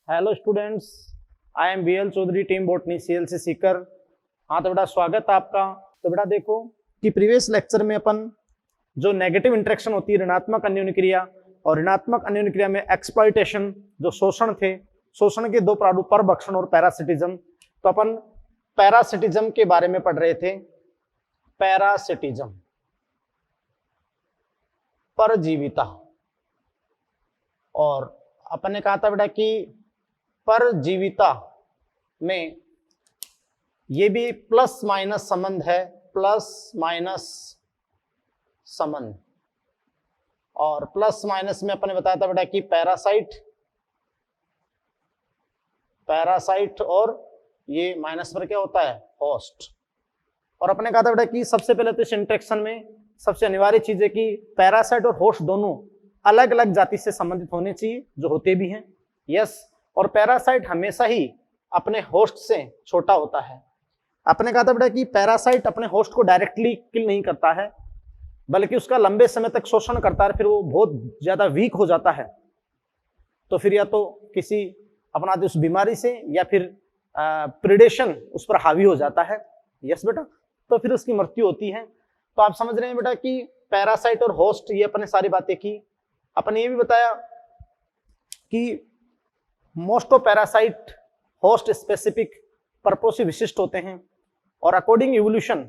Hello students, I am B L Chaudhary, team botany CL से सीकर। हाँ तो बेटा स्वागत है आपका। तो बेटा देखो कि प्रीवियस लेक्चर में अपन जो नेगेटिव इंटरेक्शन होती है ऋणात्मक अन्योन्य क्रिया और ऋणात्मक अन्योन्य क्रिया में एक्सप्लॉइटेशन जो शोषण थे, शोषण के दो प्रारूप परभक्षण और पैरासिटिज्म। तो अपन पैरासिटिज्म के बारे में पढ़ रहे थे। पैरासिटिज्म, परजीविता, और अपन ने कहा था बेटा कि परजीविता में ये भी प्लस माइनस संबंध है, प्लस माइनस संबंध। और प्लस माइनस में अपन ने बताया था बेटा कि पैरासाइट और ये माइनस पर क्या होता है, होस्ट। और अपने कहा था बेटा कि सबसे पहले तो इस इंटरेक्शन में सबसे अनिवार्य चीज है कि पैरासाइट और होस्ट दोनों अलग अलग जाति से संबंधित होने चाहिए, जो होते भी हैं। यस, और पैरासाइट हमेशा ही अपने होस्ट से छोटा होता है। आपने कहा था बेटा कि पैरासाइट अपने होस्ट को डायरेक्टली किल नहीं करता है, बल्कि उसका लंबे समय तक शोषण करता है, फिर वो बहुत ज्यादा वीक हो जाता है। तो फिर या तो किसी अपना उस बीमारी से या फिर प्रिडेशन उस पर हावी हो जाता है। यस बेटा, तो फिर उसकी मृत्यु होती है। तो आप समझ रहे हैं बेटा कि पैरासाइट और होस्ट, ये अपने सारी बातें की। अपन ये भी बताया कि most of parasite host specific परपोसी विशिष्ट होते हैं, और अकॉर्डिंग इवोल्यूशन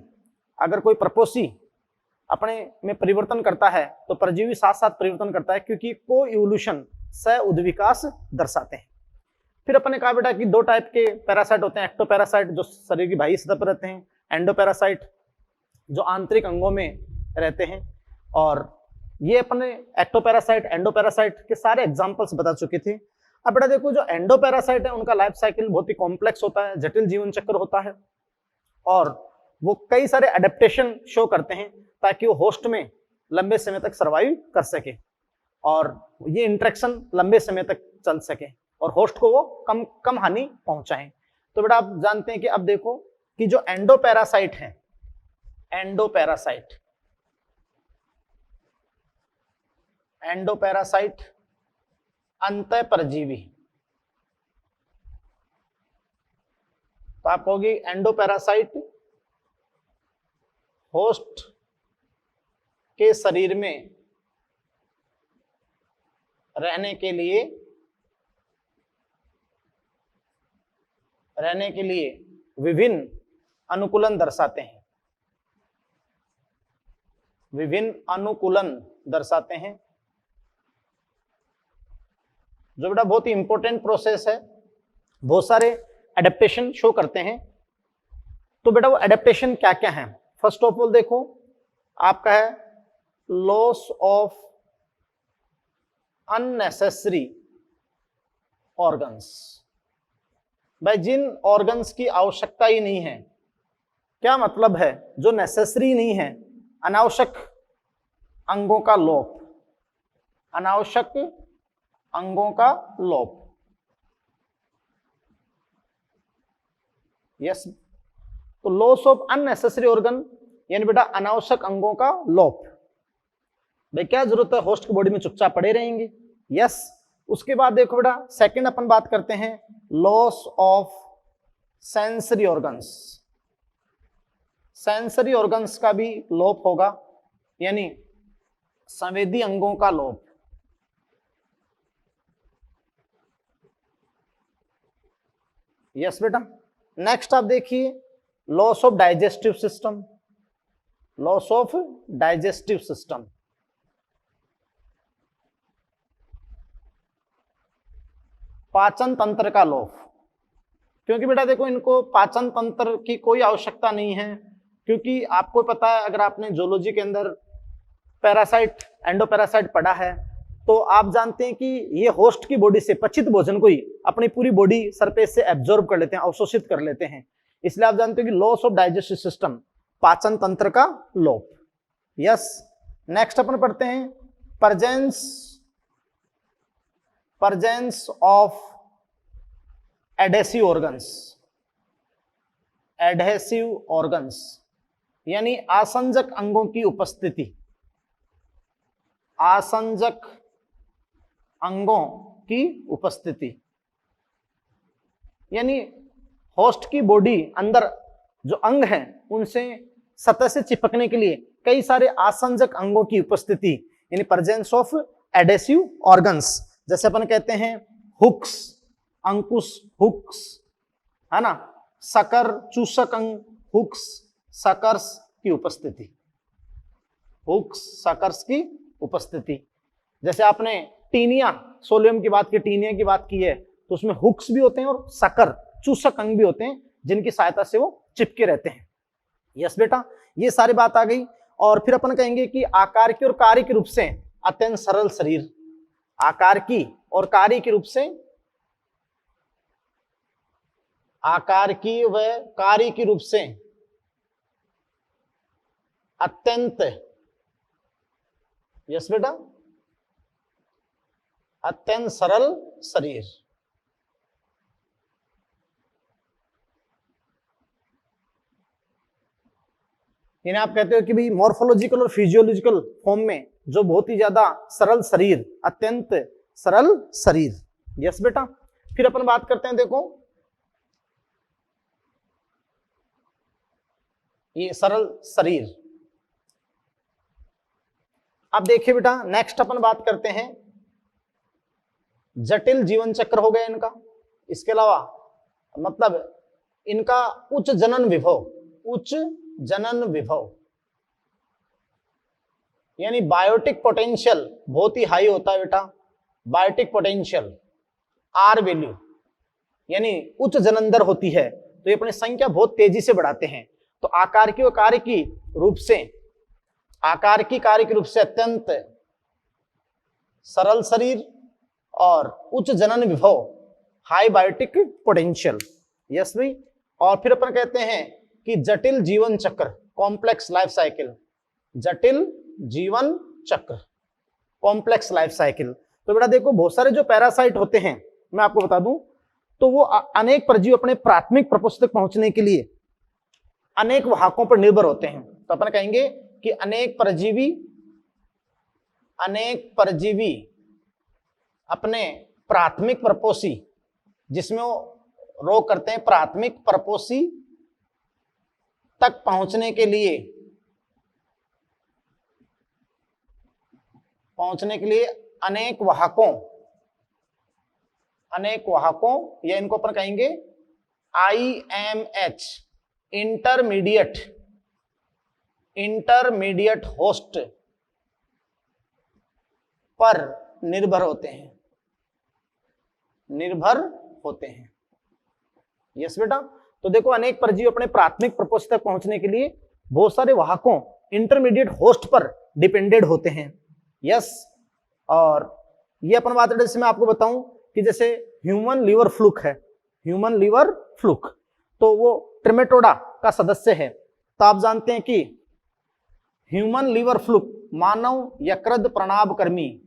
अगर कोई परपोसी अपने में परिवर्तन करता है तो परजीवी साथ साथ परिवर्तन करता है, क्योंकि को इवोल्यूशन सह उद्विकास दर्शाते हैं। फिर अपन ने कहा बेटा कि दो टाइप के पैरासाइट होते हैं। एक्टोपैरासाइट जो शरीर की बाह्य सतह पर रहते हैं, एंडोपैरासाइट जो आंतरिक अंगों में रहते हैं। और ये अपने एक्टोपैरासाइट एंडोपैरासाइट के सारे एग्जांपल्स बता चुके थे। अब बेटा देखो, जो एंडोपैरासाइट है उनका लाइफ साइकिल बहुत ही कॉम्प्लेक्स होता है, जटिल जीवन चक्र होता है, और वो कई सारे एडेप्टेशन शो करते हैं ताकि वो होस्ट में लंबे समय तक सर्वाइव कर सके और ये इंटरेक्शन लंबे समय तक चल सके और होस्ट को वो कम कम हानि पहुंचाएं। तो बेटा आप जानते हैं कि अब देखो कि जो एंडोपैरासाइट है, एंडोपैरासाइट अंतः परजीवी। तो आप कहोगे एंडोपैरासाइट होस्ट के शरीर में रहने के लिए विभिन्न अनुकूलन दर्शाते हैं, विभिन्न अनुकूलन दर्शाते हैं, जो बेटा बहुत ही इंपॉर्टेंट प्रोसेस है, बहुत सारे एडेप्टेशन शो करते हैं। तो बेटा वो एडेप्टेशन क्या क्या है? फर्स्ट ऑफ ऑल देखो आपका है लॉस ऑफ अननेसेसरी ऑर्गन्स। भाई जिन ऑर्गन्स की आवश्यकता ही नहीं है, क्या मतलब है, जो नेसेसरी नहीं है, अनावश्यक अंगों का लोप, अनावश्यक अंगों का लोप। यस, तो लॉस ऑफ अननेसेसरी ऑर्गन यानी बेटा अनावश्यक अंगों का लोप। भाई क्या जरूरत है, होस्ट की बॉडी में चुपचाप पड़े रहेंगे। यस, उसके बाद देखो बेटा सेकंड अपन बात करते हैं loss of sensory organs. Sensory organs का भी लोप होगा, यानी संवेदी अंगों का लोप। यस बेटा, नेक्स्ट आप देखिए loss of digestive system, loss of digestive system. पाचन तंत्र का लोप, क्योंकि बेटा देखो इनको पाचन तंत्र की कोई आवश्यकता नहीं है, क्योंकि आपको पता है अगर आपने जूलॉजी के अंदर पैरासाइट एंडोपैरासाइट पढ़ा है तो आप जानते हैं कि ये होस्ट की बॉडी से पचित भोजन को ही अपनी पूरी बॉडी सरफेस से एब्जॉर्ब कर लेते हैं, अवशोषित कर लेते हैं। इसलिए आप जानते हो कि लॉस ऑफ डाइजेस्टिव सिस्टम, पाचन तंत्र का लोप। यस, नेक्स्ट अपन पढ़ते हैं presence of adhesive organs. Adhesive organs यानी आसंजक अंगों की उपस्थिति, आसंजक अंगों की उपस्थिति। यानी होस्ट की बॉडी अंदर जो अंग हैं उनसे सतह से चिपकने के लिए कई सारे आसंजक अंगों की उपस्थिति, यानी प्रेजेंस ऑफ एडेसिव ऑर्गन्स, जैसे अपन कहते हैं हुक्स, अंकुश हुक्स, है ना, सकर चूसक अंग, हुक्स सकर्स की उपस्थिति, हुक्स सकर्स की उपस्थिति। जैसे आपने टीनिया सोलियम की बात की, टीनिया की बात की है, तो उसमें हुक्स भी होते हैं और सकर चूसक अंग भी होते हैं जिनकी सहायता से वो चिपके रहते हैं। यस बेटा, ये सारी बात आ गई। और फिर अपन कहेंगे कि आकार की और कार्य के रूप से अत्यंत सरल शरीर, आकार की और कार्य के रूप से, आकार की व कार्य के रूप से अत्यंत, यस बेटा, अत्यंत सरल शरीर। यानी आप कहते हो कि भाई मॉर्फोलॉजिकल और फिजियोलॉजिकल फॉर्म में जो बहुत ही ज्यादा सरल शरीर, अत्यंत सरल शरीर। यस बेटा, फिर अपन बात करते हैं, देखो ये सरल शरीर। अब देखिए बेटा, नेक्स्ट अपन बात करते हैं जटिल जीवन चक्र हो गया इनका। इसके अलावा मतलब इनका उच्च जनन विभव, उच्च जनन विभव, यानी बायोटिक पोटेंशियल बहुत ही हाई होता है बेटा। बायोटिक पोटेंशियल आर वैल्यू, यानी उच्च जनन दर होती है, तो ये अपनी संख्या बहुत तेजी से बढ़ाते हैं। तो आकार की और कार्य की रूप से, आकार की कार्य के रूप से अत्यंत सरल शरीर और उच्च जनन विभव, हाई बायोटिक पोटेंशियल। यस भाई। और फिर अपन कहते हैं कि जटिल जीवन चक्र, कॉम्प्लेक्स लाइफ साइकिल, जटिल जीवन चक्र, कॉम्प्लेक्स लाइफ साइकिल। तो बेटा देखो, बहुत सारे जो पैरासाइट होते हैं, मैं आपको बता दूं, तो वो अनेक परजीवी अपने प्राथमिक प्रकोष्ठ तक पहुंचने के लिए अनेक वाहकों पर निर्भर होते हैं। तो अपन कहेंगे कि अनेक परजीवी अपने प्राथमिक प्रपोषी, जिसमें वो रोग करते हैं, प्राथमिक प्रपोषी तक पहुंचने के लिए अनेक वाहकों या इनको अपन कहेंगे IMH, इंटरमीडिएट होस्ट पर निर्भर होते हैं। यस बेटा। तो देखो, अनेक परजीवी अपने प्राथमिक प्रकोष्ठ तक पहुंचने के लिए बहुत सारे वाहकों, इंटरमीडिएट होस्ट पर डिपेंडेड होते हैं। यस। और ये अपन बात, जैसे मैं आपको बताऊं कि जैसे ह्यूमन लीवर फ्लूक है, ह्यूमन लीवर फ्लूक, तो वो ट्रिमेटोडा का सदस्य है। तो आप जानते हैं कि ह्यूमन लीवर फ्लूक, मानव यकृत प्रणाबकर्मी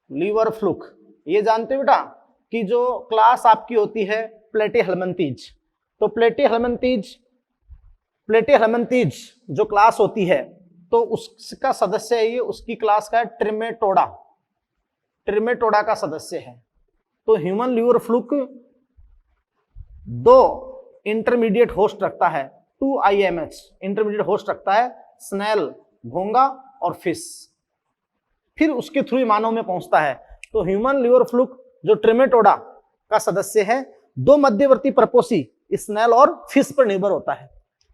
लीवर फ्लूक, ये जानते हो बेटा कि जो क्लास आपकी होती है प्लेटीहेल्मिन्थीज, तो प्लेटीहेल्मिन्थीज जो क्लास होती है, तो उसका सदस्य है ये, उसकी क्लास का है ट्रिमेटोडा का सदस्य है। तो human liver fluke 2 intermediate host रखता है, 2 IMH इंटरमीडिएट होस्ट रखता है, स्नेल, घोंगा और फिश। फिर उसके थ्रू मानव में पहुंचता है। तो ह्यूमन लीवर फ्लूक जो ट्रिमेटोडा का सदस्य है, 2 मध्यवर्ती प्रपोषी स्नेल और फिश पर निर्भर होता है।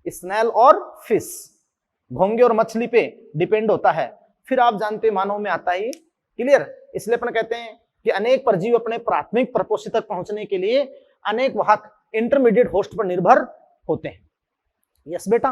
स्नेल और फिश, घोंगे और मछली पे डिपेंड होता है। फिर आप जानते हैं मानव में आता है, क्लियर। इसलिए अपन कहते हैं कि अनेक परजीवी अपने प्राथमिक प्रपोषी तक पहुंचने के लिए अनेक वाहक इंटरमीडिएट होस्ट पर निर्भर होते हैं। यस बेटा।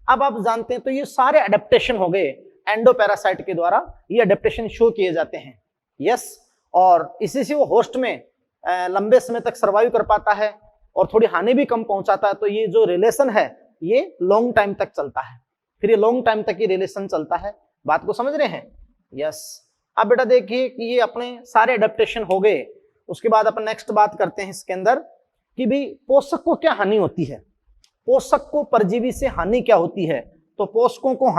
अब आप जानते हैं, तो ये सारे एडेप्टेशन हो गए एंडोपैरासाइट के द्वारा, ये एडेप्टेशन शो किए जाते हैं। यस। और इसी से वो होस्ट में लंबे समय तक सर्वाइव कर पाता है और थोड़ी हानि भी कम पहुंचाता है। तो ये जो रिलेशन है ये लॉन्ग टाइम तक चलता है। फिर ये लॉन्ग टाइम तक ये रिलेशन चलता है। बात को समझ रहे हैं? यस। अब बेटा देखिए कि ये अपने सारे एडेप्टेशन हो गए। उसके बाद अपन नेक्स्ट बात करते हैं इसके अंदर कि भाई पोषक को क्या हानि होती है, पोषक को परजीवी से हानि क्या होती है। तो पोषकों को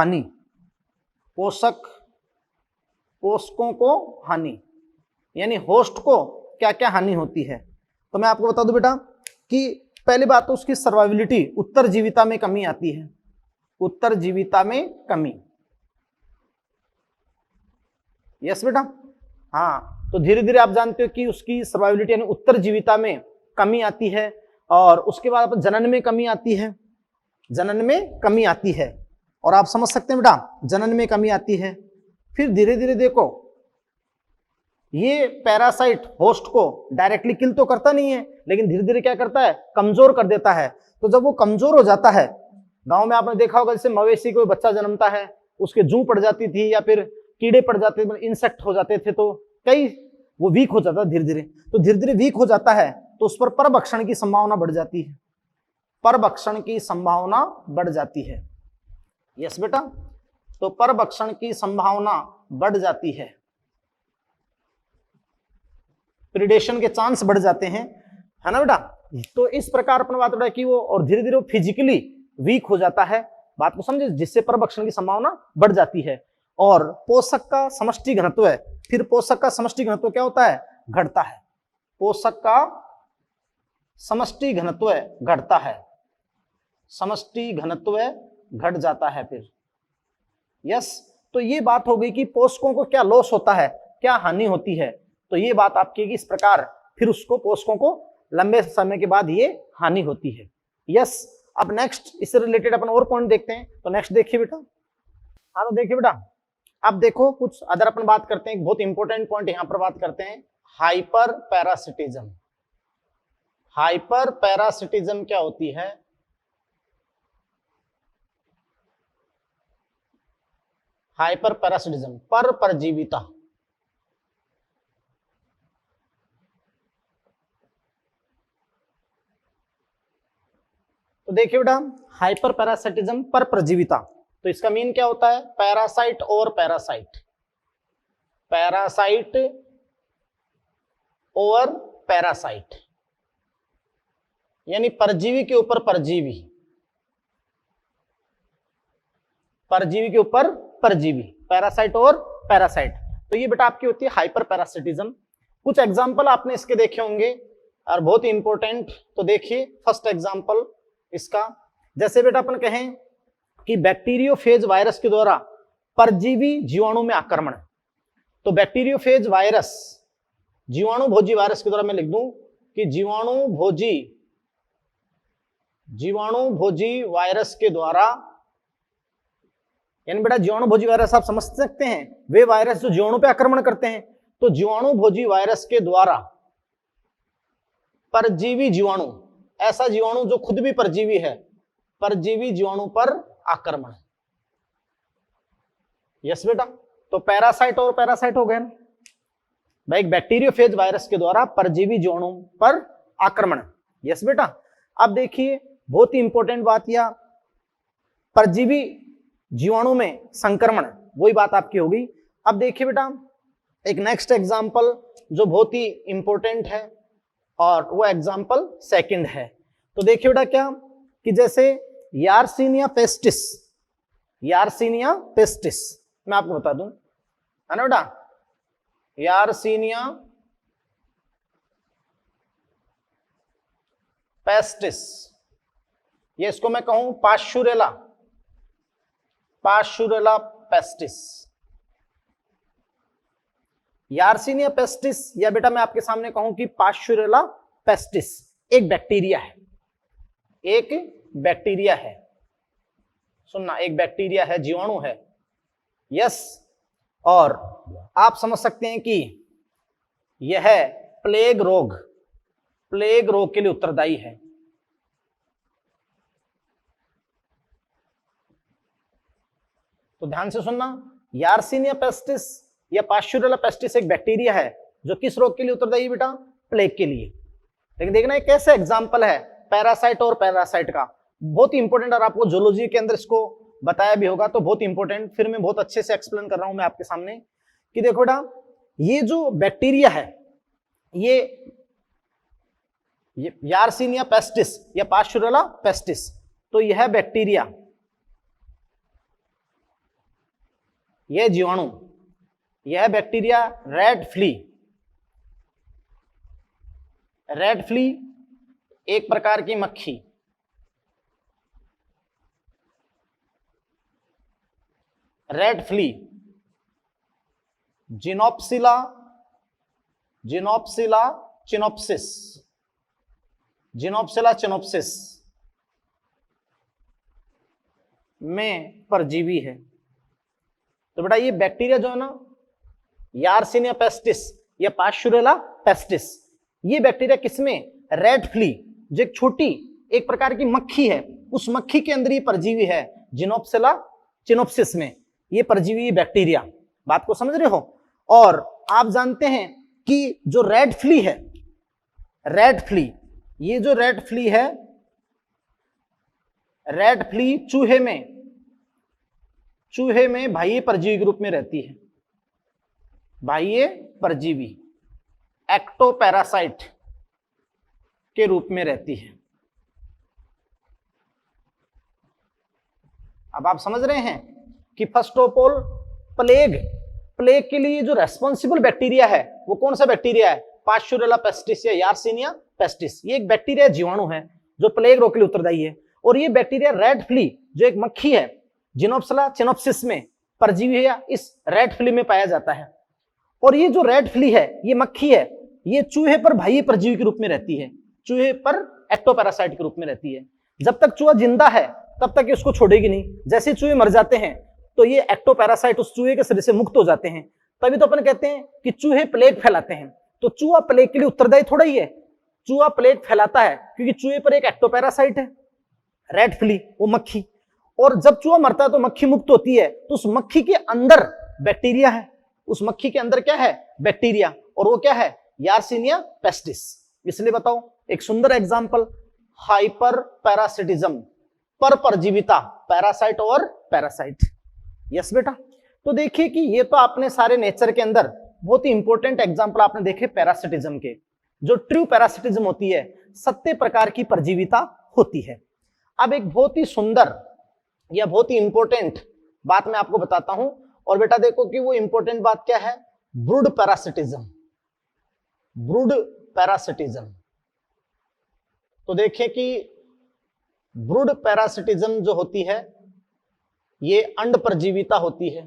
हानि, यानी होस्ट को क्या क्या हानि होती है। तो मैं आपको बता दूं बेटा कि पहली बात तो उसकी सर्वाइविलिटी, उत्तरजीविता में कमी आती है, उत्तरजीविता में कमी। यस बेटा, हाँ, तो धीरे धीरे आप जानते हो कि उसकी सर्वाइविलिटी यानी उत्तरजीविता में कमी आती है, और उसके बाद जनन में कमी आती है, जनन में कमी आती है, और आप समझ सकते हैं बेटा जनन में कमी आती है। फिर धीरे धीरे देखो ये पैरासाइट होस्ट को डायरेक्टली किल तो करता नहीं है, लेकिन धीरे धीरे क्या करता है, कमजोर कर देता है। तो जब वो कमजोर हो जाता है, गांव में आपने देखा होगा जैसे मवेशी कोई बच्चा जन्मता है, उसके जू पड़ जाती थी या फिर कीड़े पड़ जाते थे, इंसेक्ट हो जाते थे, तो कई वो वीक हो जाता धीरे धीरे। तो धीरे धीरे वीक हो जाता है तो उस पर परभक्षण की संभावना बढ़ जाती है, परभक्षण की संभावना बढ़ जाती है। यस बेटा, तो परभक्षण की संभावना बढ़ जाती है, प्रीडेशन के चांस बढ़ जाते हैं, है ना बेटा। तो इस प्रकार अपन बात कि वो, और धीरे धीरे वो फिजिकली वीक हो जाता है, बात को समझे, जिससे परभक्षण की संभावना बढ़ जाती है। और पोषक का समष्टि घनत्व है, फिर पोषक का समष्टि घनत्व क्या होता है, घटता है, पोषक का समष्टि घनत्व घटता है, समष्टि घनत्व घट जाता है फिर। यस, तो ये बात हो गई कि पोषकों को क्या लॉस होता है, क्या हानि होती है। तो ये बात आपकी इस प्रकार, फिर उसको पोषकों को लंबे समय के बाद ये हानि होती है। यस, अब नेक्स्ट इससे रिलेटेड अपन और पॉइंट देखते हैं। तो नेक्स्ट देखिए बेटा, हाँ तो देखिए बेटा, अब देखो कुछ अदर अपन बात करते हैं, बहुत इंपॉर्टेंट पॉइंट यहां पर बात करते हैं, हाइपर पैरासिटिज्म। हाइपर पैरासिटिज्म क्या होती है, हाइपर पैरासिटिज्म, पर परजीविता। तो देखिए बेटा, हाइपर पैरासिटिज्म, पर परजीविता, तो इसका मीन क्या होता है, पैरासाइट और पैरासाइट, पैरासाइट और पैरासाइट, यानी परजीवी के ऊपर परजीवी, परजीवी के ऊपर परजीवी, पैरासाइट और पैरासाइट। तो ये बेटा आपकी होती है हाइपर पैरासिटिज्म। कुछ एग्जांपल आपने इसके देखे होंगे और बहुत इंपॉर्टेंट, तो देखिए फर्स्ट एग्जांपल इसका, जैसे बेटा अपन कहें कि बैक्टीरियोफेज वायरस के द्वारा परजीवी जीवाणु में आक्रमण। तो बैक्टीरियोफेज वायरस, जीवाणु भोजी वायरस के द्वारा मैं लिख दूं कि जीवाणु भोजी वायरस के द्वारा, यानी बेटा जीवाणु भोजी वायरस आप समझ सकते हैं, वे वायरस जो जीवाणु पे आक्रमण करते हैं। तो जीवाणु भोजी वायरस के द्वारा परजीवी जीवाणु, ऐसा जीवाणु जो खुद भी परजीवी है, परजीवी जीवाणु पर आक्रमण। यस बेटा, तो पैरासाइट और पैरासाइट हो गए ना भाई, एक बैक्टीरियोफेज वायरस के द्वारा परजीवी जीवाणु पर आक्रमण। यस बेटा, अब देखिए बहुत ही इंपॉर्टेंट बात, यह परजीवी जीवाणु में संक्रमण, वही बात आपकी होगी। अब देखिए बेटा एक नेक्स्ट एग्जांपल जो बहुत ही इंपॉर्टेंट है, और वो एग्जांपल सेकंड है। तो देखिए बेटा क्या, कि जैसे यार्सिनिया पेस्टिस, यार्सिनिया पेस्टिस मैं आपको बता दूं, है ना बेटा, यार्सिनिया पेस्टिस, ये इसको मैं कहूं पाश्चुरेला, पाश्चुरेला पेस्टिस, यार्सिनिया पेस्टिस, या बेटा मैं आपके सामने कहूं कि पाश्चुरेला पेस्टिस एक बैक्टीरिया है, एक बैक्टीरिया है, सुनना, एक बैक्टीरिया है, जीवाणु है। यस, और आप समझ सकते हैं कि यह प्लेग रोग के लिए उत्तरदायी है। तो ध्यान से सुनना, यार्सिनिया पेस्टिस या पाश्चुरेला पेस्टिस एक बैक्टीरिया है जो किस रोग के लिए उत्तरदायी बेटा, प्लेग के लिए। लेकिन देखना एक कैसे एग्जांपल है पैरासाइट और पैरासाइट का, बहुत ही इंपॉर्टेंट, और आपको जूलॉजी के अंदर इसको बताया भी होगा, तो बहुत इंपॉर्टेंट, फिर मैं बहुत अच्छे से एक्सप्लेन कर रहा हूं मैं आपके सामने कि देखो बेटा ये जो बैक्टीरिया है, ये यार्सिनिया पेस्टिस या पाश्चुरेला पेस्टिस, तो यह बैक्टीरिया, यह जीवाणु, यह बैक्टीरिया रेड फ्ली एक प्रकार की मक्खी, रेड फ्ली, जिनोप्सिला, जिनोप्सिला चिनोप्सिस, जिनोप्सिला चिनोप्सिस में परजीवी है। तो बेटा ये बैक्टीरिया जो है ना, यार्सिनिया पेस्टिस या पास्चुरेला पेस्टिस, ये बैक्टीरिया किसमें, रेड फ्ली, जो एक छोटी एक प्रकार की मक्खी है, उस मक्खी के अंदर ये परजीवी है, जिनोप्सिला चिनोप्सिस में ये परजीवी बैक्टीरिया। बात को समझ रहे हो। और आप जानते हैं कि जो रेड फ्ली है, रेड फ्ली, ये जो रेड फ्ली है, रेड फ्ली चूहे में बाह्य परजीवी के रूप में रहती है, बाह्य परजीवी, एक्टोपैरासाइट के रूप में रहती है। अब आप समझ रहे हैं कि फर्स्ट ऑफ ऑल प्लेग के लिए जो रेस्पॉन्सिबल बैक्टीरिया है वो कौन सा बैक्टीरिया है, पास्चुरेला पेस्टिस या यार्सिनिया पेस्टिस। ये एक बैक्टीरिया जीवाणु है जो प्लेग रोग के लिए उत्तरदायी है। और ये बैक्टीरिया रेड फ्ली जो एक मक्खी है, जिनोप्सिला चिनोप्सिस में परजीवी है, इस रेड फ्ली में पाया जाता है। और ये जो रेड फ्ली है, ये मक्खी है, ये चूहे पर बाह्य परजीवी के रूप में रहती है, चूहे पर एक्टोपैरासाइट के रूप में रहती है। जब तक चूहा जिंदा है तब तक ये उसको छोड़ेगी नहीं। जैसे चूहे मर जाते हैं तो ये एक्टोपैरासाइट उस चूहे के शरीर से मुक्त हो जाते हैं। तभी तो अपन कहते हैं कि चूहे प्लेग फैलाते हैं। तो चूहा प्लेग के लिए उत्तरदायी थोड़ा ही है, चूहा प्लेग फैलाता है क्योंकि चूहे पर एक एक्टोपैरासाइट है, रेड फ्ली, वो मक्खी। और जब चूहा मरता है तो मक्खी मुक्त होती है, तो उस मक्खी के अंदर बैक्टीरिया है, उस मक्खी के अंदर क्या है, बैक्टीरिया, और वो क्या है, यार्सिनिया पेस्टिस। इसलिए बताओ एक सुंदर एग्जांपल, हाइपर पैरासिटिज्म, पर परजीविता, पैरासाइट और पैरासाइट। यस बेटा। तो देखिए कि ये तो आपने सारे नेचर के अंदर बहुत ही इंपॉर्टेंट एग्जांपल आपने देखे पैरासिटिज्म के। जो ट्रू पैरासिटिज्म होती है, 7 प्रकार की परजीविता होती है। अब एक बहुत ही सुंदर या बहुत ही इंपॉर्टेंट बात मैं आपको बताता हूं, और बेटा देखो कि वो इंपॉर्टेंट बात क्या है, ब्रूड पैरासिटिज्म, ब्रूड पैरासिटिज्म। तो देखिए कि ब्रूड पैरासिटिज्म जो होती है ये अंड परजीविता होती है।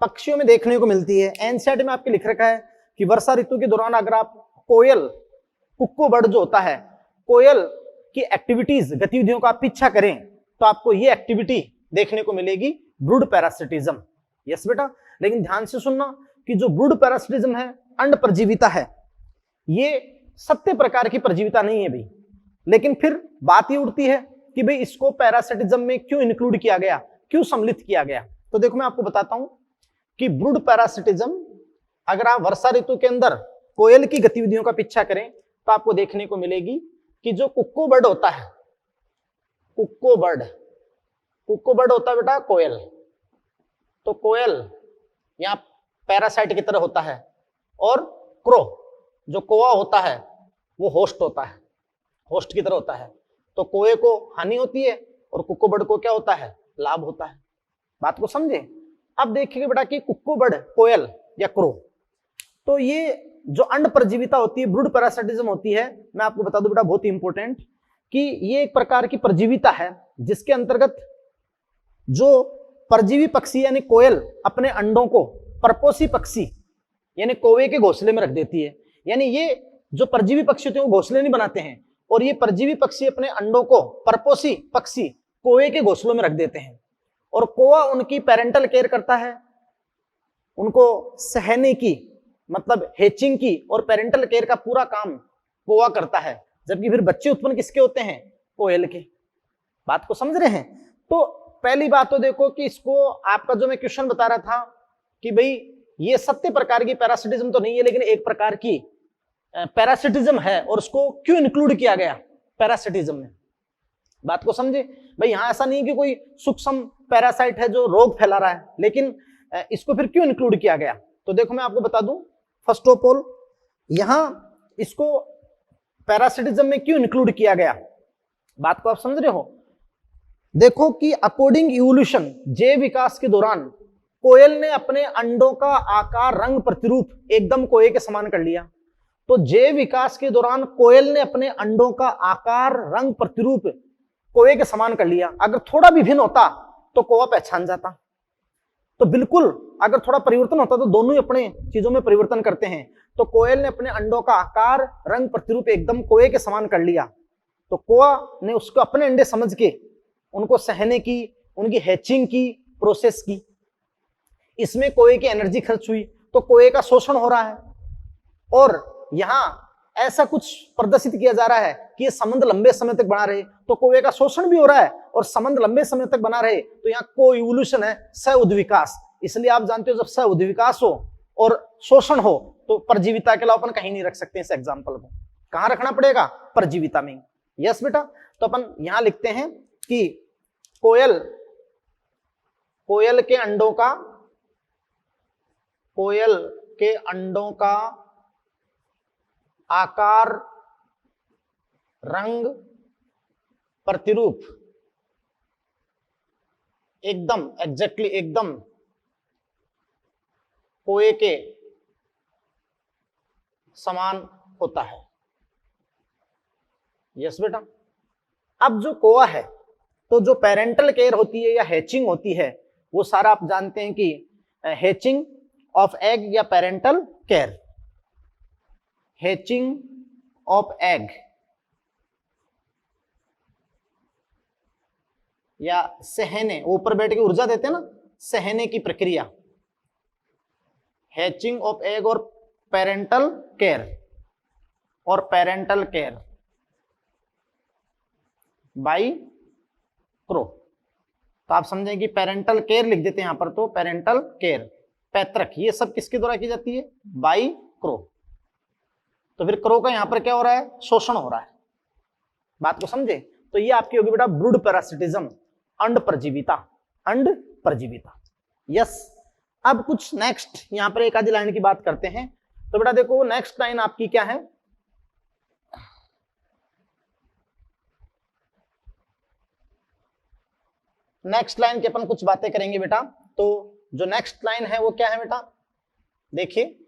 पक्षियों में देखने को मिलती है। एनसीईआरटी में आपके लिख रखा है कि वर्षा ऋतु के दौरान अगर आप कोयल, कुक्कू बर्ड जो होता है, कोयल की एक्टिविटीज, गतिविधियों का आप पीछा करें तो आपको ये एक्टिविटी देखने को मिलेगी, ब्रूड पैरासिटिज्म। यस बेटा। लेकिन ध्यान से सुनना कि जो ब्रूड पैरासिटिज्म है, अंड परजीविता है, ये 7 प्रकार की परजीविता नहीं है भाई। लेकिन फिर बात ये उठती है कि भाई इसको पैरासिटिज्म में क्यों इंक्लूड किया गया, क्यों सम्मिलित किया गया। तो देखो मैं आपको बताता हूं कि ब्रूड पैरासिटिज्म, अगर आप वर्षा ऋतु के अंदर कोयल की गतिविधियों का पीछा करें तो आपको देखने को मिलेगी कि जो कुक्कू बर्ड होता है, कुक्कू बर्ड होता है बेटा कोयल, तो कोयल यहां पैरासाइट की तरह होता है, और क्रो जो कोआ होता है वो होस्ट होता है, होस्ट की तरह होता है। तो कोए को हानि होती है और कुक्कू बर्ड को क्या होता है, लाभ होता है। बात को समझे। अब देखिए बेटा कि कुक्कू बर्ड, कोयल या क्रो, तो ये जो अंड परजीविता होती है, ब्रूड पैरासिटिज्म होती है, मैं आपको बता दूं बेटा बहुत ही इंपॉर्टेंट कि ये एक प्रकार की परजीविता है जिसके अंतर्गत जो परजीवी पक्षी यानी कोयल अपने अंडों को परपोषी पक्षी यानी कौवे के घोंसले में रख देती है। यानी ये जो परजीवी पक्षी होते हैं वो घोंसले नहीं बनाते हैं, और ये परजीवी पक्षी अपने अंडों को परपोषी पक्षी कौवे के घोंसलों में रख देते हैं, और कौवा उनकी पेरेंटल केयर करता है, उनको सहने की मतलब हेचिंग की और पेरेंटल केयर का पूरा काम कौवा करता है। जबकि फिर बच्चे उत्पन्न किसके होते हैं, कोयल के। बात को समझ रहे हैं। तो पहली बात तो देखो कि इसको आपका जो मैं क्वेश्चन बता रहा था कि भाई ये 7 प्रकार की पैरासिटिज्म तो नहीं है, लेकिन एक प्रकार की पैरासिटिज्म है, और उसको क्यों इंक्लूड किया गया पैरासिटिज्म में। बात को समझे भाई। यहां ऐसा नहीं कि कोई सूक्ष्म पैरासाइट है जो रोग फैला रहा है, लेकिन इसको फिर क्यों इंक्लूड किया गया। तो देखो मैं आपको बता दूं, फर्स्ट ऑफ ऑल यहां इसको पैरासिटिज्म में क्यों इंक्लूड किया गया, बात को आप समझ रहे हो। देखो कि अकॉर्डिंग इवोल्यूशन, जैव विकास के दौरान कोयल ने अपने अंडों का आकार, रंग, प्रतिरूप एकदम कोए के समान कर लिया। तो जैव विकास के दौरान कोयल ने अपने अंडों का आकार, रंग, प्रतिरूप कौवे के समान कर लिया। अगर थोड़ा भी भिन्न होता तो कौवा पहचान जाता। तो बिल्कुल अगर थोड़ा परिवर्तन होता तो दोनों ही अपने चीजों में परिवर्तन करते हैं। तो कोयल ने अपने अंडों का आकार, रंग, प्रतिरूप एकदम कौवे के समान कर लिया। तो कौवा ने उसको अपने अंडे समझ के उनको सहने की, उनकी हैचिंग की प्रोसेस की। इसमें कौवे की एनर्जी खर्च हुई, तो कौवे का शोषण हो रहा है। और यहां ऐसा कुछ प्रदर्शित किया जा रहा है कि ये संबंध लंबे समय तक बना रहे। तो कौवे का शोषण भी हो रहा है और संबंध लंबे समय तक बना रहे, तो यहाँ को-इवोल्यूशन है, सह-उद्विकास। इसलिए आप जानते हो जब सह-उद्विकास हो और शोषण हो तो परजीविता के अलावा अपन कहीं नहीं रख सकते इस एग्जाम्पल को। कहां रखना पड़ेगा? परजीविता में। यस बेटा। तो अपन यहां लिखते हैं कि कोयल के अंडों का आकार, रंग, प्रतिरूप एकदम एग्जैक्टली एकदम कौवे के समान होता है। यस बेटा। अब जो कौवा है, तो जो पेरेंटल केयर होती है या हैचिंग होती है, वो सारा आप जानते हैं कि हैचिंग ऑफ एग या parental care, hatching of egg या सहने, ऊपर बैठ के ऊर्जा देते हैं ना, सहने की प्रक्रिया, हैचिंग ऑफ एग और पेरेंटल केयर बाई क्रो। तो आप समझें कि पेरेंटल केयर लिख देते हैं यहां पर, तो पेरेंटल केयर, पैतृक, ये सब किसके द्वारा की जाती है? By crow. तो फिर क्रो का यहां पर क्या हो रहा है? शोषण हो रहा है। बात को समझे? तो ये आपकी होगी बेटा ब्रूड पैरासिटिज्म, अंड परजीविता। यस। अब कुछ नेक्स्ट यहां पर एक आधी लाइन की बात करते हैं। तो बेटा देखो नेक्स्ट लाइन आपकी क्या है? नेक्स्ट लाइन की अपन कुछ बातें करेंगे बेटा। तो जो नेक्स्ट लाइन है वो क्या है बेटा? देखिए,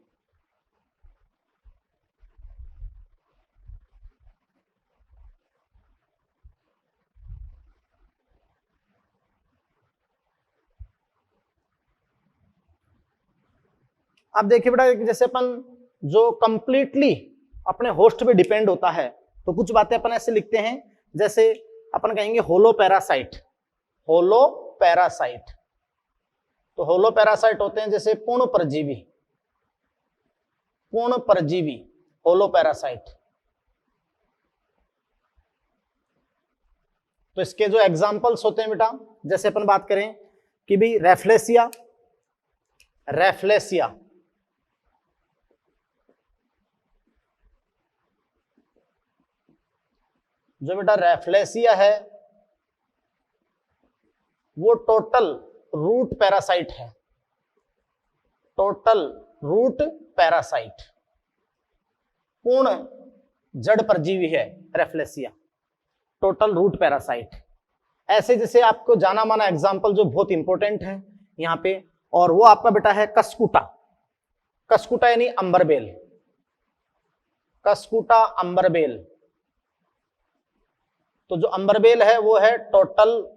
अब देखिए बेटा, जैसे अपन जो कंप्लीटली अपने होस्ट पे डिपेंड होता है, तो कुछ बातें अपन ऐसे लिखते हैं, जैसे अपन कहेंगे होलो पैरासाइट। तो होलो पैरासाइट होते हैं जैसे पूर्ण परजीवी होलो पैरासाइट। तो इसके जो एग्जाम्पल्स होते हैं बेटा, जैसे अपन बात करें कि भाई रेफ्लेसिया, जो बेटा रेफ्लेसिया है वो टोटल रूट पैरासाइट है, पूर्ण जड़ परजीवी है रेफ्लेसिया, टोटल रूट पैरासाइट। ऐसे जैसे आपको जाना माना एग्जाम्पल जो बहुत इंपॉर्टेंट है यहाँ पे, और वो आपका बेटा है कस्कुटा यानी अंबरबेल। तो जो अंबरबेल है वो है टोटल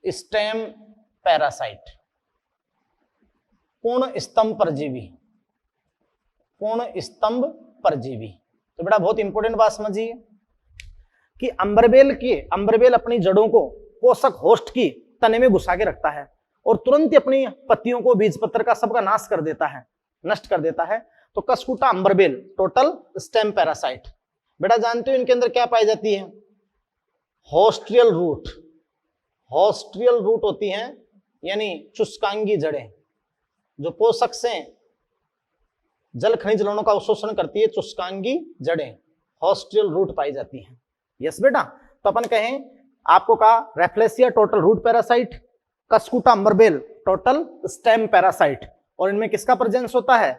स्टेम पैरासाइट, पूर्ण स्तंभ परजीवी। तो बेटा बहुत इंपॉर्टेंट बात समझिए कि अंबरबेल अपनी जड़ों को पोषक होस्ट की तने में घुसा के रखता है और तुरंत ही अपनी पत्तियों को, बीज पत्र का सबका नष्ट कर देता है। तो कस्कुटा अंबरबेल टोटल स्टेम पैरासाइट। बेटा जानते हो इनके अंदर क्या पाई जाती है? होस्ट्रियल रूट होती हैं, यानी चुस्कांगी जड़ें, जो पोषक से जल खनिज लवणों का अवशोषण करती है। चुस्कांगी जड़ें, होस्ट्रियल रूट पाई जाती हैं। यस बेटा। तो अपन कहें, आपको कहा Rafflesia total root parasite, Cuscuta अंबरबेल टोटल स्टेम पैरासाइट, और इनमें किसका प्रेजेंस होता है?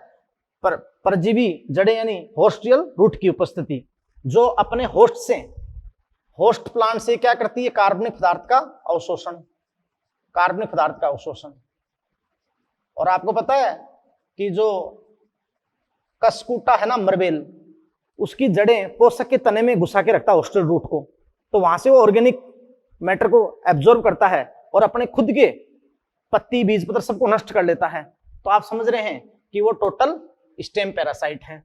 परजीवी जड़ें यानी होस्ट्रियल रूट की उपस्थिति, जो अपने होस्ट प्लांट से क्या करती है? कार्बनिक पदार्थ का अवशोषण। और आपको पता है कि जो कस्कूटा है ना मरबेल, उसकी जड़ें पोषक के तने में घुसा के रखता है होस्टल रूट को, तो वहां से वो ऑर्गेनिक मैटर को एब्जॉर्ब करता है और अपने खुद के पत्ती बीज पत्र सबको नष्ट कर लेता है। तो आप समझ रहे हैं कि वो टोटल स्टेम पैरासाइट है।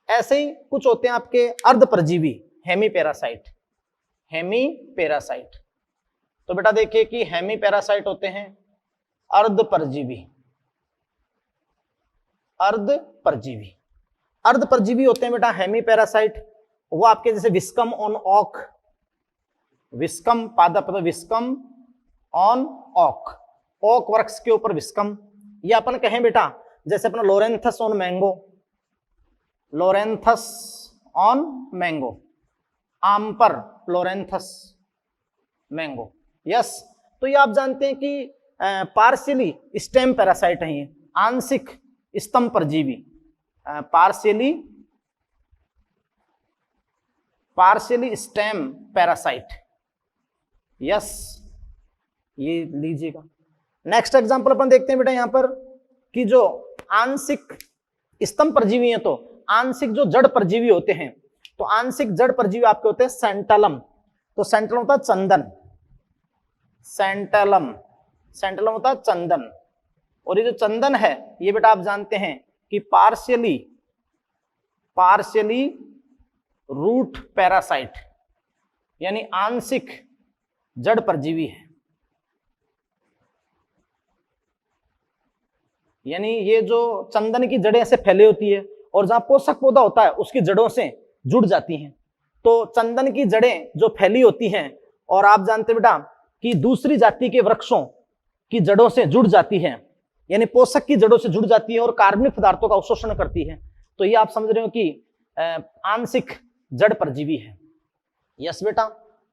ऐसे ही कुछ होते हैं आपके अर्ध परजीवी, हेमी पैरासाइट। हेमी पैरासाइट, तो बेटा देखिए कि हेमी पैरासाइट होते हैं अर्ध परजीवी। अर्ध परजीवी, अर्ध परजीवी होते हैं बेटा हेमी पैरासाइट। वो आपके जैसे विस्कम ऑन ऑक, विस्कम पादप, विस्कम ऑन ऑक, ओक वृक्ष के ऊपर विस्कम, या अपन कहें बेटा जैसे अपना लोरेंथस ऑन मैंगो, लोरेंथस ऑन मैंगो, आम पर लोरेंथस मैंगो। यस, तो ये आप जानते हैं कि पार्शियली स्टेम पैरासाइट है ये, आंशिक स्तंभ परजीवी, पार्शियली स्टेम पैरासाइट। यस, ये लीजिएगा। नेक्स्ट एग्जांपल अपन देखते हैं बेटा यहां पर कि जो आंशिक स्तंभ परजीवी है, तो आंशिक जो जड़ परजीवी होते हैं, तो आंशिक जड़ परजीवी आपके होते हैं सेंटलम। तो सेंटलम होता है चंदन, सेंटलम, सेंटलम होता है चंदन। और ये जो चंदन है ये बेटा आप जानते हैं कि पार्शियली रूट पैरासाइट, यानी आंशिक जड़ परजीवी है। यानी ये जो चंदन की जड़ें ऐसे फैली होती है और जहां पोषक पौधा होता है उसकी जड़ों से जुड़ जाती हैं। तो चंदन की जड़ें जो फैली होती हैं और आप जानते हैं बेटा कि दूसरी जाति के वृक्षों की जड़ों से जुड़ जाती है, यानी पोषक की जड़ों से जुड़ जाती है और कार्बनिक पदार्थों का अवशोषण करती है। तो ये आप समझ रहे हो कि आंशिक जड़ परजीवी है। यस बेटा,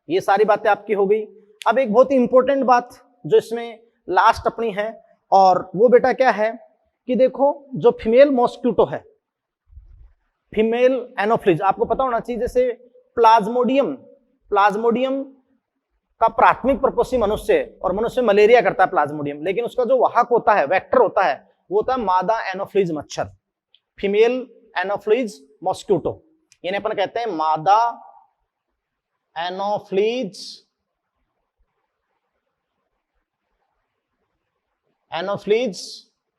ये सारी बातें आपकी हो गई। अब एक बहुत ही इंपॉर्टेंट बात जो इसमें लास्ट अपनी है, और वो बेटा क्या है कि देखो जो फीमेल मॉस्क्यूटो है, फीमेल एनोफ्लिज, आपको पता होना चाहिए जैसे प्लाज्मोडियम, प्लाज्मोडियम का प्राथमिक पर्पस ही मनुष्य है और मनुष्य मलेरिया करता है प्लाज्मोडियम, लेकिन उसका जो वाहक होता है, वेक्टर होता है, वो होता है मादा एनोफ्लिज मच्छर, फीमेल एनोफ्लिज मॉस्क्यूटो, यानी अपन कहते हैं मादा एनोफ्लिज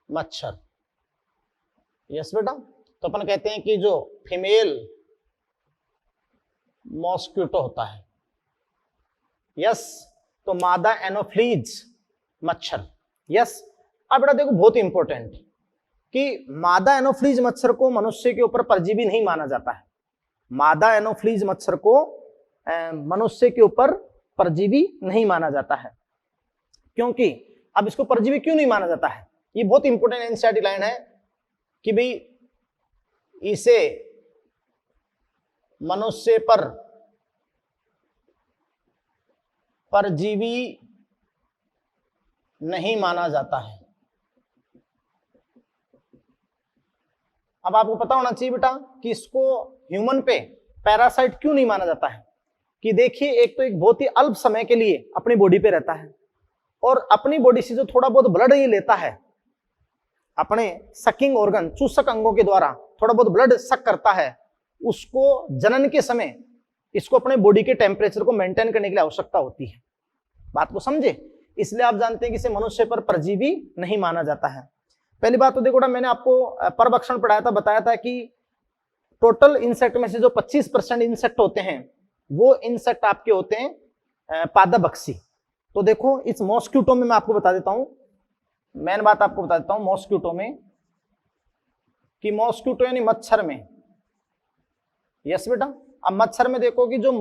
मच्छर। यस बेटा, तो अपन कहते हैं कि जो फीमेल मॉस्क्यूटो होता है, यस, तो मादा एनोफ्लिज मच्छर। यस, अब बेटा देखो बहुत इंपॉर्टेंट कि मादा एनोफ्लिज मच्छर को मनुष्य के ऊपर परजीवी नहीं माना जाता है। मादा एनोफ्लिज मच्छर को मनुष्य के ऊपर परजीवी नहीं माना जाता है। क्योंकि अब इसको परजीवी क्यों नहीं माना जाता है, ये बहुत इंपॉर्टेंट एनसीईआरटी लाइन है कि भाई इसे मनुष्य पर परजीवी नहीं माना जाता है। अब आपको पता होना चाहिए बेटा कि इसको ह्यूमन पे पैरासाइट क्यों नहीं माना जाता है, कि देखिए एक तो एक बहुत ही अल्प समय के लिए अपनी बॉडी पे रहता है और अपनी बॉडी से जो थोड़ा बहुत ब्लड ये लेता है, अपने सकिंग ऑर्गन, चूसक अंगों के द्वारा थोड़ा बहुत ब्लड सक करता है, उसको जनन के समय इसको अपने बॉडी के टेम्परेचर को मेंटेन करने के लिए आवश्यकता होती है। बात को समझे, इसलिए आप जानते हैं कि इसे मनुष्य पर परजीवी नहीं माना जाता है। पहली बात तो देखो, मैंने आपको परभक्षण पढ़ाया था, बताया था कि टोटल इंसेक्ट में से जो 25% इंसेक्ट होते हैं वो इंसेक्ट आपके होते हैं पादपक्षी। तो देखो इस मॉस्क्यूटो में मैं आपको बता देता हूं, मेन बात आपको बता देता हूं मॉस्क्यूटो में, कि मॉस्क्यूटो यानी मच्छर में, यस बेटा, अब मच्छर में देखो कि जो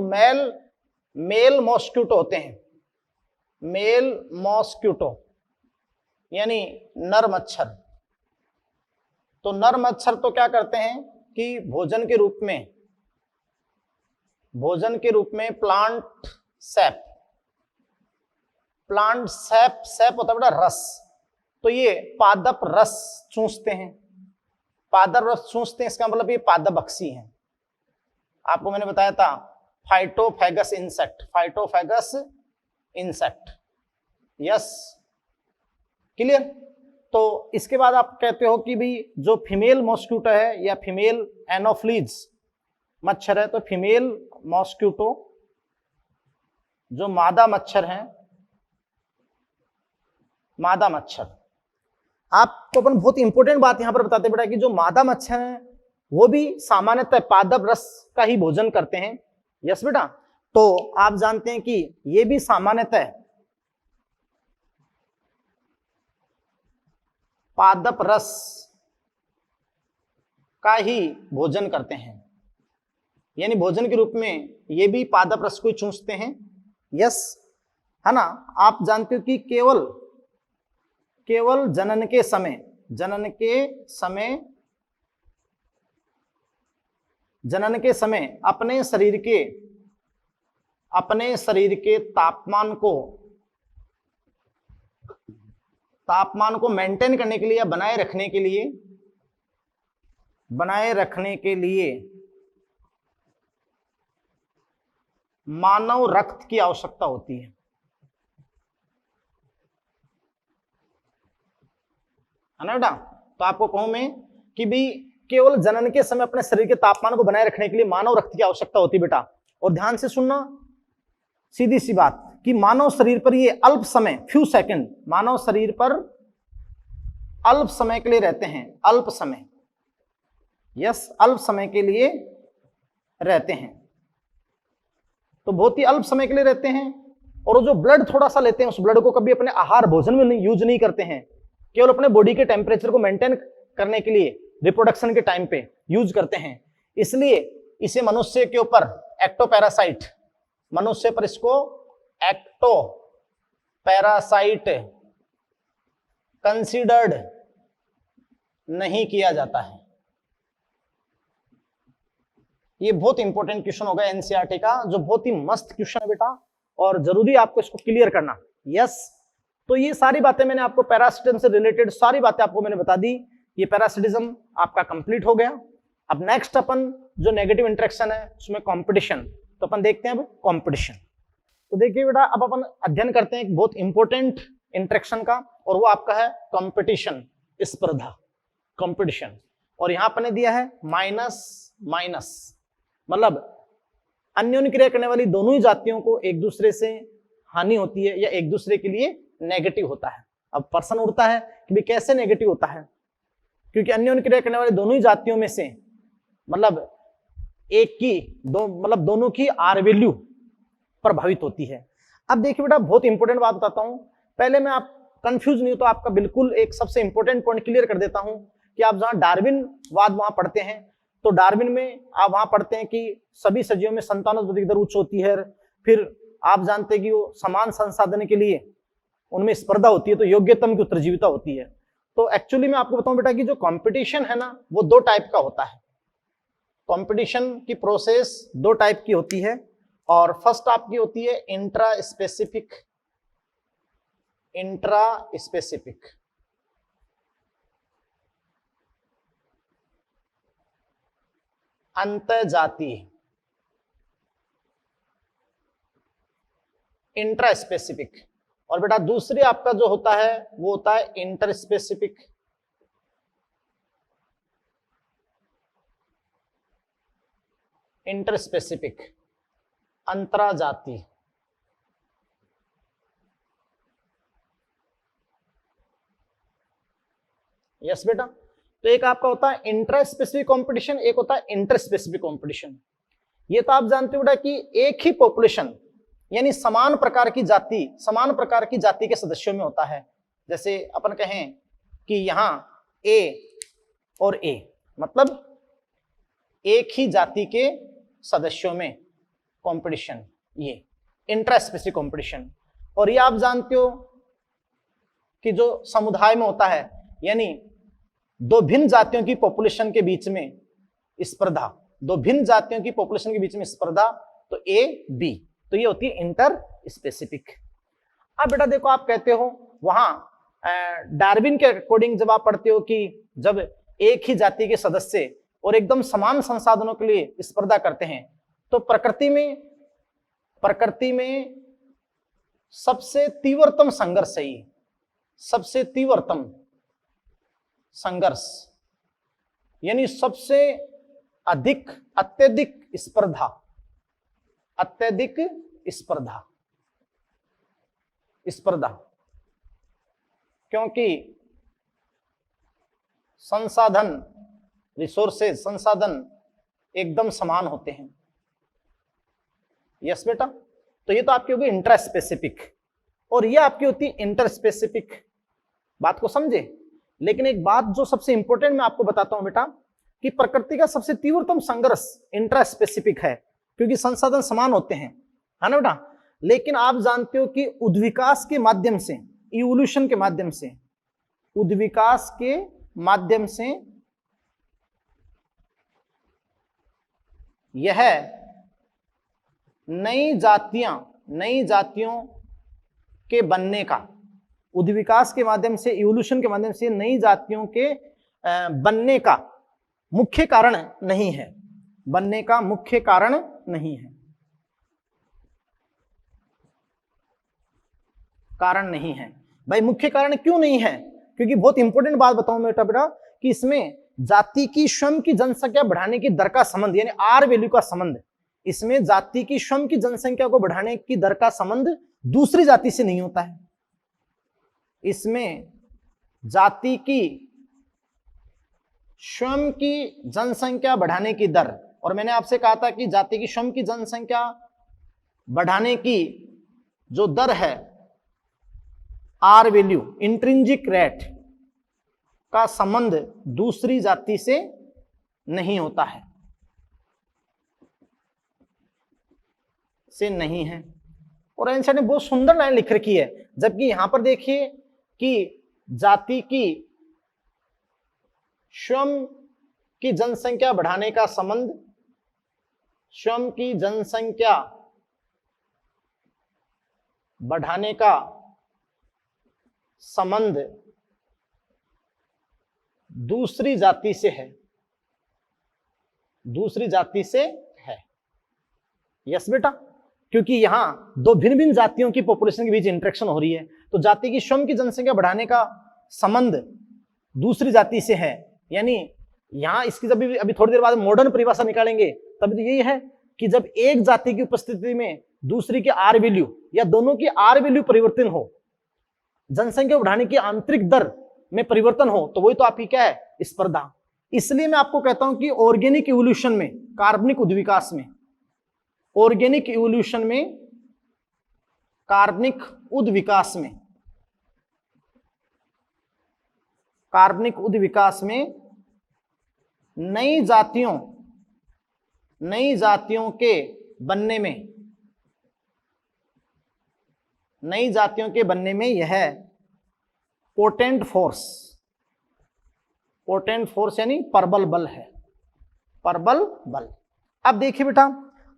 मेल मॉस्क्यूटो होते हैं, मेल मॉस्क्यूटो यानी नर मच्छर, तो नर मच्छर तो क्या करते हैं कि भोजन के रूप में प्लांट सैप होता है बेटा रस, तो ये पादप रस चूसते हैं, पादप रस चूसते हैं, इसका मतलब ये पादपक्षी हैं। आपको मैंने बताया था फाइटोफेगस इंसेक्ट, यस क्लियर। तो इसके बाद आप कहते हो कि भी जो फीमेल मॉस्क्यूटो है या फीमेल एनोफ्लीज मच्छर है, तो फीमेल मॉस्क्यूटो जो मादा मच्छर है, मादा मच्छर, आपको अपन बहुत इंपॉर्टेंट बात यहां पर बताते बेटा कि जो मादा मच्छर है वो भी सामान्यतः पादप रस का ही भोजन करते हैं। यस बेटा, तो आप जानते हैं कि ये भी सामान्यतः पादप रस का ही भोजन करते हैं, यानी भोजन के रूप में ये भी पादप रस को चूसते हैं। यस, है ना। आप जानते हो कि केवल जनन के समय अपने शरीर के तापमान को मेंटेन करने के लिए या बनाए रखने के लिए मानव रक्त की आवश्यकता होती है ना बेटा। तो आपको कहूं मैं कि भी केवल जनन के समय अपने शरीर के तापमान को बनाए रखने के लिए मानव रक्त की आवश्यकता होती है बेटा। और ध्यान से सुनना, सीधी सी बात कि मानव शरीर पर ये अल्प समय, फ्यू सेकंड, मानव शरीर पर अल्प समय के लिए रहते हैं, अल्प समय। यस, अल्प समय के लिए रहते हैं, तो बहुत ही अल्प समय के लिए रहते हैं। और जो ब्लड थोड़ा सा लेते हैं, उस ब्लड को कभी अपने आहार भोजन में यूज नहीं करते हैं, केवल अपने बॉडी के टेम्परेचर को मेंटेन करने के लिए रिप्रोडक्शन के टाइम पे यूज करते हैं। इसलिए इसे मनुष्य के ऊपर एक्टोपैरासाइट, मनुष्य पर इसको एक्टोपैरासाइट कंसीडर्ड नहीं किया जाता है। ये बहुत इंपॉर्टेंट क्वेश्चन होगा एनसीईआरटी का, जो बहुत ही मस्त क्वेश्चन है बेटा, और जरूरी आपको इसको क्लियर करना। यस, तो ये सारी बातें मैंने आपको पैरासिटिज्म से रिलेटेड सारी बातें आपको मैंने बता दी। ये पैरासिटिज्म आपका कंप्लीट हो गया। अब नेक्स्ट अपन जो नेगेटिव इंटरेक्शन है उसमें कंपटीशन, तो अपन देखते हैं अब कंपटीशन। तो देखिए बेटा, अब अपन अध्ययन करते हैं एक बहुत इंपॉर्टेंट इंटरेक्शन का, और वो आपका है कंपटीशन, स्पर्धा, कंपटीशन। और यहां अपन ने दिया है माइनस, मतलब अन्योन्य क्रिया करने वाली दोनों ही जातियों को एक दूसरे से हानि होती है या एक दूसरे के लिए नेगेटिव होता है। अब प्रश्न उठता है कि भाई कैसे नेगेटिव होता है, क्योंकि अन्योन्य क्रिया करने वाली दोनों ही जातियों में से मतलब दोनों की आर वैल्यू प्रभावित होती है। अब देखिए बेटा, बहुत इंपॉर्टेंट बात बताता हूं, पहले मैं आप कंफ्यूज नहीं हो तो आपका बिल्कुल एक सबसे इंपॉर्टेंट पॉइंट क्लियर कर देता हूं कि आप जहां डार्विनवाद वहां पढ़ते हैं, तो डार्विन में आप वहां पढ़ते हैं कि सभी सजीवों में संतानोत्पत्ति दर उच्च होती है। फिर आप जानते हैं कि वो समान संसाधन के लिए उनमें स्पर्धा होती है, तो योग्यतम की उत्तरजीविता होती है। तो एक्चुअली मैं आपको बताऊं बेटा कि जो कंपटीशन है ना, वो दो टाइप का होता है। कंपटीशन की प्रोसेस दो टाइप की होती है, और फर्स्ट आपकी होती है इंट्रा स्पेसिफिक, अंतर्जातीय, इंट्रा स्पेसिफिक। और बेटा दूसरी आपका जो होता है वो होता है इंटर स्पेसिफिक, अंतराजातीय। यस बेटा, तो एक आपका होता है इंट्रा स्पेसिफिक कॉम्पिटिशन, एक होता है इंटर स्पेसिफिक कॉम्पिटिशन। ये तो आप जानते हो बेटा कि एक ही पॉपुलेशन यानी समान प्रकार की जाति के सदस्यों में होता है। जैसे अपन कहें कि यहां ए और ए, मतलब एक ही जाति के सदस्यों में कंपटीशन, ये इंट्रा स्पेसिफिक कंपटीशन। और ये आप जानते हो कि जो समुदाय में होता है, यानी दो भिन्न जातियों की पॉपुलेशन के बीच में स्पर्धा, तो ए बी, तो ये होती है इंटर स्पेसिफिक। अब बेटा देखो, आप कहते हो वहां डार्विन के अकॉर्डिंग जब आप पढ़ते हो कि जब एक ही जाति के सदस्य और एकदम समान संसाधनों के लिए स्पर्धा करते हैं, तो प्रकृति में सबसे तीव्रतम संघर्ष है, सबसे तीव्रतम संघर्ष, यानी सबसे अधिक, अत्यधिक स्पर्धा, अत्यधिक स्पर्धा, स्पर्धा, क्योंकि संसाधन, रिसोर्सेज, संसाधन एकदम समान होते हैं। यस बेटा, तो ये तो आपकी होगी इंट्रा स्पेसिफिक, और ये आपकी होती है इंटर स्पेसिफिक। बात को समझे। लेकिन एक बात जो सबसे इंपॉर्टेंट मैं आपको बताता हूं बेटा, कि प्रकृति का सबसे तीव्रतम संघर्ष इंट्रा स्पेसिफिक है, क्योंकि संसाधन समान होते हैं, है ना बेटा। लेकिन आप जानते हो कि उद्विकास के माध्यम से, इवोल्यूशन के माध्यम से, उद्विकास के माध्यम से यह नई जातियों के बनने का, उद्विकास के माध्यम से, इवोल्यूशन के माध्यम से नई जातियों के बनने का मुख्य कारण नहीं है, बनने का मुख्य कारण नहीं है, कारण नहीं है। भाई मुख्य कारण क्यों नहीं है? क्योंकि बहुत इंपॉर्टेंट बात बताऊं बेटा कि इसमें जाति की स्वयं की जनसंख्या बढ़ाने की दर का संबंध, यानी आर वैल्यू का संबंध, इसमें जाति की स्वयं की जनसंख्या को बढ़ाने की दर का संबंध दूसरी जाति से नहीं होता है। इसमें जाति की स्वयं की जनसंख्या बढ़ाने की दर, और मैंने आपसे कहा था कि जाति की स्वयं की जनसंख्या बढ़ाने की जो दर है, आर वैल्यू, इंट्रिंसिक रेट का संबंध दूसरी जाति से नहीं होता है, से नहीं है। और आइंस्टाइन ने बहुत सुंदर लाइन लिख रखी है, जबकि यहां पर देखिए कि जाति की स्वयं की जनसंख्या बढ़ाने का संबंध, स्वयं की जनसंख्या बढ़ाने का संबंध दूसरी जाति से है, दूसरी जाति से है। यस बेटा, क्योंकि यहां दो भिन्न भिन्न जातियों की पॉपुलेशन के बीच इंटरेक्शन हो रही है, तो जाति की स्वयं की जनसंख्या बढ़ाने का संबंध दूसरी जाति से है। यानी यहां इसकी जब भी अभी थोड़ी देर बाद मॉडर्न परिभाषा निकालेंगे तब तो यही है कि जब एक जाति की उपस्थिति में दूसरी की आर वैल्यू या दोनों की आर वैल्यू परिवर्तन हो, जनसंख्या बढ़ाने की आंतरिक दर में परिवर्तन हो, तो वही तो आपकी क्या है, स्पर्धा। इसलिए मैं आपको कहता हूं कि ऑर्गेनिक इवोल्यूशन में, कार्बनिक उद्विकास में, ऑर्गेनिक इवोल्यूशन में, कार्बनिक उद्विकास में, कार्बनिक उद्विकास में नई जातियों के बनने में, नई जातियों के बनने में यह पोटेंट फोर्स यानी प्रबल बल है, प्रबल बल। अब देखिए बेटा,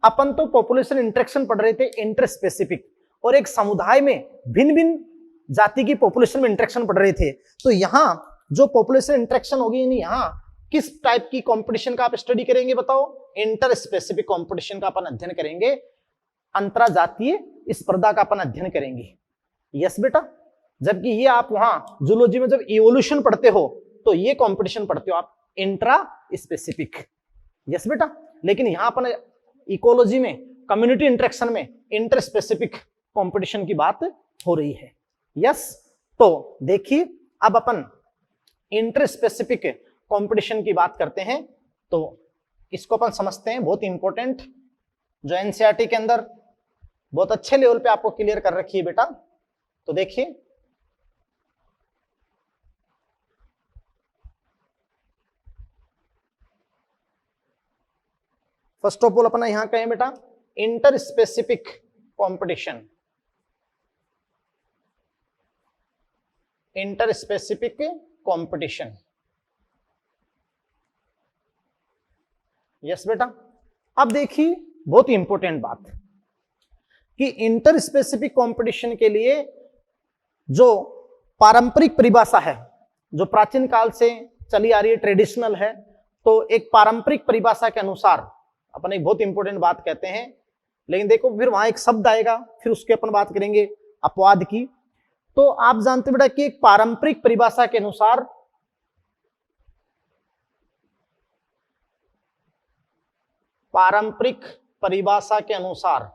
अपन तो पॉपुलेशन इंटरेक्शन पढ़ रहे थे इंटर स्पेसिफिक, और एक समुदाय में भिन्न भिन्न जाति की पॉपुलेशन में इंटरेक्शन पढ़ रहे थे। तो यहां जो पॉपुलेशन इंटरेक्शन होगी, यानी यहां किस टाइप की कंपटीशन का आप स्टडी करेंगे बताओ? इंटर स्पेसिफिक कंपटीशन का अपन अध्ययन करेंगे, अंतरजातीय स्पर्धा का अपन अध्ययन करेंगे। यस बेटा, जबकि ये आप वहां जूलॉजी में जब इवोल्यूशन पढ़ते हो तो ये कंपटीशन पढ़ते हो आप इंट्रा स्पेसिफिक। यस बेटा, लेकिन यहां अपन इकोलॉजी में, कम्युनिटी इंटरेक्शन में इंटर स्पेसिफिक कंपटीशन की बात हो रही है। यस, तो देखिए अब अपन इंटर स्पेसिफिक कंपटीशन की बात करते हैं, तो इसको अपन समझते हैं, बहुत इंपॉर्टेंट, जो एनसीईआरटी के अंदर बहुत अच्छे लेवल पे आपको क्लियर कर रखी है बेटा। तो देखिए, फर्स्ट ऑफ ऑल अपना यहां कहें बेटा inter specific competition, inter specific competition. Yes बेटा, अब देखिए बहुत ही इंपॉर्टेंट बात कि इंटर स्पेसिफिक कंपटीशन के लिए जो पारंपरिक परिभाषा है, जो प्राचीन काल से चली आ रही है, ट्रेडिशनल है, तो एक पारंपरिक परिभाषा के अनुसार अपन एक बहुत इंपॉर्टेंट बात कहते हैं, लेकिन देखो फिर वहां एक शब्द आएगा, फिर उसके अपन बात करेंगे अपवाद की। तो आप जानते बेटा कि एक पारंपरिक परिभाषा के अनुसार पारंपरिक परिभाषा के अनुसार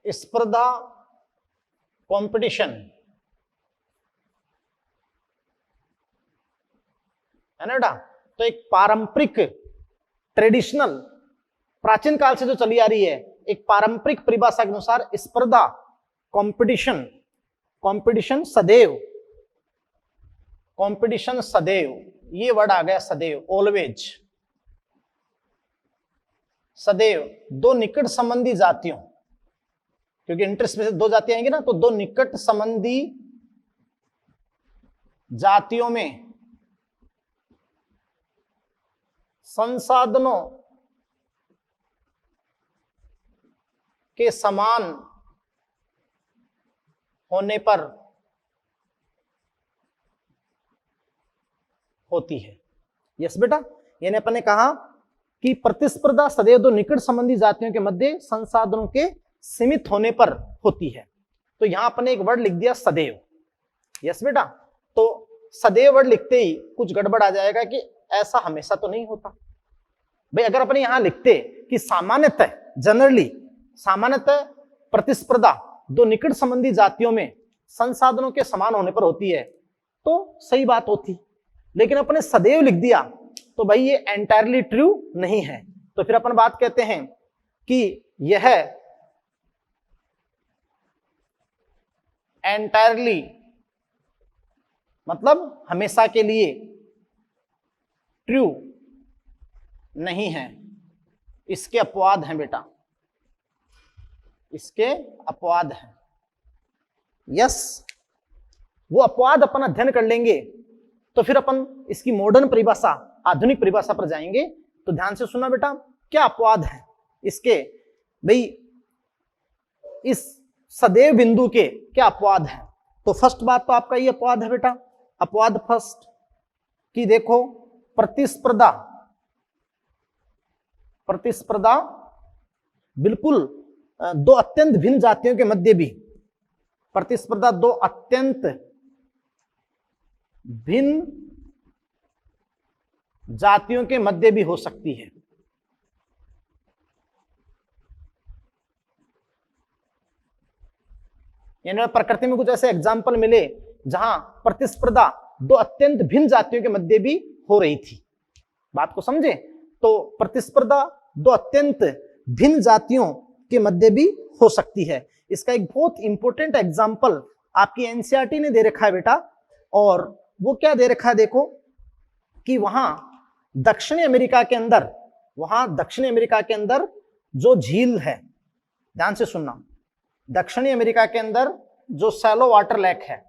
स्पर्धा, कंपटीशन, है ना बेटा। तो एक पारंपरिक, ट्रेडिशनल, प्राचीन काल से जो चली आ रही है, एक पारंपरिक परिभाषा के अनुसार स्पर्धा, कंपटीशन, कंपटीशन सदैव, कंपटीशन सदैव, ये वर्ड आ गया सदैव, ऑलवेज, सदैव दो निकट संबंधी जातियों, क्योंकि इंटरेस्ट में से दो जातियां आएंगी ना, तो दो निकट संबंधी जातियों में संसाधनों के समान होने पर होती है। यस बेटा, यानी अपन ने कहा कि प्रतिस्पर्धा सदैव दो निकट संबंधी जातियों के मध्य संसाधनों के सीमित होने पर होती है। तो यहां अपन ने एक वर्ड लिख दिया सदैव। यस बेटा, तो सदैव वर्ड लिखते ही कुछ गड़बड़ आ जाएगा कि ऐसा हमेशा तो नहीं होता भाई। अगर अपन यहां लिखते कि सामान्यतः, जनरली, सामान्यतः प्रतिस्पर्धा दो निकट संबंधी जातियों में संसाधनों के समान होने पर होती है, तो सही बात होती। लेकिन अपने सदैव लिख दिया तो भाई ये एंटायरली ट्रू नहीं है। तो फिर अपन बात कहते हैं कि यह एंटायरली मतलब हमेशा के लिए ट्रू नहीं है, इसके अपवाद हैं बेटा, इसके अपवाद हैं। यस, वो अपवाद अपन अध्ययन कर लेंगे तो फिर अपन इसकी मॉडर्न परिभाषा, आधुनिक परिभाषा पर जाएंगे। तो ध्यान से सुनना बेटा, क्या अपवाद है इसके, भाई इस सदैव बिंदु के क्या अपवाद है। तो फर्स्ट बात तो आपका ये अपवाद है बेटा, अपवाद फर्स्ट कि देखो प्रतिस्पर्धा, प्रतिस्पर्धा बिल्कुल दो अत्यंत भिन्न जातियों के मध्य भी, प्रतिस्पर्धा दो अत्यंत भिन्न जातियों के मध्य भी हो सकती है। यानी प्रकृति में कुछ ऐसे एग्जाम्पल मिले जहां प्रतिस्पर्धा दो अत्यंत भिन्न जातियों के मध्य भी हो रही थी। बात को समझे? तो प्रतिस्पर्धा दो अत्यंत भिन्न जातियों के मध्य भी हो सकती है। इसका एक बहुत इंपॉर्टेंट एग्जाम्पल आपकी एनसीईआरटी ने दे रखा है बेटा, और वो क्या दे रखा है देखो कि वहां दक्षिणी अमेरिका के अंदर, वहां दक्षिणी अमेरिका के अंदर जो झील है, ध्यान से सुनना, दक्षिणी अमेरिका के अंदर जो सैलो वाटर लेक है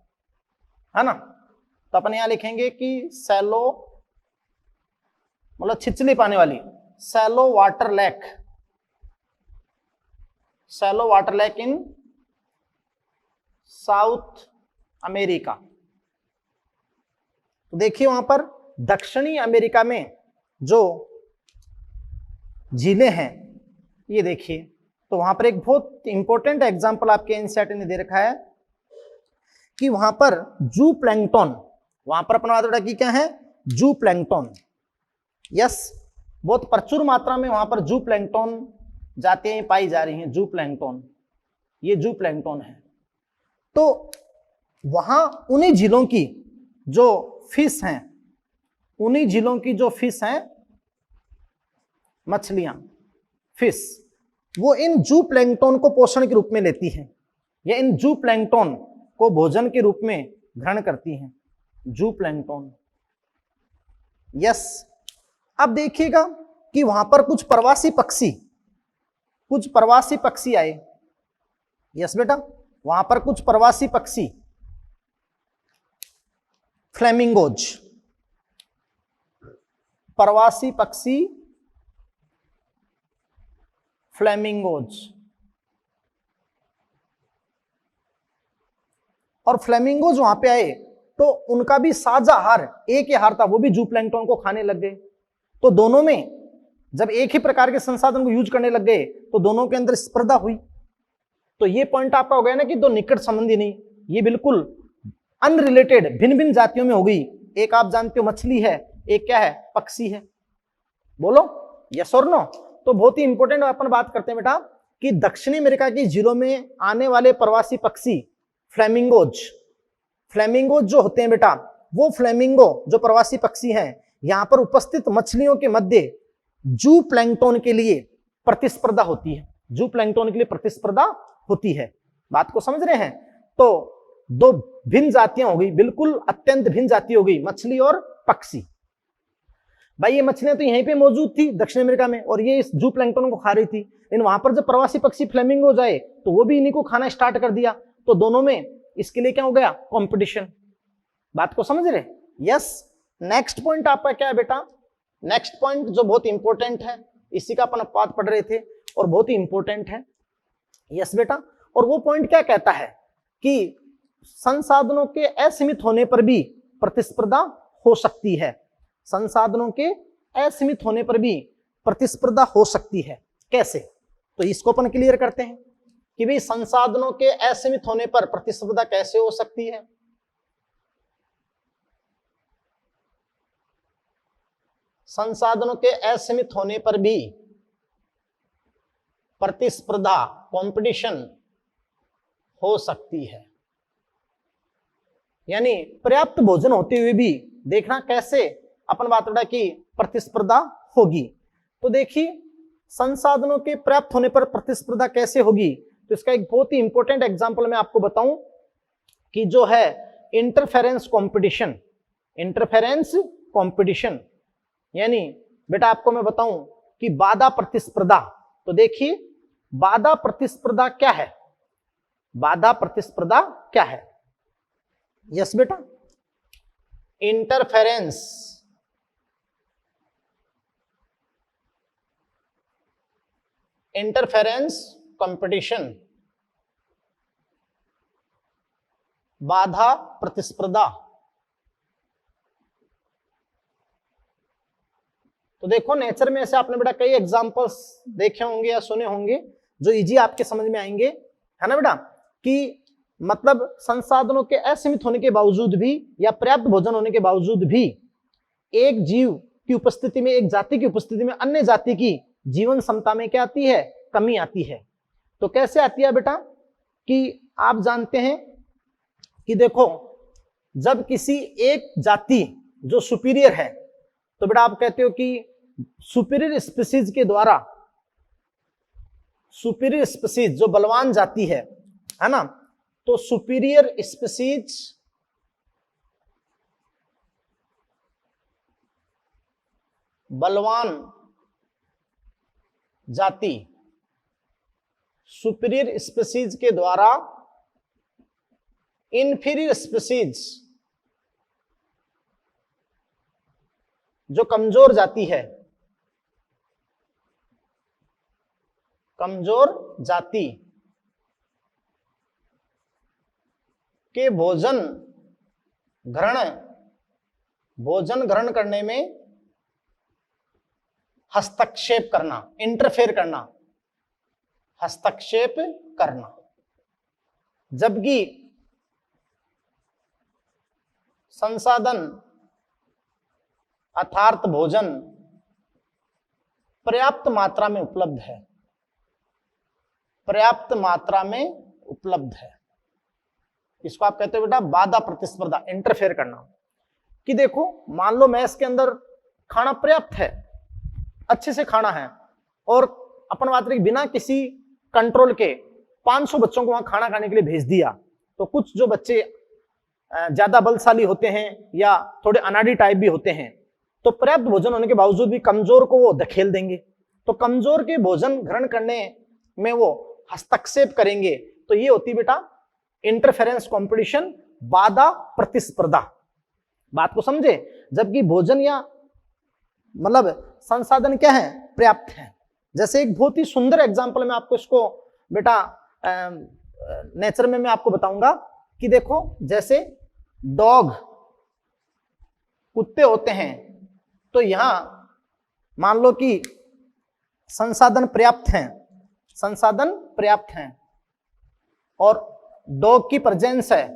ना, तो अपन यहां लिखेंगे कि सैलो मतलब छिछली पानी वाली, shallow water lake, shallow water lake in south America. तो देखिए वहां पर दक्षिणी अमेरिका में जो झीलें हैं, ये देखिए, तो वहां पर एक बहुत इंपॉर्टेंट एग्जांपल आपके एनसीईआरटी ने दे रखा है कि वहां पर जू प्लैंकटन, वहां पर अपना बात की क्या है, जू प्लैंकटन। यस, बहुत प्रचुर मात्रा में वहां पर जू प्लैंकटन जातियां पाई जा रही हैं, जू प्लैंकटन, ये जू प्लैंकटन है। तो वहां उन्हीं झीलों की जो फिश हैं, उन्हीं झीलों की जो फिश हैं, मछलियां, फिश, वो इन जू प्लैंकटन को पोषण के रूप में लेती हैं, या इन जू प्लैंकटन को भोजन के रूप में ग्रहण करती हैं, जू प्लैंकटन। यस, अब देखिएगा कि वहां पर कुछ प्रवासी पक्षी, कुछ प्रवासी पक्षी आए। यस बेटा, वहां पर कुछ प्रवासी पक्षी, फ्लेमिंगोज, प्रवासी पक्षी फ्लेमिंगोज, और फ्लेमिंगोज वहां पे आए तो उनका भी साझा आहार, एक ही आहार था, वो भी जू प्लैंकटन को खाने लग गए। तो दोनों में जब एक ही प्रकार के संसाधन को यूज करने लग गए तो दोनों के अंदर स्पर्धा हुई। तो ये पॉइंट आपका हो गया ना कि दो निकट संबंधी नहीं, ये बिल्कुल अनरिलेटेड भिन्न भिन्न जातियों में हो गई, एक आप जानते हो मछली है, एक क्या है, पक्षी है। बोलो यस और नो। तो बहुत ही इंपॉर्टेंट अपन बात करते हैं बेटा कि दक्षिणी अमेरिका की झीलों में आने वाले प्रवासी पक्षी फ्लेमिंगोज, फ्लेमिंगोज जो होते हैं बेटा, वो फ्लेमिंगो जो प्रवासी पक्षी हैं, यहां पर उपस्थित मछलियों के मध्य जू प्लैंकटन के लिए प्रतिस्पर्धा होती है। जू प्लैंकटन के लिए प्रतिस्पर्धा होती है। बात को समझ रहे हैं? तो दो भिन्न जातियां हो गई, बिल्कुल अत्यंत भिन्न जाति हो गई, मछली और पक्षी। भाई ये मछलियां तो यहीं पे मौजूद थी दक्षिण अमेरिका में, और ये इस जू प्लैंकटन को खा रही थी, लेकिन वहां पर जब प्रवासी पक्षी फ्लेमिंगो जाए तो वो भी इन्हीं को खाना स्टार्ट कर दिया, तो दोनों में इसके लिए क्या हो गया, कंपटीशन। बात को समझ रहे? यस। नेक्स्ट पॉइंट आपका क्या है बेटा? नेक्स्ट पॉइंट जो बहुत इंपॉर्टेंट है, इसी का अपन अपवाद पढ़ रहे थे और बहुत ही इंपॉर्टेंट है। यस बेटा। और वो पॉइंट क्या कहता है कि संसाधनों के असीमित होने पर भी प्रतिस्पर्धा हो सकती है। संसाधनों के असीमित होने पर भी प्रतिस्पर्धा हो सकती है। कैसे? तो इसको अपन क्लियर करते हैं कि भाई संसाधनों के असीमित होने पर प्रतिस्पर्धा कैसे हो सकती है। संसाधनों के असीमित होने पर भी प्रतिस्पर्धा, कंपटीशन हो सकती है। यानी पर्याप्त भोजन होते हुए भी देखना कैसे अपन बात करा कि प्रतिस्पर्धा होगी। तो देखिए संसाधनों के पर्याप्त होने पर प्रतिस्पर्धा कैसे होगी, तो इसका एक बहुत ही इंपॉर्टेंट एग्जांपल मैं आपको बताऊं कि जो है इंटरफेरेंस कंपटीशन। इंटरफेरेंस कंपटीशन यानी बेटा आपको मैं बताऊं कि बाधा प्रतिस्पर्धा। तो देखिए बाधा प्रतिस्पर्धा क्या है? बाधा प्रतिस्पर्धा क्या है? यस बेटा, इंटरफेरेंस कंपटीशन, बाधा प्रतिस्पर्धा। तो देखो नेचर में ऐसे आपने बेटा कई एग्जांपल्स देखे होंगे या सुने होंगे जो इजी आपके समझ में आएंगे, है ना बेटा, कि मतलब संसाधनों के असीमित होने के बावजूद भी या पर्याप्त भोजन होने के बावजूद भी एक जीव की उपस्थिति में, एक जाति की उपस्थिति में अन्य जाति की जीवन क्षमता में क्या आती है? कमी आती है। तो कैसे आती है बेटा? कि आप जानते हैं कि देखो जब किसी एक जाति जो सुपीरियर है, तो बेटा आप कहते हो कि सुपीरियर स्पीसीज के द्वारा, सुपीरियर स्पीसीज जो बलवान जाति है ना, तो सुपीरियर स्पीसीज बलवान जाति, सुपीरियर स्पीसीज के द्वारा इंफीरियर स्पीसीज जो कमजोर जाति है, कमजोर जाति के भोजन ग्रहण करने में हस्तक्षेप करना, इंटरफेयर करना, हस्तक्षेप करना। जबकि संसाधन अर्थात भोजन पर्याप्त मात्रा में उपलब्ध है, पर्याप्त मात्रा में उपलब्ध है। इसको आप कहते हो बेटा बाधा प्रतिस्पर्धा, इंटरफेयर करना। कि देखो मान लो मैस के अंदर खाना पर्याप्त है, अच्छे से खाना है, और अपन बात करें बिना किसी कंट्रोल के 500 बच्चों को वहां खाना खाने के लिए भेज दिया, तो कुछ जो बच्चे ज्यादा बलशाली होते हैं या थोड़े अनाड़ी टाइप भी होते हैं, तो पर्याप्त भोजन होने के बावजूद भी कमजोर को वो धकेल देंगे। तो कमजोर के भोजन ग्रहण करने में वो हस्तक्षेप करेंगे। तो ये होती बेटा इंटरफेरेंस कंपटीशन, बाधा प्रतिस्पर्धा। बात को समझे? जबकि भोजन या मतलब संसाधन क्या है? पर्याप्त है। जैसे एक बहुत ही सुंदर एग्जांपल मैं आपको इसको बेटा नेचर में मैं आपको बताऊंगा कि देखो जैसे डॉग, कुत्ते होते हैं, तो यहां मान लो कि संसाधन पर्याप्त हैं, संसाधन पर्याप्त हैं और डॉग की प्रेजेंस है,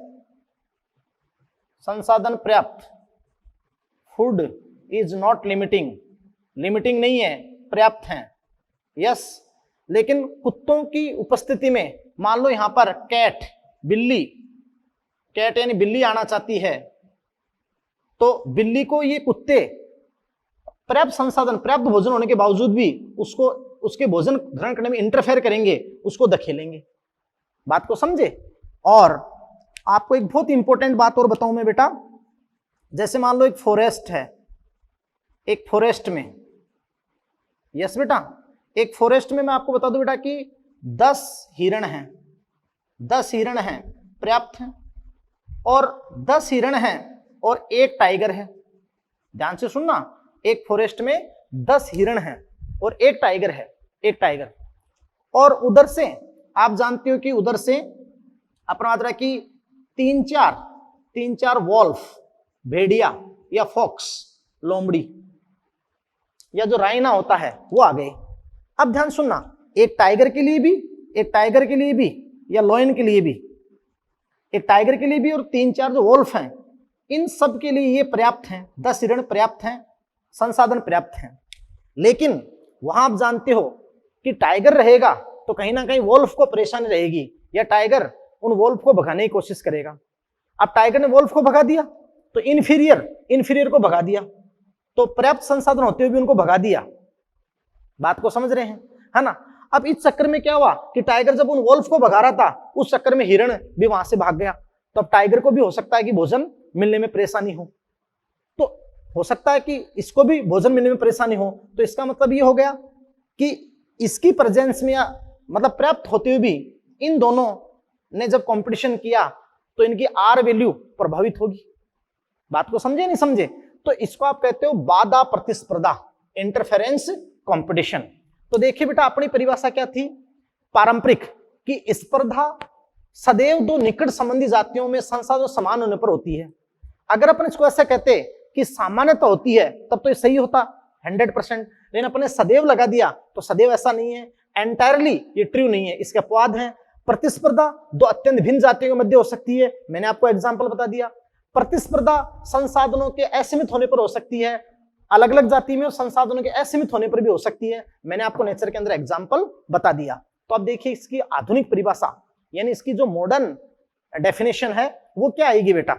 संसाधन पर्याप्त, food is not limiting, limiting नहीं है, पर्याप्त है। यस, लेकिन कुत्तों की उपस्थिति में मान लो यहां पर कैट, बिल्ली, कैट यानी बिल्ली आना चाहती है, तो बिल्ली को ये कुत्ते पर्याप्त संसाधन, पर्याप्त भोजन होने के बावजूद भी उसको उसके भोजन ग्रहण करने में इंटरफेयर करेंगे, उसको धकेलेंगे। बात को समझे? और आपको एक बहुत इंपॉर्टेंट बात और बताऊं मैं बेटा, जैसे मान लो एक फॉरेस्ट है, एक फॉरेस्ट में, यस बेटा, एक फॉरेस्ट में मैं आपको बता दूं बेटा कि 10 हिरण हैं, 10 हिरण हैं, पर्याप्त हैं, और 10 हिरण हैं और एक टाइगर है। ध्यान से सुनना, एक फॉरेस्ट में 10 हिरण हैं और एक टाइगर है, एक टाइगर। और उधर से आप जानते हो कि उधर से अपना बात रहा कि 3-4 वॉल्फ, भेड़िया या फॉक्स, लोमड़ी या जो राइना होता है वो आ गए। अब ध्यान सुनना, एक टाइगर के लिए भी, एक टाइगर के लिए भी या लॉयन के लिए भी, एक टाइगर के लिए भी और 3-4 जो वॉल्फ हैं, इन सब के लिए ये पर्याप्त हैं, 10 हिरण पर्याप्त हैं, संसाधन पर्याप्त हैं। लेकिन वहां आप जानते हो कि टाइगर रहेगा तो कहीं ना कहीं वॉल्फ को परेशानी रहेगी, या टाइगर उन वॉल्फ को भगाने की कोशिश करेगा। अब टाइगर ने वॉल्फ को भगा दिया तो इन्फीरियर को भगा दिया, तो पर्याप्त संसाधन होते हुए भी उनको भगा दिया। बात को समझ रहे हैं, है ना? अब इस चक्कर में क्या हुआ कि टाइगर जब उन वॉल्फ को भगा रहा था, उस चक्कर में हिरण भी वहां से भाग गया। तो अब टाइगर को भी हो सकता है कि भोजन मिलने में परेशानी हो, तो हो सकता है कि इसको भी भोजन मिलने में परेशानी हो। तो इसका मतलब ये हो गया कि इसकी प्रेजेंस में, या मतलब पर्याप्त होते हुए भी इन दोनों ने जब कंपटीशन किया तो इनकी आर वैल्यू प्रभावित होगी। बात को समझे नहीं समझे? तो इसको आप कहते हो बाधा प्रतिस्पर्धा, इंटरफेरेंस कंपटीशन। तो देखिए बेटा, अपनी परिभाषा क्या थी पारंपरिक, कि स्पर्धा सदैव दो निकट संबंधी जातियों में संसाधन समान होने पर होती है। अगर अपन इसको ऐसा कहते कि सामान्यता होती है तब तो ये सही होता 100%, लेकिन अपने सदैव लगा दिया तो सदैव ऐसा नहीं है, एंटायरली ये ट्रू नहीं है। इसके अपवाद हैं। प्रतिस्पर्धा दो अत्यंत भिन्न जातियों के मध्य हो सकती है, मैंने आपको एग्जाम्पल बता दिया। प्रतिस्पर्धा संसाधनों के असीमित होने पर हो सकती है, अलग अलग जाति में संसाधनों के असीमित होने पर भी हो सकती है, मैंने आपको नेचर के अंदर एग्जाम्पल बता दिया। तो अब देखिए इसकी आधुनिक परिभाषा, यानी इसकी जो मॉडर्न डेफिनेशन है वो क्या आएगी बेटा?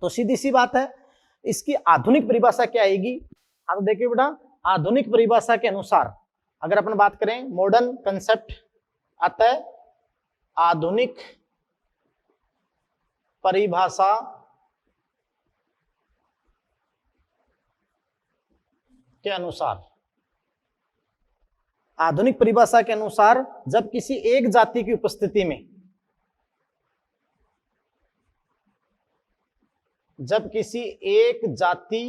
तो सीधी सी बात है, इसकी आधुनिक परिभाषा क्या आएगी? अब देखिए बेटा, आधुनिक परिभाषा के अनुसार अगर अपन बात करें, मॉडर्न कंसेप्ट आता है आधुनिक परिभाषा के अनुसार, आधुनिक परिभाषा के अनुसार जब किसी एक जाति की उपस्थिति में, जब किसी एक जाति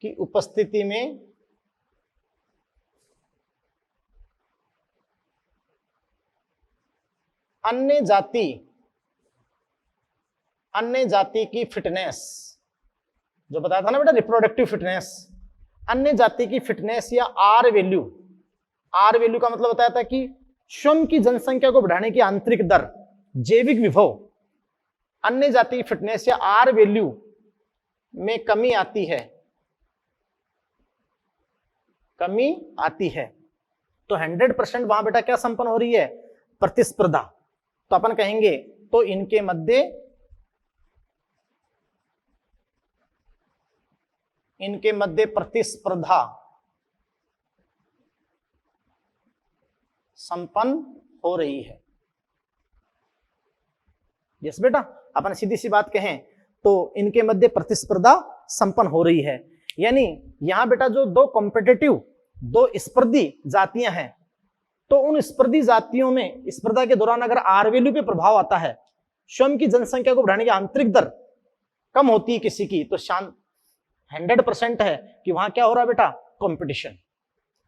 की उपस्थिति में अन्य जाति की फिटनेस, जो बताया था ना बेटा रिप्रोडक्टिव फिटनेस, अन्य जाति की फिटनेस या आर वैल्यू, आर वैल्यू का मतलब बताया था कि स्वयं की जनसंख्या को बढ़ाने की आंतरिक दर, जैविक विभव, अन्य जाति की फिटनेस या आर वैल्यू में कमी आती है, कमी आती है, तो 100% वहां बेटा क्या संपन्न हो रही है? प्रतिस्पर्धा। तो अपन कहेंगे तो इनके मध्य प्रतिस्पर्धा संपन्न हो रही है। यस बेटा, अपन सीधी सी बात कहें तो इनके मध्य प्रतिस्पर्धा संपन्न हो रही है। यानी यहां बेटा जो दो कॉम्पिटिटिव, दो स्पर्धी जातियां हैं, तो उन स्पर्धी जातियों में स्पर्धा के दौरान अगर आर वैल्यू पे प्रभाव आता है, स्वयं की जनसंख्या को बढ़ाने की आंतरिक दर कम होती है किसी की, तो 100% है कि वहां क्या हो रहा है बेटा? कंपटीशन।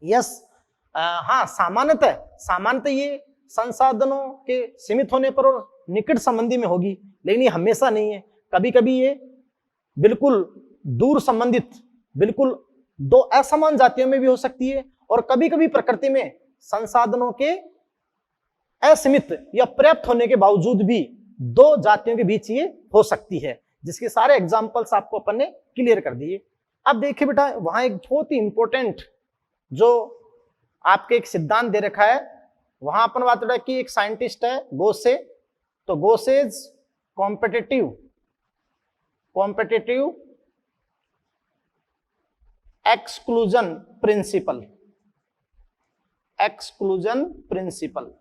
यस, हाँ, सामान्यतः ये संसाधनों के सीमित होने पर और निकट संबंधी में होगी, लेकिन ये हमेशा नहीं है। कभी कभी ये बिल्कुल दूर संबंधित, बिल्कुल दो असमान जातियों में भी हो सकती है, और कभी कभी प्रकृति में संसाधनों के असीमित या पर्याप्त होने के बावजूद भी दो जातियों के बीच ये हो सकती है। जिसके सारे एग्जांपल्स आपको अपन ने क्लियर कर दिए। अब देखिए बेटा, वहां एक बहुत ही इंपॉर्टेंट जो आपके एक सिद्धांत दे रखा है, वहां अपन बात रहा कि एक साइंटिस्ट है गोसे, तो Gause's competitive exclusion principle, exclusion principle.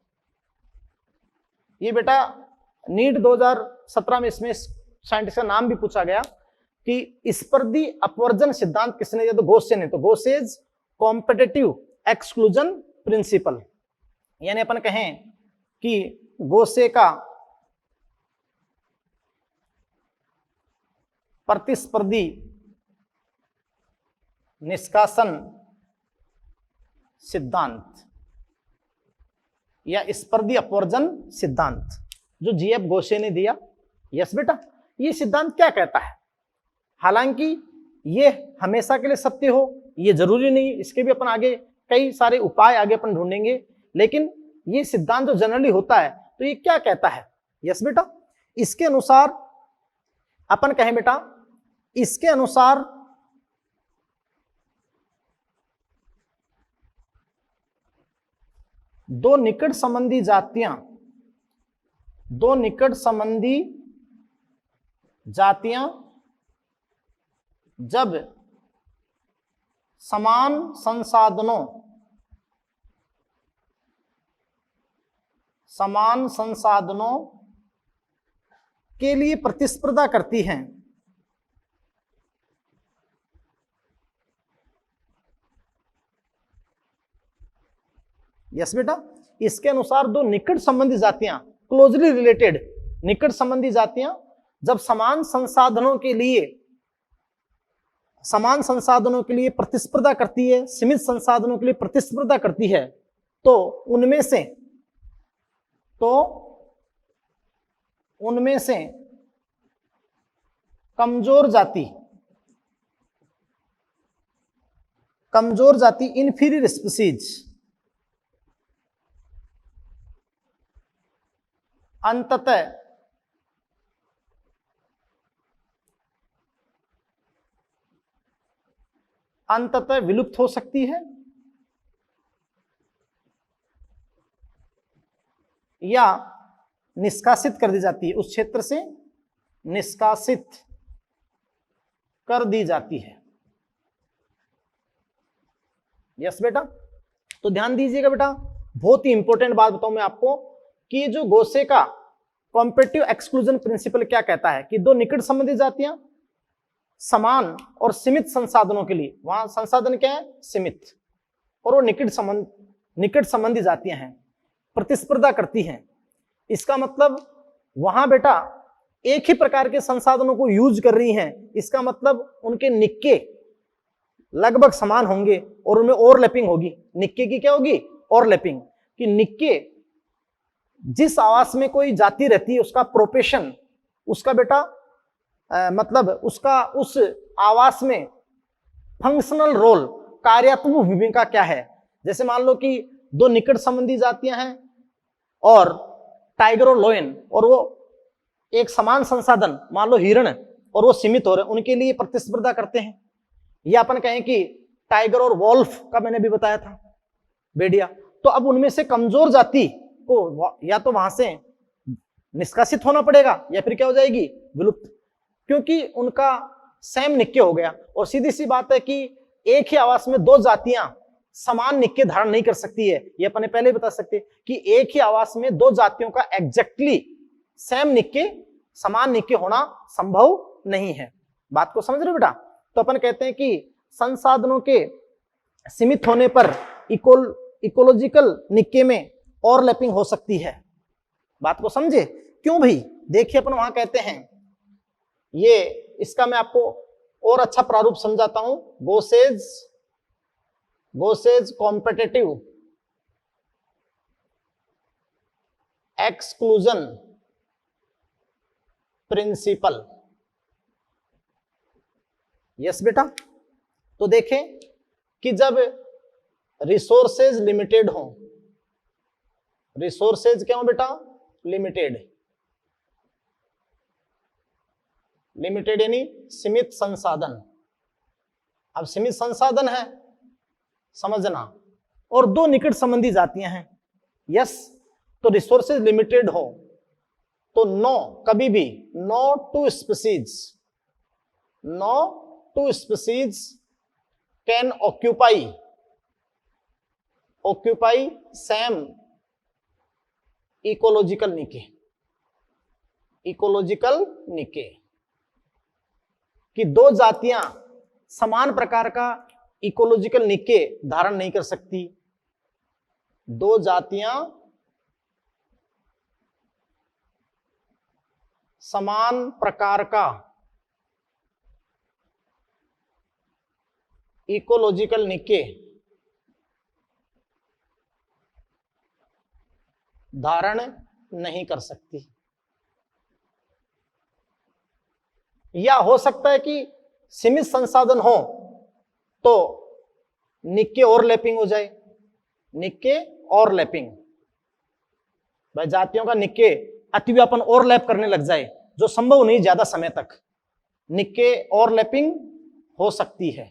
ये बेटा नीट 2017 में इसमें साइंटिस्ट का नाम भी पूछा गया कि स्पर्धी अपवर्जन सिद्धांत किसने दिया, तो गोसे ने। तो गोसेज कॉम्पिटिटिव एक्सक्लूजन प्रिंसिपल, यानी अपन कहें कि गोसे का प्रतिस्पर्धी निष्कासन सिद्धांत या स्पर्धी अपवर्जन सिद्धांत जो जीएफ गोसे ने दिया। यस बेटा, ये सिद्धांत क्या कहता है? हालांकि ये हमेशा के लिए सत्य हो ये जरूरी नहीं, इसके भी अपन आगे कई सारे उपाय आगे अपन ढूंढेंगे, लेकिन ये सिद्धांत जो जनरली होता है तो ये क्या कहता है? यस बेटा, इसके अनुसार अपन कहें बेटा, इसके अनुसार दो निकट संबंधी जातियां जब समान संसाधनों के लिए प्रतिस्पर्धा करती हैं, यस बेटा, इसके अनुसार दो निकट संबंधी जातियां, क्लोजली रिलेटेड निकट संबंधी जातियां जब समान संसाधनों के लिए प्रतिस्पर्धा करती है, सीमित संसाधनों के लिए प्रतिस्पर्धा करती है, तो उनमें से कमजोर जाति इंफीरियर स्पीसीज अंततः विलुप्त हो सकती है या निष्कासित कर दी जाती है, उस क्षेत्र से निष्कासित कर दी जाती है। यस बेटा, तो ध्यान दीजिएगा बेटा, बहुत ही इंपॉर्टेंट बात बताऊं मैं आपको कि जो गोसे का कॉम्पिटिटिव एक्सक्लूजन प्रिंसिपल क्या कहता है कि दो निकट संबंधी जातियां समान और सीमित संसाधनों के लिए, वहां संसाधन क्या है? सीमित, और वो निकट संबंधी जातियां हैं, प्रतिस्पर्धा करती हैं। इसका मतलब वहां बेटा एक ही प्रकार के संसाधनों को यूज कर रही हैं, इसका मतलब उनके निक्के लगभग समान होंगे और उनमें ओवरलैपिंग होगी। निक्के की क्या होगी? ओवरलैपिंग, कि निक्के जिस आवास में कोई जाति रहती है उसका प्रोपेशन, उसका बेटा मतलब उसका उस आवास में फंक्शनल रोल, कार्यात्मक भूमिका क्या है। जैसे मान लो कि दो निकट संबंधी जातियां हैं और टाइगर और लोयन, और वो एक समान संसाधन मान लो हिरण, और वो सीमित हो रहे, उनके लिए प्रतिस्पर्धा करते हैं। या अपन कहें कि टाइगर और वॉल्फ का मैंने भी बताया था, भेड़िया, तो अब उनमें से कमजोर जाति को या तो वहां से निष्कासित होना पड़ेगा या फिर क्या हो जाएगी? विलुप्त, क्योंकि उनका सेम निक्के हो गया। और सीधी सी बात है कि एक ही आवास में दो जातियां समान निक्के धारण नहीं कर सकती है, ये अपने पहले बता सकते कि एक ही आवास में दो जातियों का एग्जैक्टली सेम निक्के, समान निक्के होना संभव नहीं है। बात को समझ रहे हो बेटा? तो अपन कहते हैं कि संसाधनों के सीमित होने पर इकोलॉजिकल निक्के में ओवरलैपिंग हो सकती है। बात को समझे? क्यों भाई? देखिए अपन वहां कहते हैं, ये इसका मैं आपको और अच्छा प्रारूप समझाता हूं। गोसेज कॉम्पिटिटिव एक्सक्लूजन प्रिंसिपल। यस बेटा, तो देखें कि जब रिसोर्सेज लिमिटेड हो, रिसोर्सेज क्या हो बेटा? लिमिटेड, लिमिटेड यानी सीमित संसाधन। अब सीमित संसाधन है समझना, और दो निकट संबंधी जातियां हैं। यस, तो रिसोर्सेज लिमिटेड हो तो नो, कभी भी no two species can occupy same ecological niche कि दो जातियां समान प्रकार का इकोलॉजिकल निके धारण नहीं कर सकती। दो जातियां समान प्रकार का इकोलॉजिकल निके धारण नहीं कर सकती। या हो सकता है कि सीमित संसाधन हो तो निके ओवरलैपिंग हो जाए, निके ओवरलैपिंग, भाई जातियों का निके अतिव्यापन ओवरलैप करने लग जाए, जो संभव नहीं ज्यादा समय तक, निके ओवरलैपिंग हो सकती है,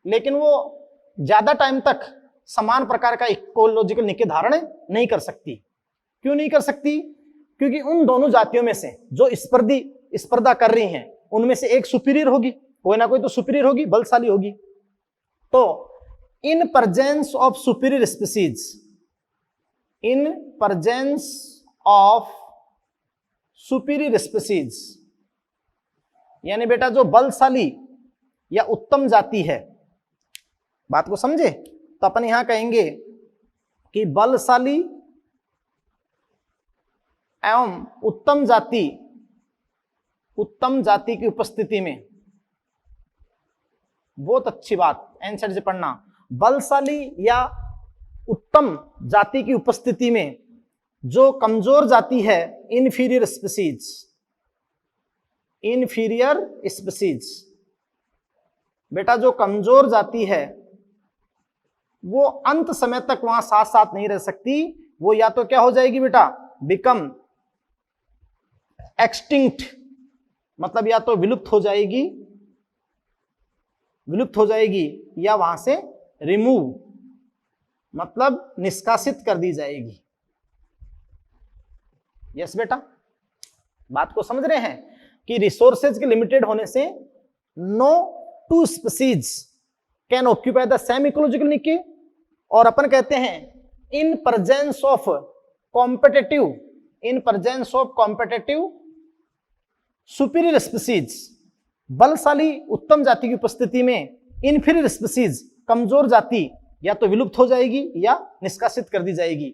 लेकिन वो ज्यादा टाइम तक समान प्रकार का इकोलॉजिकल निके धारण नहीं कर सकती। क्यों नहीं कर सकती? क्योंकि उन दोनों जातियों में से जो स्पर्धा कर रही हैं उनमें से एक सुपीरियर होगी, कोई ना कोई तो सुपीरियर होगी, बलशाली होगी। तो इन presence of superior species, in presence of superior species, यानी बेटा जो बलशाली या उत्तम जाति है, बात को समझे, तो अपन यहां कहेंगे कि बलशाली एवं उत्तम जाति की उपस्थिति में, बहुत अच्छी बात, आंसर से पढ़ना, बलशाली या उत्तम जाति की उपस्थिति में जो कमजोर जाति है, इंफीरियर स्पीसीज, बेटा जो कमजोर जाति है वो अंत समय तक वहां साथ साथ नहीं रह सकती। वो या तो क्या हो जाएगी बेटा, बिकम एक्सटिंक्ट, मतलब या तो विलुप्त हो जाएगी, या वहां से रिमूव, मतलब निष्कासित कर दी जाएगी। यस बेटा, बात को समझ रहे हैं कि रिसोर्सेज के लिमिटेड होने से no two species can occupy the same ecological niche, और अपन कहते हैं in presence of competitive superior species, बलशाली उत्तम जाति की उपस्थिति में इंफीरियर स्पीसीज, कमजोर जाति, या तो विलुप्त हो जाएगी या निष्कासित कर दी जाएगी।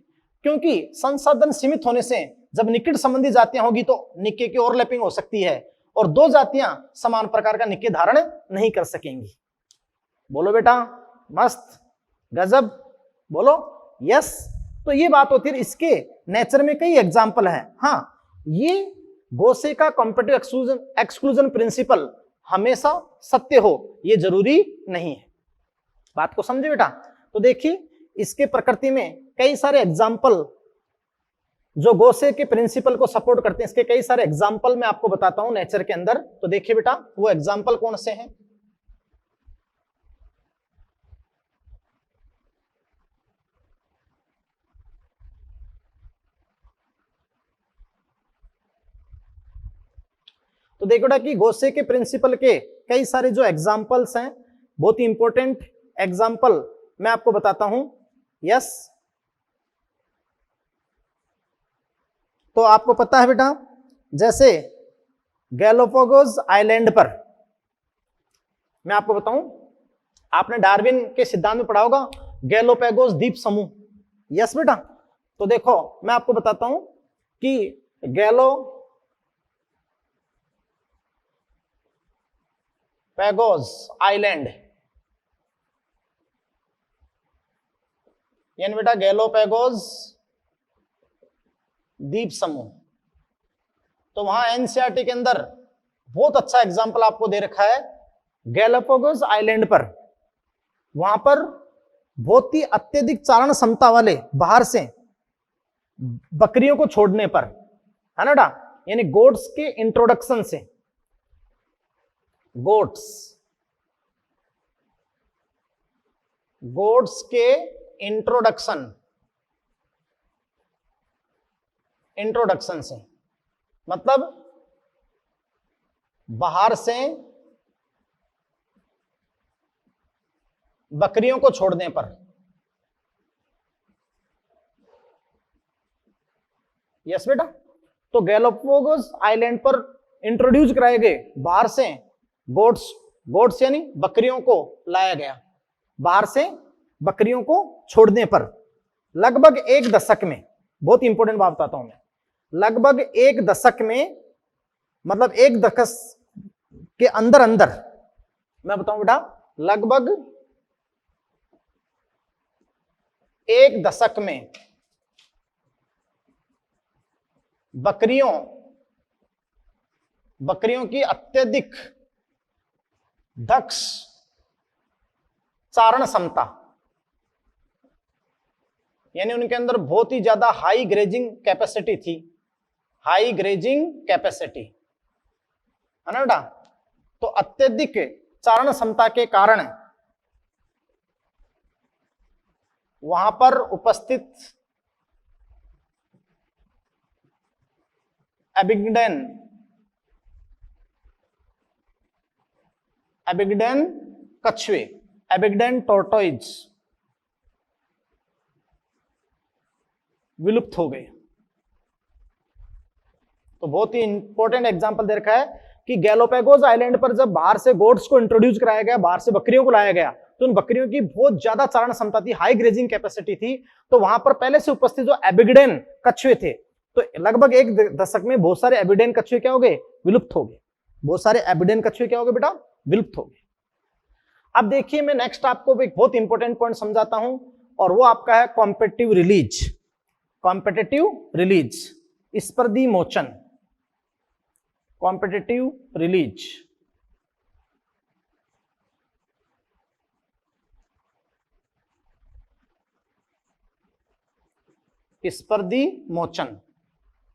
क्योंकि संसाधन सीमित होने से जब निकट संबंधी जातियां होगी तो निके की ओवरलैपिंग हो सकती है, और दो जातियां समान प्रकार का निके धारण नहीं कर सकेंगी। बोलो बेटा, मस्त, गजब, बोलो यस। तो ये बात होती है। इसके नेचर में कई एग्जाम्पल है। हाँ, ये गोसे का कॉम्पिटिटिव एक्सक्लूजन प्रिंसिपल हमेशा सत्य हो ये जरूरी नहीं है। बात को समझे बेटा। तो देखिए इसके प्रकृति में कई सारे एग्जाम्पल जो गोसे के प्रिंसिपल को सपोर्ट करते हैं, इसके कई सारे एग्जाम्पल मैं आपको बताता हूं नेचर के अंदर। तो देखिए बेटा वो एग्जाम्पल कौन से हैं। तो देखो बेटा कि गोसे के प्रिंसिपल के कई सारे जो एग्जाम्पल्स हैं, बहुत ही इंपॉर्टेंट एग्जाम्पल मैं आपको बताता हूं। यस, तो आपको पता है बेटा, जैसे गैलोपागोस आइलैंड पर, मैं आपको बताऊं, आपने डार्विन के सिद्धांत में पढ़ा होगा गैलोपागोस द्वीप समूह। यस बेटा, तो देखो मैं आपको बताता हूं कि गैलोपागोस आइलैंड, यानी बेटा गैलोपागोस द्वीप समूह, तो वहां एनसीईआरटी के अंदर बहुत अच्छा एग्जांपल आपको दे रखा है। गैलोपागोस आइलैंड पर, वहां पर बहुत ही अत्यधिक चारण क्षमता वाले बाहर से बकरियों को छोड़ने पर, है ना बेटा, यानी गोट्स के इंट्रोडक्शन से, गोट्स के इंट्रोडक्शन से, मतलब बाहर से बकरियों को छोड़ने पर। यस बेटा, तो गैलापागोस आइलैंड पर इंट्रोड्यूस कराए गए बाहर से गोट्स यानी बकरियों को लाया गया, बाहर से बकरियों को छोड़ने पर लगभग 1 दशक में, बहुत इंपॉर्टेंट बात बताता हूं मैं, लगभग 1 दशक में, मतलब 1 दशक के अंदर अंदर मैं बताऊं बेटा, लगभग 1 दशक में बकरियों की अत्यधिक दक्ष चारण क्षमता, यानी उनके अंदर बहुत ही ज्यादा हाई ग्रेजिंग कैपेसिटी थी, हाई ग्रेजिंग कैपेसिटी है ना बेटा। तो अत्यधिक चारण क्षमता के कारण वहां पर उपस्थित एबिगडेन कछुए, एबिगडेन टोर्टोइज विलुप्त हो गए। तो बहुत ही इंपॉर्टेंट एग्जांपल दे रखा है कि गैलापागोस आइलैंड पर जब बाहर से गोट्स को इंट्रोड्यूस कराया गया, बाहर से बकरियों को लाया गया, तो उन बकरियों की बहुत ज्यादा चारण क्षमता थी, हाई ग्रेजिंग कैपेसिटी थी। तो वहां पर पहले से उपस्थित जो एबिगडेन कछुए थे, तो लगभग 1 दशक में बहुत सारे एबिगडेन कछुए क्या हो गए, विलुप्त हो गए। बहुत सारे एबिगडेन कछुए क्या हो गए बेटा, विलुप्त हो गए। अब देखिए मैं नेक्स्ट आपको एक बहुत इंपॉर्टेंट पॉइंट समझाता हूं, और वो आपका है कॉम्पिटिटिव रिलीज। कॉम्पिटिटिव रिलीज, स्पर्धी मोचन, कॉम्पिटिटिव रिलीज। स्पर्धी मोचन,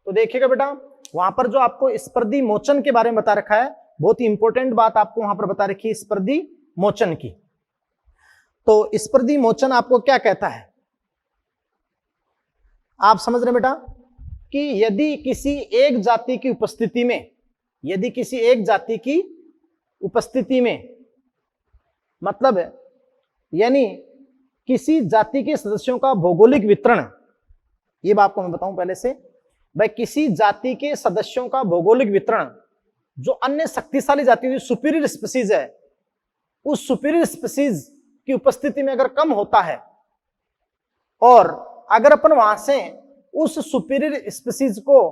तो देखिएगा बेटा वहां पर जो आपको स्पर्धी मोचन के बारे में बता रखा है, बहुत ही इंपॉर्टेंट बात आपको वहां पर बता रखी है स्पर्धी मोचन की। तो स्पर्धी मोचन आपको क्या कहता है, आप समझ रहे बेटा, कि यदि किसी एक जाति की उपस्थिति में, यदि किसी एक जाति की उपस्थिति में, मतलब यानी किसी जाति के सदस्यों का भौगोलिक वितरण, ये बात को मैं बताऊं पहले से भाई, किसी जाति के सदस्यों का भौगोलिक वितरण जो अन्य शक्तिशाली जाति सुपीरियर स्पीसीज है, उस सुपीरियर स्पीसीज की उपस्थिति में अगर कम होता है, और अगर अपन वहां से उस सुपीरियर स्पीसीज को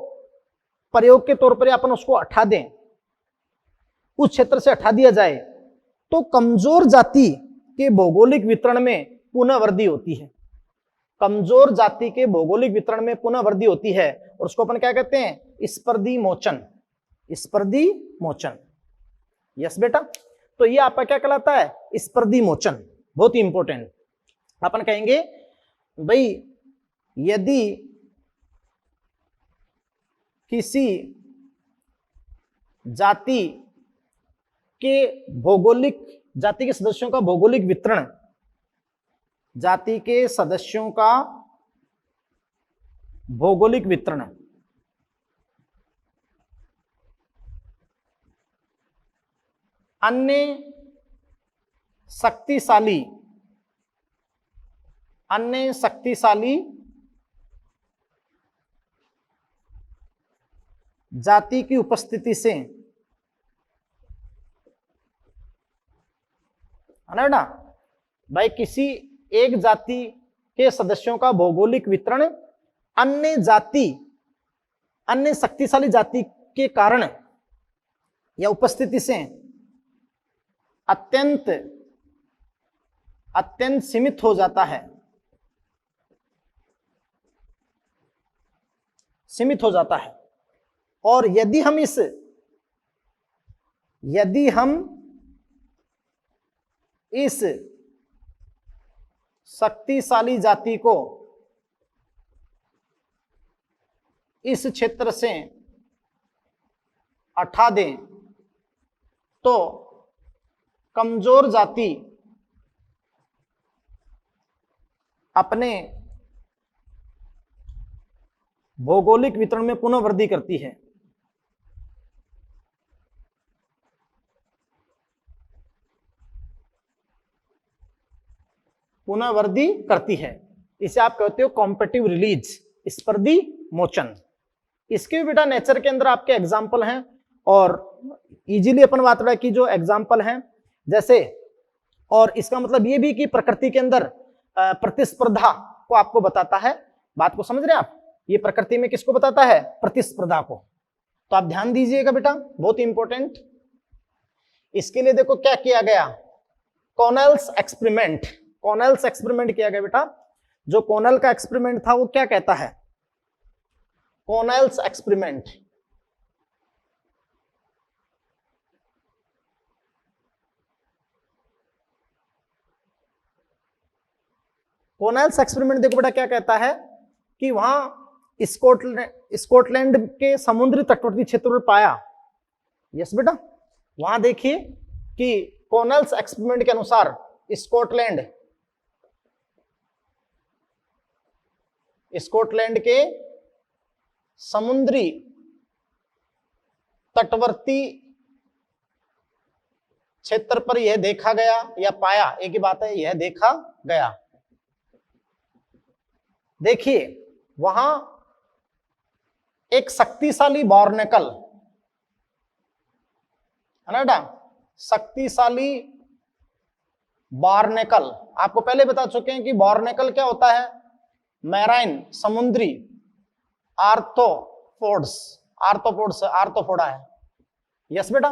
प्रयोग के तौर पर अपन उसको हटा दें, उस क्षेत्र से हटा दिया जाए, तो कमजोर जाति के भौगोलिक वितरण में पुनः वृद्धि होती है। कमजोर जाति के भौगोलिक वितरण में पुनः वृद्धि होती है, और उसको अपन क्या कहते हैं, स्पर्धी मोचन, स्पर्धी मोचन। यस बेटा, तो ये आपका क्या कहलाता है, स्पर्धी मोचन। बहुत ही इंपॉर्टेंट, अपन कहेंगे भाई यदि किसी जाति के सदस्यों का भौगोलिक वितरण, जाति के सदस्यों का भौगोलिक वितरण अन्य शक्तिशाली जाति की उपस्थिति से, है ना बेटा भाई, किसी एक जाति के सदस्यों का भौगोलिक वितरण अन्य शक्तिशाली जाति के कारण या उपस्थिति से अत्यंत सीमित हो जाता है, सीमित हो जाता है। और यदि हम इस शक्तिशाली जाति को इस क्षेत्र से हटा दें तो कमजोर जाति अपने भौगोलिक वितरण में पुनः वृद्धि करती है। पुनः वृद्धि करती है, इसे आप कहते हो कॉम्पिटिटिव रिलीज, स्पर्धी मोचन। इसके भी बेटा नेचर के अंदर आपके एग्जाम्पल हैं और इजीली अपन बात रहे कि जो एग्जाम्पल हैं जैसे, और इसका मतलब ये भी कि प्रकृति के अंदर प्रतिस्पर्धा को आपको बताता है। बात को समझ रहे हैं आप? ये प्रकृति में किसको बताता है? प्रतिस्पर्धा को। तो आप ध्यान दीजिएगा बेटा, बहुत इंपॉर्टेंट। इसके लिए देखो क्या किया गया, कॉनेल्स एक्सपेरिमेंट। कॉनेल्स एक्सपेरिमेंट किया गया बेटा। जो कॉनेल का एक्सपेरिमेंट था वो क्या कहता है? कॉनेल्स एक्सपेरिमेंट। कॉनेल्स एक्सपेरिमेंट देखो बेटा क्या कहता है कि वहां स्कॉटलैंड के समुद्री तटवर्ती क्षेत्र में पाया। यस बेटा, वहां देखिए कि कॉनेल्स एक्सपेरिमेंट के अनुसार स्कॉटलैंड के समुद्री तटवर्ती क्षेत्र पर यह देखा गया या पाया, एक ही बात है, यह देखा गया। देखिए वहां एक शक्तिशाली बार्नेकल है ना बेटा, शक्तिशाली बार्नेकल। आपको पहले बता चुके हैं कि बार्नेकल क्या होता है? मैराइन, समुद्री आर्थ्रोपोडा है। यस बेटा,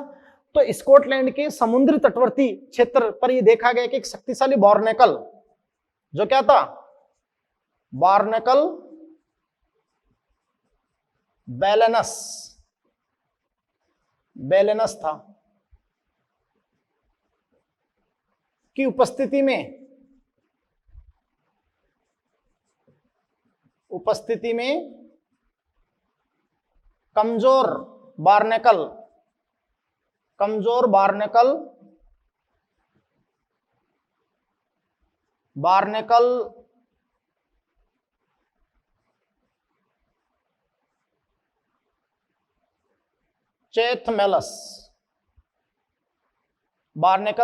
तो स्कॉटलैंड के समुद्री तटवर्ती क्षेत्र पर यह देखा गया कि एक शक्तिशाली बार्नेकल, जो क्या था? बार्नेकल बैलेनस था, की उपस्थिति में कमजोर बार्नेकल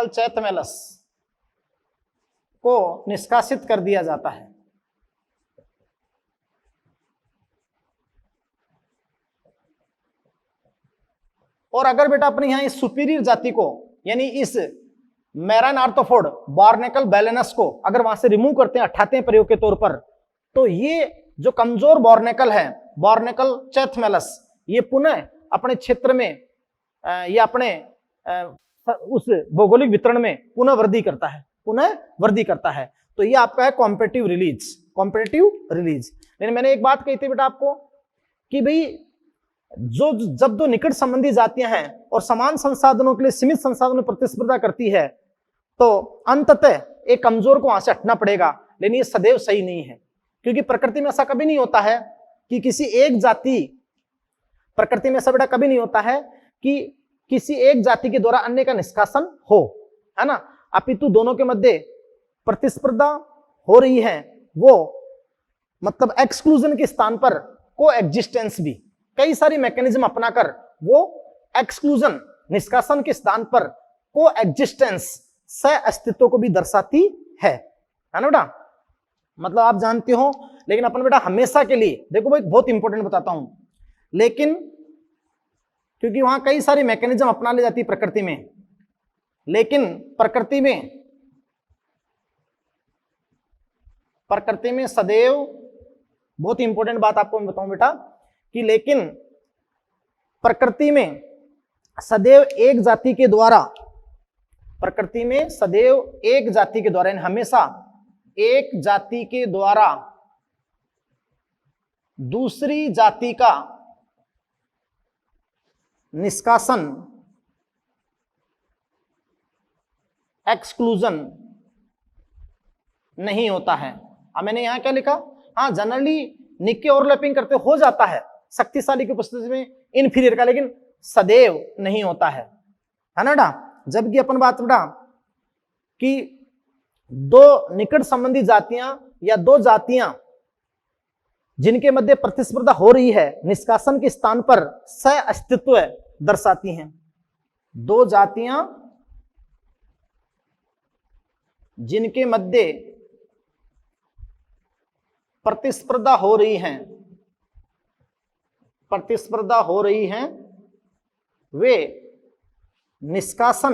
चैथमेलस को निष्कासित कर दिया जाता है। और अगर बेटा अपने यहां इस सुपीरियर जाति को, यानी इस मैराइन आर्थ्रोपोड बार्नेकल बैलेनस को अगर वहां से रिमूव करते हैं, हटाते हैं प्रयोग के तौर पर, तो ये जो कमजोर बार्नेकल है, बार्नेकल चैथमेलस, ये पुनः अपने क्षेत्र में या अपने उस भौगोलिक वितरण में पुनः वृद्धि करता है। तो ये आपका है कॉम्पिटिटिव रिलीज। लेकिन मैंने एक बात कही थी बेटा आपको कि भाई जब दो निकट संबंधी जातियां हैं और समान संसाधनों के लिए सीमित संसाधनों में प्रतिस्पर्धा करती है, तो अंततः एक कमजोर को वहां से हटना पड़ेगा। लेकिन ये सदैव सही नहीं है, क्योंकि प्रकृति में ऐसा कभी नहीं होता है कि किसी एक जाति के द्वारा अन्य का निष्कासन हो, है ना, अपितु दोनों के मध्य प्रतिस्पर्धा हो रही है। वो मतलब एक्सक्लूजन के स्थान पर को एग्जिस्टेंस भी, कई सारी मैकेनिज्म अपनाकर वो एक्सक्लूजन, निष्कासन के स्थान पर को एग्जिस्टेंस, सह अस्तित्व को भी दर्शाती है ना बेटा। मतलब आप जानते हो, लेकिन अपन बेटा हमेशा के लिए देखो भाई, बहुत इंपॉर्टेंट बताता हूं, लेकिन क्योंकि वहां कई सारी मैकेनिज्म अपना ली जाती है प्रकृति में, लेकिन प्रकृति में सदैव, बहुत इंपॉर्टेंट बात आपको मैं बताऊं बेटा, कि लेकिन प्रकृति में सदैव एक जाति के द्वारा, यानी हमेशा एक जाति के द्वारा दूसरी जाति का निष्कासन, एक्सक्लूजन नहीं होता है। अब मैंने यहां क्या लिखा? हाँ, जनरली निक्के ओवरलैपिंग करते हो जाता है शक्तिशाली की उपस्थिति में इन्फीरियर का, लेकिन सदैव नहीं होता है ना बेटा। जबकि अपन बात बेटा कि दो निकट संबंधी जातियां या दो जातियां जिनके मध्य प्रतिस्पर्धा हो रही है निष्कासन के स्थान पर सह अस्तित्व दर्शाती हैं। दो जातियां जिनके मध्य प्रतिस्पर्धा हो रही हैं वे निष्कासन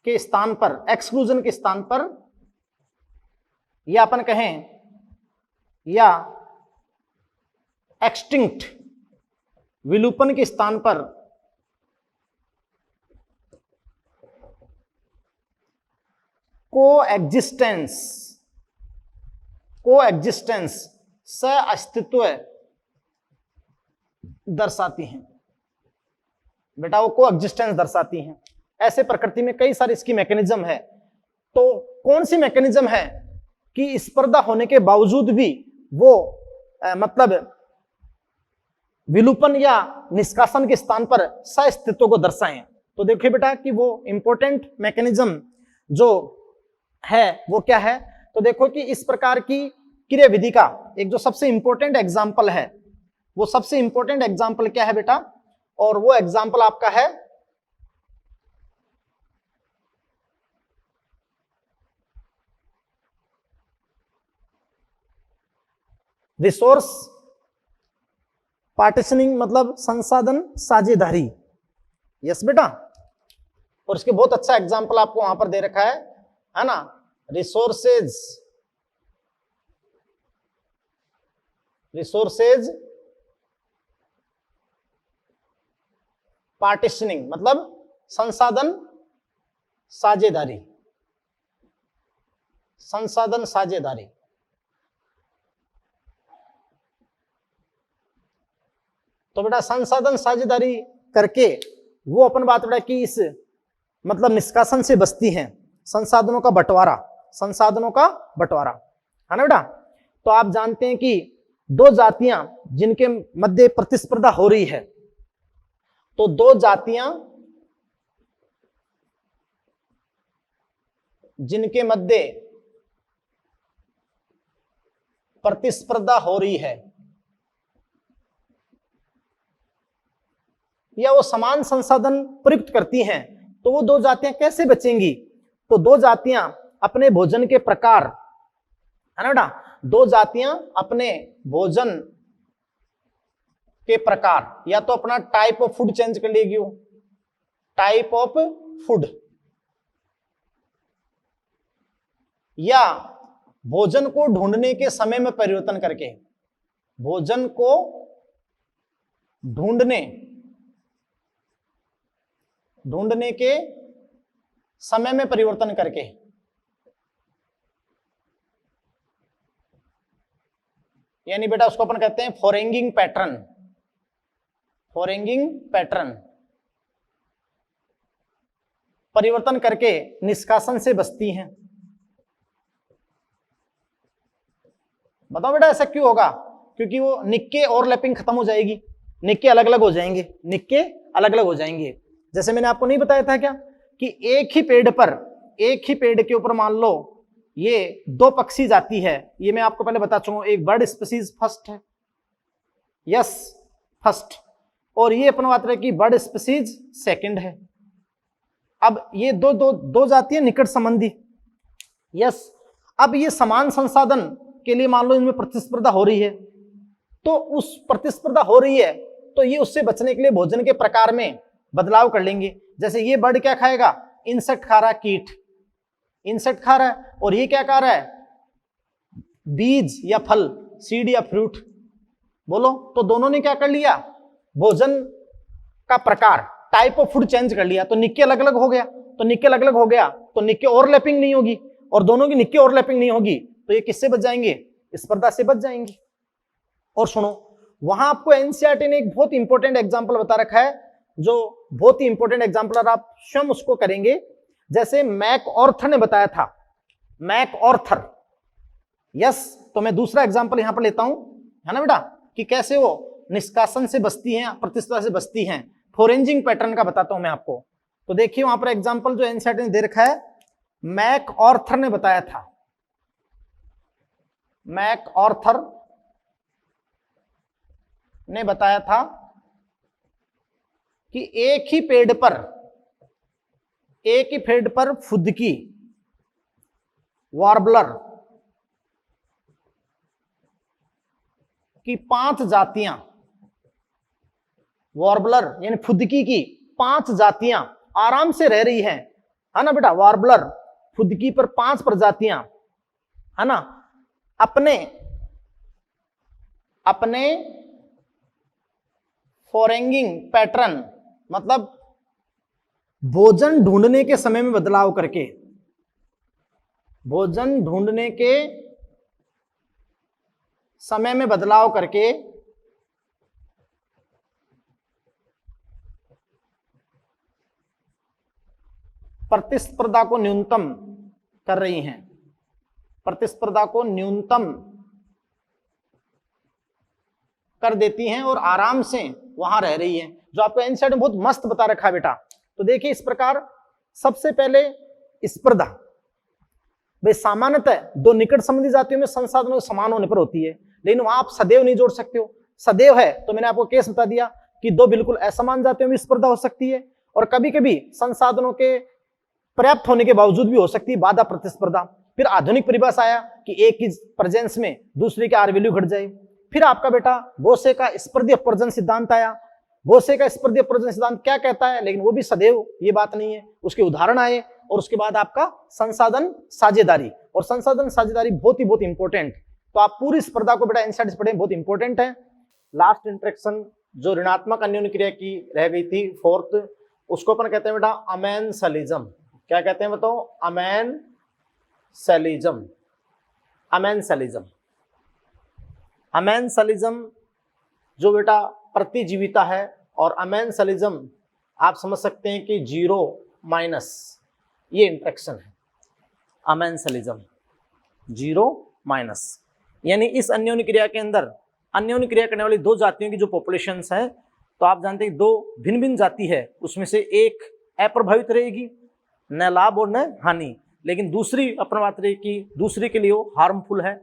के स्थान पर, एक्सक्लूजन के स्थान पर, या अपन कहें या एक्सटिंक्ट विलुपन के स्थान पर कोएग्जिस्टेंस सह अस्तित्व दर्शाती हैं बेटा। वो कोएग्जिस्टेंस दर्शाती हैं। ऐसे प्रकृति में कई सारे इसकी मैकेनिज्म है। तो कौन सी मैकेनिज्म है कि स्पर्धा होने के बावजूद भी वो मतलब विलुपन या निष्कासन के स्थान पर सह अस्तित्व को दर्शाएं? तो देखिए बेटा कि वो इंपॉर्टेंट मैकेनिज्म जो है वो क्या है। तो देखो कि इस प्रकार की क्रियाविधि का एक जो सबसे इंपॉर्टेंट एग्जाम्पल है, वो सबसे इंपॉर्टेंट एग्जाम्पल क्या है बेटा, और वो एग्जाम्पल आपका है रिसोर्स पार्टीशनिंग, मतलब संसाधन साझेदारी। यस बेटा। और इसके बहुत अच्छा एग्जाम्पल आपको वहां पर दे रखा है ना, रिसोर्सेज पार्टीशनिंग, मतलब संसाधन साझेदारी। तो बेटा संसाधन साझेदारी करके वो अपन बात बेटा कि इस मतलब निष्कासन से बचती हैं। संसाधनों का बंटवारा है ना बेटा। तो आप जानते हैं कि दो जातियां जिनके मध्य प्रतिस्पर्धा हो रही है, तो दो जातियां जिनके मध्य प्रतिस्पर्धा हो रही है या वो समान संसाधन प्रयुक्त करती हैं, तो वो दो जातियां कैसे बचेंगी? तो दो जातियां अपने भोजन के प्रकार, है ना बेटा, दो जातियां अपने भोजन के प्रकार या तो अपना टाइप ऑफ फूड चेंज कर लेगी, टाइप ऑफ फूड, या भोजन को ढूंढने के समय में परिवर्तन करके, भोजन को ढूंढने के समय में परिवर्तन करके, यानी बेटा उसको अपन कहते हैं फोरेंगिंग पैटर्न, परिवर्तन करके निष्कासन से बचती हैं। बताओ बेटा ऐसा क्यों होगा? क्योंकि वो निक्के ओवरलैपिंग खत्म हो जाएगी, निक्के अलग अलग हो जाएंगे। जैसे मैंने आपको नहीं बताया था क्या कि एक ही पेड़ के ऊपर मान लो ये दो पक्षी जाती है, ये मैं आपको पहले बता चुका हूं। एक बर्ड स्पीसीज फर्स्ट है, यस फर्स्ट, और ये अपन बात रहे कि बर्ड स्पीसीज सेकंड है। अब ये दो जाती है निकट संबंधी, यस। अब ये समान संसाधन के लिए मान लो इनमें प्रतिस्पर्धा हो रही है, तो उस प्रतिस्पर्धा हो रही है तो ये उससे बचने के लिए भोजन के प्रकार में बदलाव कर लेंगे। जैसे ये बर्ड क्या खाएगा? इंसेक्ट खा रहा है, कीट इंसेक्ट खा रहा है, और ये क्या खा रहा है? बीज या फल, सीड या फ्रूट। बोलो, तो दोनों ने क्या कर लिया? भोजन का प्रकार, टाइप ऑफ फूड चेंज कर लिया, तो निक्के अलग अलग हो गया। तो निक्के ओवरलैपिंग नहीं होगी, और दोनों की निक्के ओवरलैपिंग नहीं होगी, तो ये किससे बच जाएंगे? स्पर्धा से बच जाएंगे। और सुनो, वहां आपको एनसीईआरटी ने एक बहुत इंपॉर्टेंट एग्जाम्पल बता रखा है, जो बहुत ही इंपॉर्टेंट एग्जाम्पल, आप स्वयं उसको करेंगे। जैसे मैकऑर्थर ने बताया था, मैकऑर्थर, यस। तो मैं दूसरा एग्जाम्पल यहां पर लेता हूं, है ना बेटा, कि कैसे वो निष्कासन से बचती हैं, प्रतिस्पर्धा से बचती हैं। फोरेंजिंग पैटर्न का बताता हूं मैं आपको। तो देखिए वहां पर एग्जांपल जो एनसीईआरटी ने दे रखा है, मैक ऑर्थर ने बताया था, मैक ऑर्थर ने बताया था कि एक ही पेड़ पर फुदकी, वार्बलर की 5 जातियां, वार्बलर यानी फुदकी की 5 जातियां आराम से रह रही हैं, है ना बेटा। वार्बलर फुदकी पर 5 प्रजातियां, है ना, अपने फोरेंगिंग पैटर्न, मतलब भोजन ढूंढने के समय में बदलाव करके, भोजन ढूंढने के समय में बदलाव करके प्रतिस्पर्धा को न्यूनतम कर रही हैं, प्रतिस्पर्धा को न्यूनतम कर देती हैं और आराम से वहां रह रही हैं, जो आपको एनसीईआरटी में बहुत मस्त बता रखा है बेटा। तो देखिए इस प्रकार सबसे पहले स्पर्धा, भाई सामान्यतः दो निकट संबंधी जातियों में संसाधनों के समान होने पर होती है, लेकिन वहां आप सदैव नहीं जोड़ सकते हो। सदैव है तो मैंने आपको केस बता दिया कि दो बिल्कुल असमान जातियों में स्पर्धा हो सकती है, और कभी कभी संसाधनों के पर्याप्त होने के बावजूद भी हो सकती है बाधा प्रतिस्पर्धा। फिर आधुनिक परिभाषा आया कि एक की प्रेजेंस में दूसरे की आर वैल्यू घट जाए। फिर आपका बेटा गोसे का स्पर्धी अपवर्जन सिद्धांत आया। गोसे का स्पर्धी अपवर्जन सिद्धांत क्या कहता है, लेकिन वो भी सदैव ये बात नहीं है, उसके उदाहरण आए। और उसके बाद आपका संसाधन साझेदारी, और संसाधन साझेदारी बहुत इंपॉर्टेंट। तो आप पूरी स्पर्धा को बेटा एनसीईआरटी से पढ़ें, बहुत इंपॉर्टेंट है। लास्ट इंटरेक्शन जो ऋणात्मक अन्योन्य क्रिया की रह गई थी, फोर्थ, उसको अपन कहते हैं बेटा अमेंसलिज्म। क्या कहते हैं बताओ? अमेंसलिज्म। अमेंसलिज्म, अमेंसलिज्म जो बेटा प्रतिजीविता है, और अमेंसलिज्म आप समझ सकते हैं कि 0- ये इंटरेक्शन है। अमेंसलिज्म 0-, यानी इस अन्योन्य क्रिया के अंदर अन्योन्य क्रिया करने वाली दो जातियों की जो पॉपुलेशंस है, तो आप जानते हैं दो भिन्न भिन्न जाति है, उसमें से एक अप्रभावित रहेगी, न लाभ और न हानि, लेकिन दूसरी अपन बात रही कि दूसरे के लिए वो हार्मफुल है,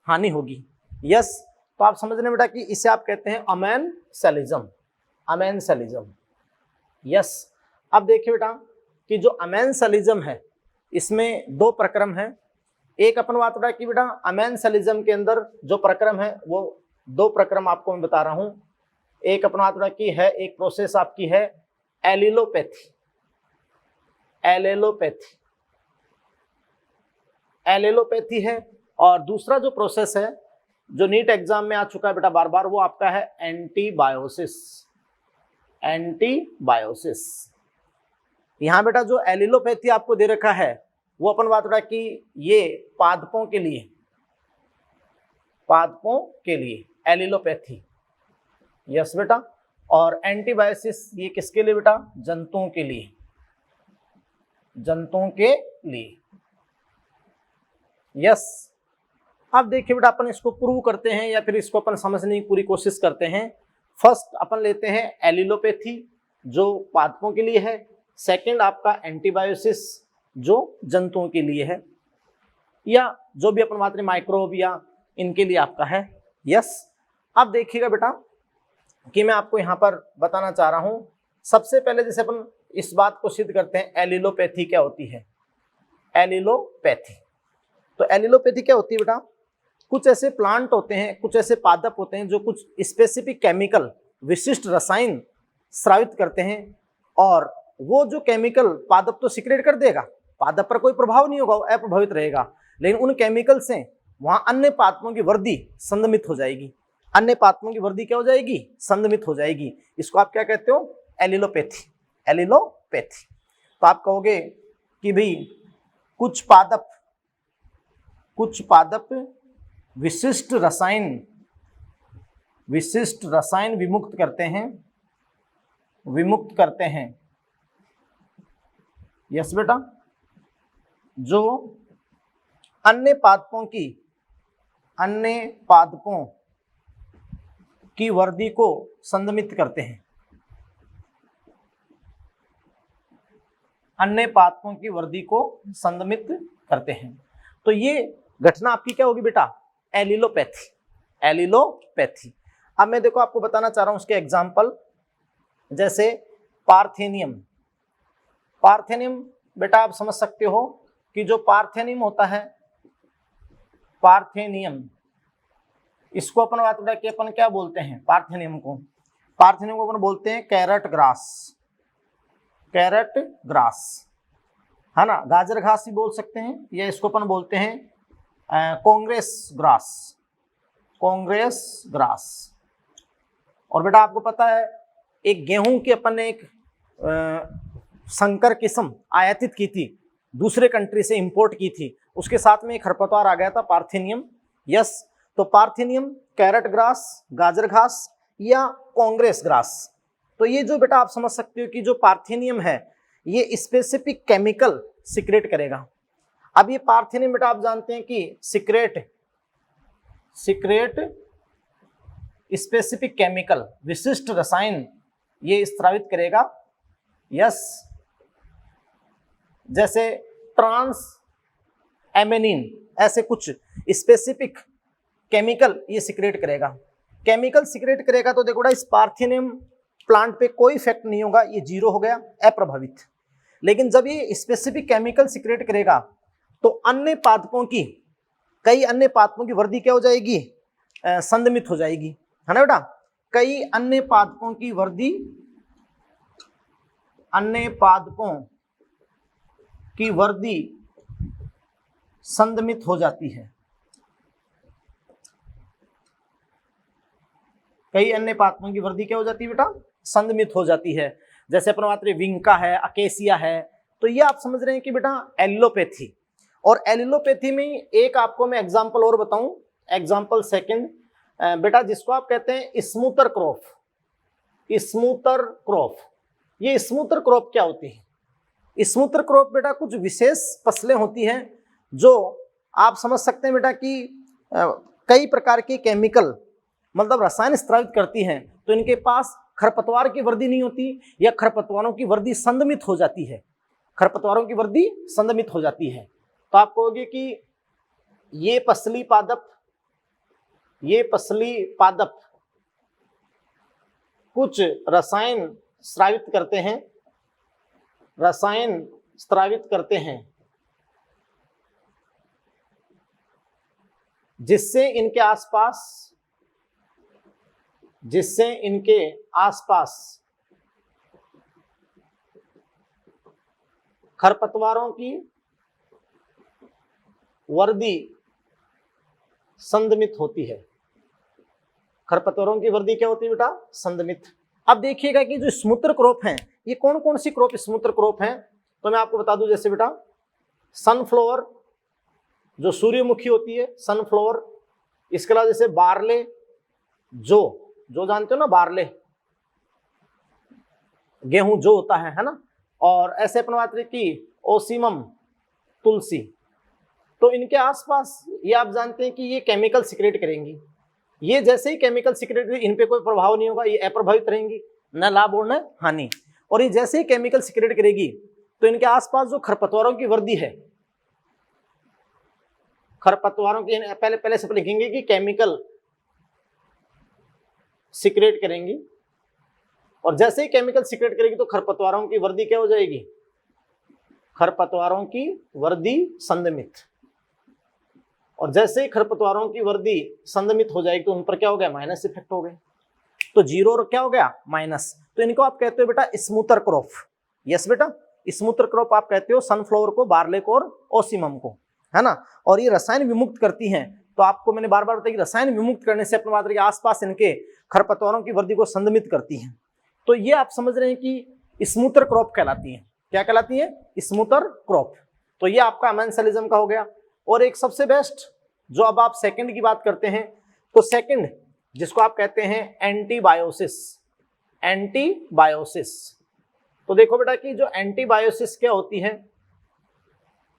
हानि होगी। यस, तो आप समझ रहे बेटा कि इसे आप कहते हैं अमेंसलिज्म। Amensalism, yes. अब देखिए बेटा कि जो अमेंसलिज्म है इसमें दो प्रक्रम है। एक अपन बात रहा कि बेटा अमेंसलिज्म के अंदर जो प्रक्रम है वो दो प्रक्रम आपको मैं बता रहा हूं। एक अपन बात रहा कि है, एक प्रोसेस आपकी है एलिलोपैथी, एलिलोपैथी, एलिलोपैथी है। और दूसरा जो प्रोसेस है जो नीट एग्जाम में आ चुका है बेटा बार बार, वो आपका है एंटीबायोसिस। एंटीबायोसिस, यहां बेटा जो एलिलोपैथी आपको दे रखा है वो अपन बात रहा कि ये पादपों के लिए, पादपों के लिए एलिलोपैथी, यस बेटा। और एंटीबायोसिस ये किसके लिए बेटा? जंतुओं के लिए, जंतुओं के लिए, यस। अब देखिए बेटा अपन इसको प्रूव करते हैं या फिर इसको अपन समझने की पूरी कोशिश करते हैं। फर्स्ट अपन लेते हैं एलिलोपैथी जो पादपों के लिए है, सेकंड आपका एंटीबायोसिस जो जंतुओं के लिए है, या जो भी अपन बात रहे माइक्रोब या इनके लिए आपका है, यस। अब देखिएगा बेटा कि मैं आपको यहाँ पर बताना चाह रहा हूँ, सबसे पहले जैसे अपन इस बात को सिद्ध करते हैं एलिलोपैथी क्या होती है। एलिलोपैथी, तो एलिलोपैथी क्या होती है बेटा? कुछ ऐसे प्लांट होते हैं, कुछ ऐसे पादप होते हैं जो कुछ स्पेसिफिक केमिकल, विशिष्ट रसायन स्रावित करते हैं, और वो जो केमिकल पादप तो सिक्रेट कर देगा, पादप पर कोई प्रभाव नहीं होगा, वो अप्रभावित रहेगा, लेकिन उन केमिकल से वहां अन्य पादपों की वृद्धि संदमित हो जाएगी। अन्य पादपों की वृद्धि क्या हो जाएगी? संदमित हो जाएगी। इसको आप क्या कहते हो? Allelopathy, allelopathy. तो आप कहोगे कि भाई कुछ पादप विशिष्ट रसायन विमुक्त करते हैं, यस बेटा, जो अन्य पादपों की वर्दी को संदमित करते हैं, अन्य पादपों की वर्दी को संदमित करते हैं। तो ये घटना आपकी क्या होगी बेटा? Allelopathy, allelopathy. अब मैं देखो आपको बताना चाह रहा हूं उसके एग्जाम्पल, जैसे पार्थेनियम। पार्थेनियम बेटा आप समझ सकते हो कि जो पार्थेनियम होता है, पार्थेनियम, इसको अपन बात करें कि अपन क्या बोलते हैं पार्थेनियम को? पार्थेनियम को अपन बोलते हैं कैरट ग्रास, कैरट ग्रास, है ना, गाजर घास भी बोल सकते हैं, या इसको अपन बोलते हैं कांग्रेस ग्रास, कांग्रेस ग्रास। और बेटा आपको पता है एक गेहूं की अपन ने एक संकर किस्म आयातित की थी, दूसरे कंट्री से इंपोर्ट की थी, उसके साथ में एक खरपतवार आ गया था पार्थेनियम। यस, तो पार्थेनियम, कैरट ग्रास, गाजर घास या कांग्रेस ग्रास। तो ये जो बेटा आप समझ सकते हो कि जो पार्थेनियम है ये स्पेसिफिक केमिकल सिक्रेट करेगा। अब ये पार्थेनियम बेटा आप जानते हैं कि सिक्रेट स्पेसिफिक केमिकल, विशिष्ट रसायन ये स्रावित करेगा। यस, जैसे ट्रांस एमिनिन, ऐसे कुछ स्पेसिफिक केमिकल ये सिक्रेट करेगा। केमिकल सिक्रेट करेगा तो देखो बेटा इस पार्थेनियम प्लांट पे कोई इफेक्ट नहीं होगा, ये जीरो हो गया, अप्रभावित। लेकिन जब ये स्पेसिफिक केमिकल सिक्रेट करेगा तो अन्य पादपों की, कई अन्य पादपों की वर्दी क्या हो जाएगी? संदमित हो जाएगी, है ना बेटा। कई अन्य पादपों की वर्दी, अन्य पादपों की वर्दी संदमित हो जाती है, कई अन्य पादपों की वर्दी क्या हो जाती है बेटा? संदमित हो जाती है। जैसे अपन बात करें विंका है, अकेसिया है, तो ये आप समझ रहे हैं कि बेटा एलिलोपैथी। और एलिलोपैथी में एक आपको मैं एग्जांपल और बताऊं, एग्जांपल सेकंड बेटा, जिसको आप कहते हैं स्मूथर क्रॉप, स्मूथर क्रॉप। ये स्मूथर क्रॉप क्या होती है? स्मूथर क्रॉप बेटा कुछ विशेष फसलें होती हैं जो आप समझ सकते हैं बेटा कि कई प्रकार के केमिकल मतलब रसायन स्रावित करती हैं, तो इनके पास खरपतवार की वर्दी नहीं होती, या खरपतवारों की वर्दी संदमित हो जाती है, खरपतवारों की वर्दी संदमित हो जाती है। तो आप कहोगे कि ये पसली पादप, ये पसली पादप कुछ रसायन स्रावित करते हैं, रसायन स्रावित करते हैं जिससे इनके आसपास खरपतवारों की वर्दी संदमित होती है। खरपतवारों की वर्दी क्या होती है बेटा? संदमित। अब देखिएगा कि जो स्मूथर क्रॉप हैं, ये कौन कौन सी क्रॉप स्मूथर क्रॉप हैं, तो मैं आपको बता दूं, जैसे बेटा सनफ्लावर, जो सूर्यमुखी होती है, सनफ्लावर। इसके अलावा जैसे बार्ले, जो जानते हो ना, बार्ले गेहूं जो होता है ना। और ऐसे अपन बात करें कि ओसीमम, तुलसी। तो इनके आसपास ये आप जानते हैं कि ये केमिकल सिक्रेट करेंगी। ये जैसे ही केमिकल सिक्रेट, इन पे कोई प्रभाव नहीं होगा, ये अप्रभावित रहेंगी, न लाभ और न हानि। और ये जैसे ही केमिकल सिक्रेट करेगी तो इनके आसपास जो खरपतवारों की वर्दी है, खरपतवारों की पहले से लिखेंगे कि केमिकल सिक्रेट करेंगी, और जैसे ही केमिकल सिक्रेट करेगी तो खरपतवारों की वर्दी क्या हो जाएगी? खरपतवारों की वर्दी संदमित। और जैसे ही खरपतवारों की वर्दी संदमित हो जाएगी तो उन पर क्या हो गया? माइनस इफेक्ट हो गए। तो जीरो और क्या हो गया? माइनस। तो इनको आप कहते हो बेटा स्मूथर क्रॉप। यस बेटा, स्मूथर क्रॉप आप कहते हो सनफ्लावर को, बार्ले को और ओसीमम को, है ना। और ये रसायन विमुक्त करती हैं। तो आपको मैंने बार बार बताया कि रसायन विमुक्त करने से अपने मात्र के आसपास इनके खरपतवारों की वर्दी को संदमित करती हैं। तो ये आप समझ रहे हैं कि स्मूथर क्रॉप कहलाती है। क्या कहलाती है? Smoother crop. तो ये आपका अमेंसेलिज्म का हो गया। और एक सबसे बेस्ट, जो अब आप सेकंड की बात करते हैं, तो सेकंड जिसको आप कहते हैं एंटीबायोसिस, एंटीबायोसिस। तो देखो बेटा कि जो एंटीबायोसिस क्या होती है,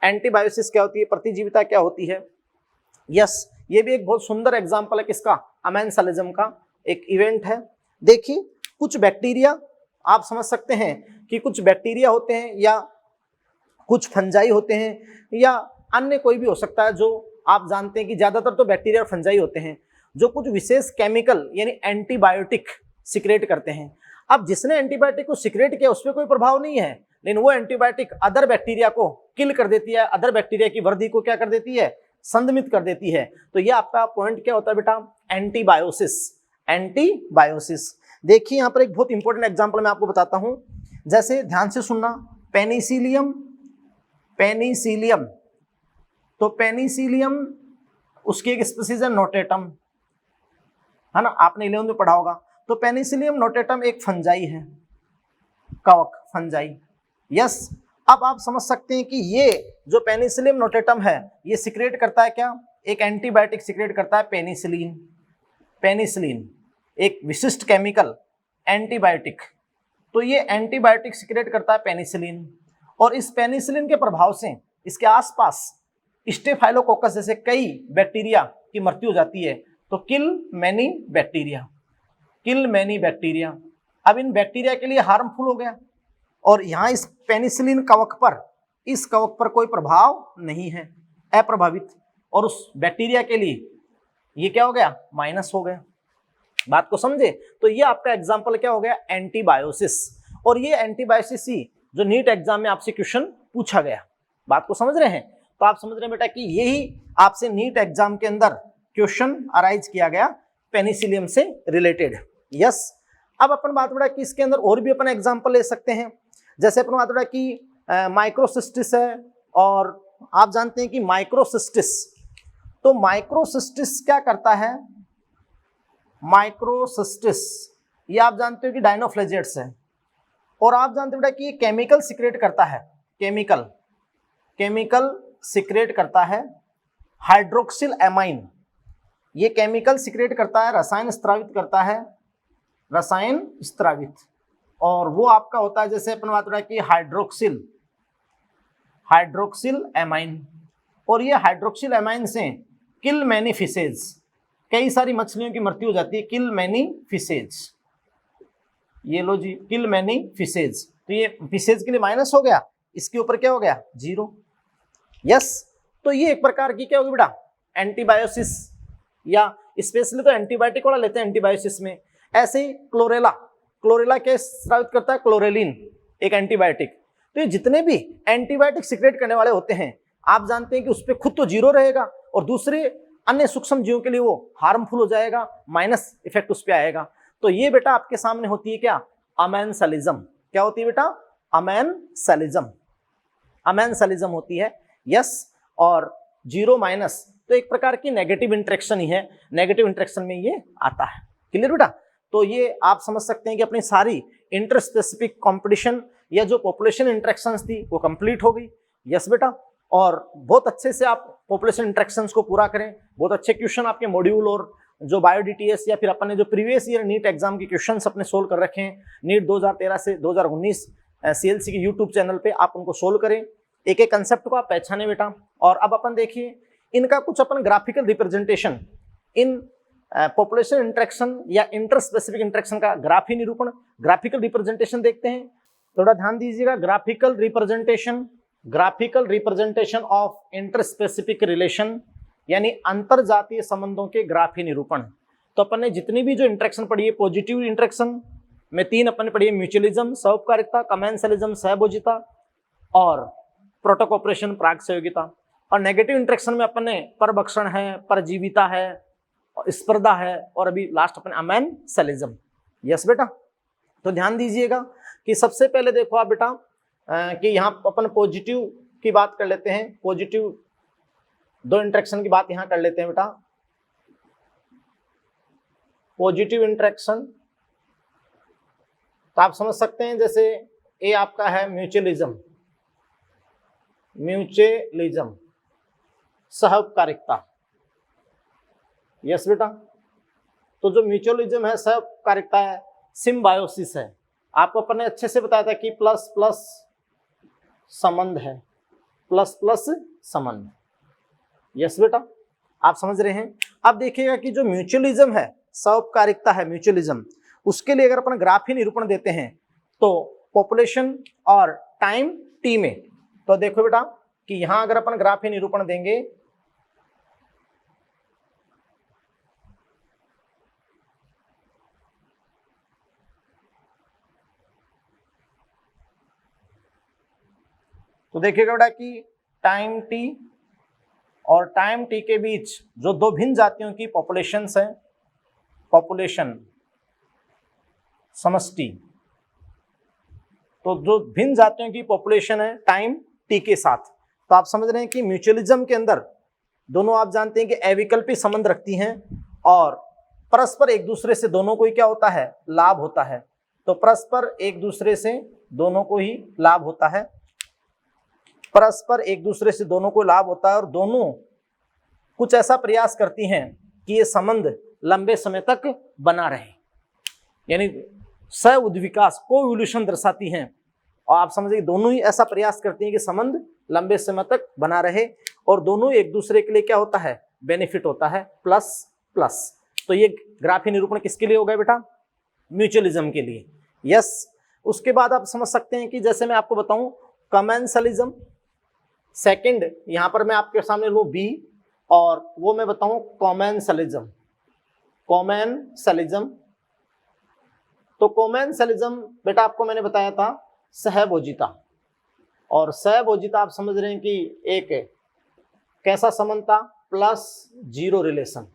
एंटीबायोसिस क्या होती है, प्रतिजीविता क्या होती है। यस, ये भी एक बहुत सुंदर एग्जांपल है किसका? अमेंसेलिज्म का। एक इवेंट है। देखिए कुछ बैक्टीरिया आप समझ सकते हैं कि कुछ बैक्टीरिया होते हैं या कुछ फंजाई होते हैं या अन्य कोई भी हो सकता है, जो आप जानते हैं कि ज्यादातर तो बैक्टीरिया और फंजाई होते हैं जो कुछ विशेष केमिकल यानी एंटीबायोटिक सिक्रेट करते हैं। अब जिसने एंटीबायोटिक को सिक्रेट किया उस पर कोई प्रभाव नहीं है, लेकिन वो एंटीबायोटिक अदर बैक्टीरिया को किल कर देती है, अदर बैक्टीरिया की वृद्धि को क्या कर देती है, संदमित कर देती है। तो ये आपका पॉइंट क्या होता है बेटा, एंटीबायोसिस। एंटीबायोसिस। देखिए यहाँ पर एक बहुत इंपॉर्टेंट एग्जांपल मैं आपको बताता हूं, जैसे ध्यान से सुनना, पेनिसिलियम। पेनिसिलियम, तो पेनिसिलियम उसकी एक स्पीसीज है नोटेटम, है ना, आपने 11वीं में पढ़ा होगा। तो पेनिसिलियम नोटेटम एक फंजाई है, कवक फंजाई। यस, अब आप समझ सकते हैं कि ये जो पेनिसिलियम नोटेटम है ये सिक्रेट करता है क्या, एक एंटीबायोटिक सिक्रेट करता है पेनिसिलिन। पेनिसिलिन एक विशिष्ट केमिकल एंटीबायोटिक, तो ये एंटीबायोटिक सिक्रेट करता है पेनिसिलिन, और इस पेनिसिलिन के प्रभाव से इसके आसपास स्टेफाइलोकोकस जैसे कई बैक्टीरिया की मृत्यु हो जाती है। तो किल मैनी बैक्टीरिया, किल मैनी बैक्टीरिया। अब इन बैक्टीरिया के लिए हार्मफुल हो गया, और यहाँ इस पेनिसिलिन कवक पर, इस कवक पर कोई प्रभाव नहीं है, अप्रभावित, और उस बैक्टीरिया के लिए ये क्या हो गया, माइनस हो गया। बात को समझे? तो ये आपका एग्जाम्पल क्या हो गया, एंटीबायोसिस। और ये एंटीबायोसिस ही जो नीट एग्जाम में आपसे क्वेश्चन पूछा गया। बात को समझ रहे हैं? तो आप समझ रहे हैं बेटा कि यही आपसे नीट एग्जाम के अंदर क्वेश्चन अराइज किया गया पेनिसिलियम से रिलेटेड। यस, अब अपन बात बड़ा कि इसके अंदर और भी अपन एग्जांपल ले सकते हैं, जैसे अपन बात बड़ा कि माइक्रोसिस्टिस है, और आप जानते हैं कि माइक्रोसिस्टिस, तो माइक्रोसिस्टिस क्या करता है, माइक्रोसिस्टिस ये आप जानते हो कि डायनोफ्लेजेट्स है, और आप जानते हो बेटा कि ये केमिकल सिक्रेट करता है, केमिकल सिक्रेट करता है हाइड्रोक्सिल एमाइन। ये केमिकल सिक्रेट करता है, रसायन स्त्रावित करता है, रसायन स्त्रावित, और वो आपका होता है जैसे अपन बात रहा है कि हाइड्रोक्सिल एमाइन। और ये हाइड्रोक्सिल एमाइन से किल मैनी फिशेज, कई सारी मछलियों की मृत्यु हो जाती है, किल मैनी फिशेज। ये लो जी, किल मैनी फिशेज, तो ये फिशेज के लिए माइनस हो गया, इसके ऊपर क्या हो गया, 0। यस, तो ये एक प्रकार की क्या होगी बेटा, एंटीबायोसिस, या स्पेशली तो एंटीबायोटिक वाला लेते हैं एंटीबायोसिस में। ऐसे ही क्लोरेला क्या स्रावित करता है, क्लोरेलिन, एक एंटीबायोटिक। तो ये जितने भी एंटीबायोटिक सिक्रेट करने वाले होते हैं, आप जानते हैं कि उस पर खुद तो 0 रहेगा, और दूसरे अन्य सूक्ष्म जीवों के लिए वो हार्मफुल हो जाएगा, माइनस इफेक्ट उस पर आएगा। तो ये बेटा आपके सामने होती है क्या, अमेनसेलिज्म। क्या होती है बेटा, अमेनसेलिज्म, अमेनसेलिज्म होती है। यस, और 0 माइनस तो एक प्रकार की नेगेटिव इंटरेक्शन ही है, नेगेटिव इंटरेक्शन में ये आता है। क्लियर बेटा? तो ये आप समझ सकते हैं कि अपनी सारी इंटर स्पेसिफिक कॉम्पिटिशन या जो पॉपुलेशन इंटरेक्शंस थी वो कंप्लीट हो गई। यस बेटा, और बहुत अच्छे से आप पॉपुलेशन इंटरेक्शंस को पूरा करें। बहुत अच्छे क्वेश्चन आपके मॉड्यूल और जो बायो डीटीएस या फिर अपन ने जो प्रीवियस ईयर नीट एग्जाम के क्वेश्चंस अपने सोल्व कर रखे हैं नीट 2013 से 2019 सीएलसी के यूट्यूब चैनल पे, आप उनको सोल्व करें, एक एक कंसेप्ट को आप पहचाने बेटा। और अब अपन देखिए इनका कुछ अपन ग्राफिकल रिप्रेजेंटेशन, इन पॉपुलेशन इंटरेक्शन या इंटर स्पेसिफिक इंटरेक्शन का ग्राफी निरूपण, ग्राफिकल रिप्रेजेंटेशन देखते हैं। थोड़ा ध्यान दीजिएगा, graphical representation of interspecific relation, यानी अंतर जातीय संबंधों के ग्राफी निरूपण। तो अपन ने जितनी भी जो इंटरेक्शन पढ़ी है, पॉजिटिव इंटरेक्शन में 3 अपन ने पढ़ी है, म्यूचुअलिज्म, सहउपकारिता, कमेंसलिज्म, सहभोजिता, और प्रोटोकॉपरेशन, प्राक सहयोगिता। और नेगेटिव इंटरेक्शन में अपन ने परभक्षण है, परजीविता है, स्पर्धा है, और अभी लास्ट अपन अमेनसेलिज्म। यस बेटा, तो ध्यान दीजिएगा कि सबसे पहले देखो आप बेटा कि यहाँ अपन पॉजिटिव की बात कर लेते हैं, पॉजिटिव 2 इंटरेक्शन की बात यहाँ कर लेते हैं बेटा। पॉजिटिव इंटरेक्शन तो आप समझ सकते हैं, जैसे ए आपका है म्यूचुअलिज्म, सहउपकारिता। यस बेटा, तो जो म्यूचुअलिज्म है, सहउपकारिता है, सिम्बायोसिस है। आपको अपन ने अच्छे से बताया था कि प्लस प्लस संबंध है, प्लस प्लस संबंध। यस बेटा, आप समझ रहे हैं। अब देखिएगा कि जो म्यूचुअलिज्म है, सौपकारिकता है, म्यूचुअलिज्म, उसके लिए अगर अपन ग्राफ ही निरूपण देते हैं तो पॉपुलेशन और टाइम टी में, तो देखो बेटा कि यहां अगर अपन ग्राफ ही निरूपण देंगे तो देखिएगा बेटा कि टाइम टी और टाइम टी के बीच जो दो भिन्न जातियों की पॉपुलेशंस हैं, पॉपुलेशन समष्टि, तो जो भिन्न जातियों की पॉपुलेशन है टाइम टी के साथ, तो आप समझ रहे हैं कि म्यूचुअलिज्म के अंदर दोनों आप जानते हैं कि अविकल्पी संबंध रखती हैं और परस्पर एक दूसरे से दोनों को ही क्या होता है, लाभ होता है। तो परस्पर एक दूसरे से दोनों को ही लाभ होता है, परस्पर एक दूसरे से दोनों को लाभ होता है और दोनों कुछ ऐसा प्रयास करती हैं कि ये संबंध लंबे समय तक बना रहे, यानी सह उद्विकास को इवोल्यूशन दर्शाती हैं। और आप समझिए दोनों ही ऐसा प्रयास करती हैं कि संबंध लंबे समय तक बना रहे और दोनों एक दूसरे के लिए क्या होता है, बेनिफिट होता है, प्लस प्लस। तो ये ग्राफी निरूपण किसके लिए हो गया बेटा, म्यूचुअलिज्म के लिए। यस, उसके बाद आप समझ सकते हैं कि जैसे मैं आपको बताऊं कमेंसलिज्म, सेकंड यहां पर मैं आपके सामने लो बी और वो मैं बताऊं कॉमेंसलिज्म। कॉमेंसलिज्म, तो कॉमेंसलिज्म बेटा आपको मैंने बताया था सहभोजिता, और सहभोजिता आप समझ रहे हैं कि एक कैसा संबंध था, plus zero relation.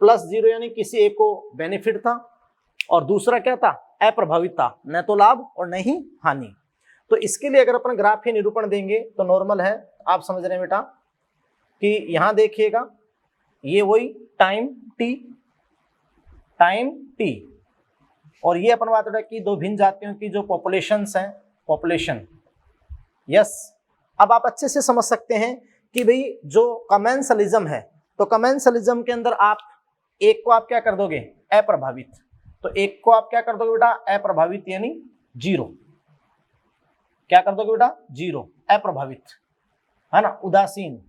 Plus zero यानी किसी एक को बेनिफिट था और दूसरा क्या था, अप्रभाविता, न तो लाभ और न ही हानि। तो इसके लिए अगर अपन ग्राफ ही निरूपण देंगे तो नॉर्मल है, आप समझ रहे हैं बेटा कि यहां देखिएगा ये वही टाइम टी और ये अपन बात है कि दो भिन्न जातियों की जो पॉपुलेशंस हैं, पॉपुलेशन। यस, अब आप अच्छे से समझ सकते हैं कि भाई जो कमेंसलिज्म है, तो कमेंसलिज्म के अंदर आप एक को आप क्या कर दोगे, अप्रभावित, तो एक को आप क्या कर दोगे बेटा, अप्रभावित यानी जीरो। क्या कर दोगे बेटा, जीरो, अप्रभावित, है ना, उदासीन,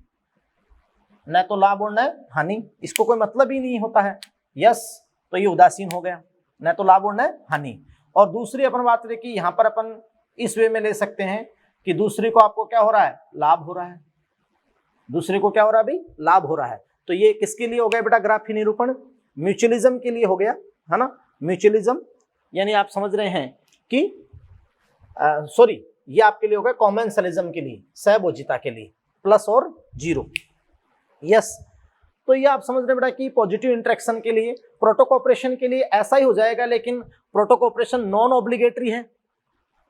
न तो लाभ और न हानि, इसको कोई मतलब ही नहीं होता है। यस, तो ये उदासीन हो गया, न तो लाभ और न हानि। और दूसरी अपन बात करें कि यहाँ पर अपन इस वे में ले सकते हैं कि दूसरे को आपको क्या हो रहा है, लाभ हो रहा है, दूसरे को क्या हो रहा है भाई, लाभ हो रहा है। तो ये किसके लिए हो गया बेटा ग्राफी निरूपण, म्यूचुअलिज्म के लिए हो गया, है ना। म्यूचुअलिज्म यानी आप समझ रहे हैं कि सॉरी, ये आपके लिए हो गया कॉमेंसलिज्म के लिए, सहभोजिता के लिए, प्लस और जीरो। यस, तो ये आप समझ रहे बेटा कि पॉजिटिव इंटरेक्शन के लिए, प्रोटोकॉपरेशन के लिए ऐसा ही हो जाएगा, लेकिन प्रोटोकॉपरेशन नॉन ऑब्लिगेटरी है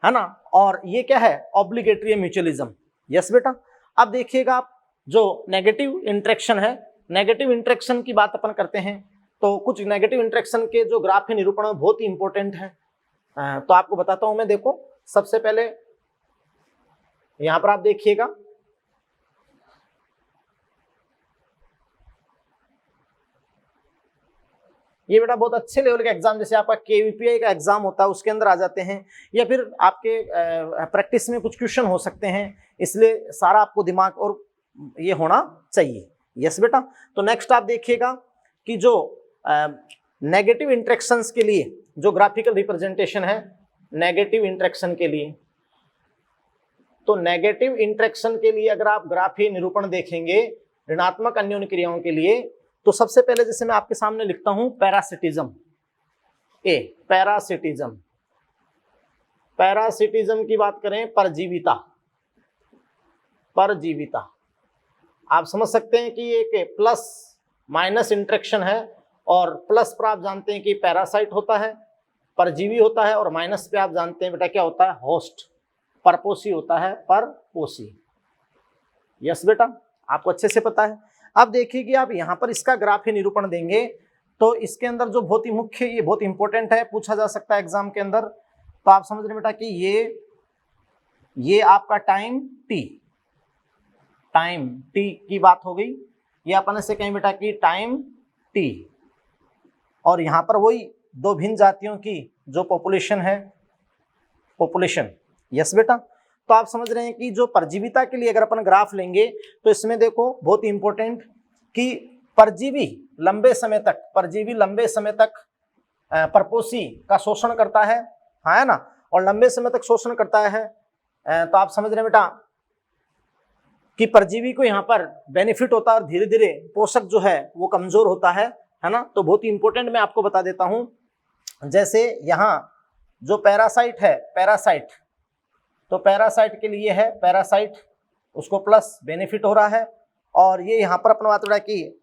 ना, और ये क्या है, ऑब्लिगेटरी है म्यूचुअलिज्म। यस बेटा, अब देखिएगा आप जो नेगेटिव इंटरेक्शन है, नेगेटिव इंटरेक्शन की बात अपन करते हैं, तो कुछ नेगेटिव इंटरेक्शन के जो ग्राफ है निरूपण बहुत ही इंपॉर्टेंट है। तो आपको बताता हूं मैं, देखो सबसे पहले यहां पर आप देखिएगा, ये बेटा बहुत अच्छे लेवल का एग्जाम, जैसे आपका केवीपीआई का एग्जाम होता है उसके अंदर आ जाते हैं, या फिर आपके प्रैक्टिस में कुछ क्वेश्चन हो सकते हैं, इसलिए सारा आपको दिमाग और ये होना चाहिए। यस बेटा, तो नेक्स्ट आप देखिएगा कि जो नेगेटिव इंटरेक्शंस के लिए जो ग्राफिकल रिप्रेजेंटेशन है, नेगेटिव इंटरेक्शन के लिए, तो नेगेटिव इंटरेक्शन के लिए अगर आप ग्राफी निरूपण देखेंगे ऋणात्मक अन्योन्य क्रियाओं के लिए, तो सबसे पहले जैसे मैं आपके सामने लिखता हूं पैरासिटिज्म, ए पैरासिटिज्म। पैरासिटिज्म की बात करें, परजीविता, परजीविता आप समझ सकते हैं कि एक प्लस माइनस इंटरेक्शन है, और प्लस पर आप जानते हैं कि पैरासाइट होता है, परजीवी होता है, और माइनस पे आप जानते हैं बेटा क्या होता है, होस्ट, परपोषी होता है, परपोषी। यस बेटा, आपको अच्छे से पता है। अब देखिए कि आप यहाँ पर इसका ग्राफ ही निरूपण देंगे, तो इसके अंदर जो बहुत ही मुख्य, ये बहुत इंपॉर्टेंट है, पूछा जा सकता है एग्जाम के अंदर, तो आप समझ रहे बेटा कि ये आपका टाइम टी की बात हो गई, ये अपन से कहें बेटा कि टाइम टी, और यहाँ पर वही दो भिन्न जातियों की जो पॉपुलेशन है, पॉपुलेशन। यस बेटा, तो आप समझ रहे हैं कि जो परजीविता के लिए अगर अपन ग्राफ लेंगे तो इसमें देखो बहुत इंपॉर्टेंट कि परजीवी लंबे समय तक परपोषी का शोषण करता है, हाँ है ना, और लंबे समय तक शोषण करता है। तो आप समझ रहे हैं बेटा कि परजीवी को यहाँ पर बेनिफिट होता है और धीरे धीरे पोषक जो है वो कमजोर होता है ना। तो बहुत ही इंपॉर्टेंट मैं आपको बता देता हूं, जैसे यहाँ जो पैरासाइट है, तो पैरासाइट के लिए है, पैरासाइट उसको प्लस बेनिफिट हो रहा है, और ये यहाँ पर अपना बात हो रहा है कि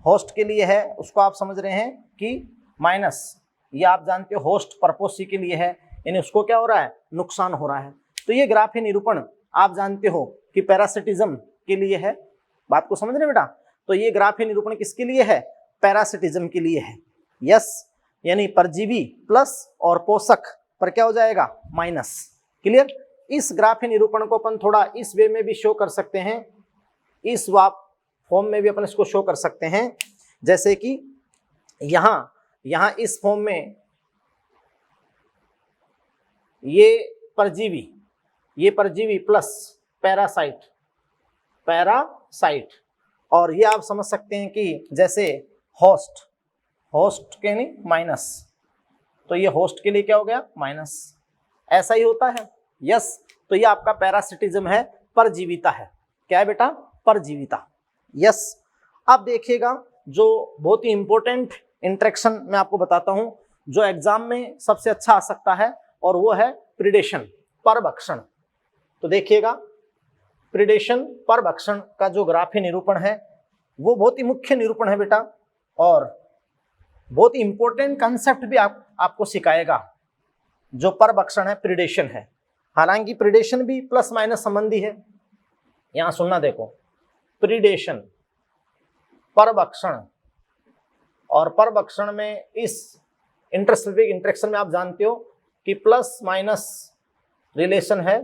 होस्ट के लिए है, उसको आप समझ रहे हैं कि माइनस, ये आप जानते हो होस्ट परपोषी के लिए है, यानी उसको क्या हो रहा है, नुकसान हो रहा है। तो ये ग्राफ निरूपण आप जानते हो कि पैरासिटिज्म के लिए है, बात को समझ रहे बेटा। तो ये ग्राफ निरूपण किसके लिए है, पैरासिटिज्म के लिए है। यस, यानी परजीवी प्लस और पोषक पर क्या हो जाएगा, माइनस। क्लियर। इस ग्राफ निरूपण को अपन थोड़ा इस वे में भी शो कर सकते हैं, इस फॉर्म में भी अपन इसको शो कर सकते हैं, जैसे कि यहाँ इस फॉर्म में ये परजीवी प्लस पैरासाइट, और ये आप समझ सकते हैं कि जैसे होस्ट के नहीं माइनस, तो ये होस्ट के लिए क्या हो गया, माइनस। ऐसा ही होता है। यस, तो ये आपका पैरासिटिज्म है, परजीविता है। क्या है बेटा, परजीविता। यस, अब देखिएगा जो बहुत ही इंपॉर्टेंट इंटरेक्शन मैं आपको बताता हूं, जो एग्जाम में सबसे अच्छा आ सकता है, और वो है प्रीडेशन, परभक्षण। तो देखिएगा प्रीडेशन परभक्षण का जो ग्राफ निरूपण है वो बहुत ही मुख्य निरूपण है बेटा, और बहुत ही इंपॉर्टेंट कंसेप्ट भी आपको सिखाएगा। जो परभक्षण है, प्रीडेशन है, हालांकि प्रीडेशन भी प्लस माइनस संबंधी है। यहां सुनना देखो, प्रीडेशन, परभक्षण, और परभक्षण में इस इंटरस्पेसिफिक इंटरेक्शन में आप जानते हो कि प्लस माइनस रिलेशन है,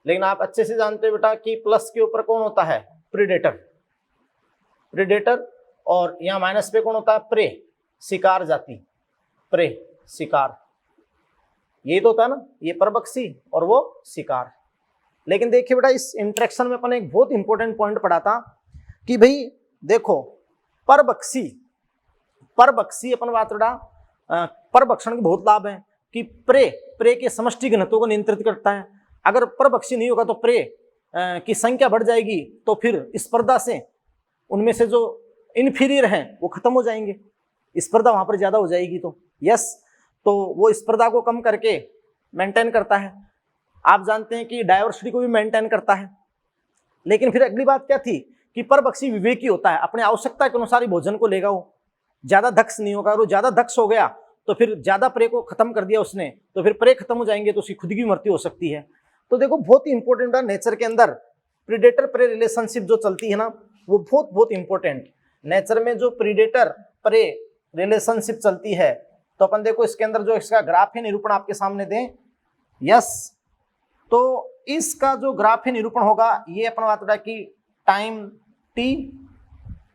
लेकिन आप अच्छे से जानते हो बेटा कि प्लस के ऊपर कौन होता है, प्रीडेटर, और यहाँ माइनस पे कौन होता है, प्रे, शिकार जाति, प्रे, शिकार। ये तो होता है ना, ये परभक्षी और वो शिकार। लेकिन देखिए बेटा इस इंटरेक्शन में अपन एक बहुत इंपॉर्टेंट पॉइंट पढ़ा था कि भाई देखो परभक्षी अपन बात रहा, परभक्षण के बहुत लाभ है कि प्रे के समष्टि घनत्व को नियंत्रित करता है। अगर परभक्षी नहीं होगा तो प्रे की संख्या बढ़ जाएगी, तो फिर स्पर्धा से उनमें से जो इन्फीरियर हैं वो खत्म हो जाएंगे, स्पर्धा वहां पर ज्यादा हो जाएगी। तो यस, तो वो स्पर्धा को कम करके मेंटेन करता है। आप जानते हैं कि डायवर्सिटी को भी मेंटेन करता है। लेकिन फिर अगली बात क्या थी कि परभक्षी विवेकी होता है, अपने आवश्यकता के अनुसार ही भोजन को लेगा, वो ज्यादा दक्ष नहीं होगा। वो ज्यादा दक्ष हो गया तो फिर ज्यादा प्रे को खत्म कर दिया उसने, तो फिर प्रे खत्म हो जाएंगे तो उसकी खुद की मृत्यु हो सकती है। तो देखो बहुत ही इंपॉर्टेंट है नेचर के अंदर प्रीडेटर प्रे रिलेशनशिप जो चलती है ना, वो बहुत इंपॉर्टेंट। नेचर में जो प्रीडेटर प्रे रिलेशनशिप चलती है, तो अपन देखो इसके अंदर जो इसका ग्राफ निरूपण आपके सामने दें। यस, तो इसका जो ग्राफ निरूपण होगा, ये अपन बात रहा कि टाइम टी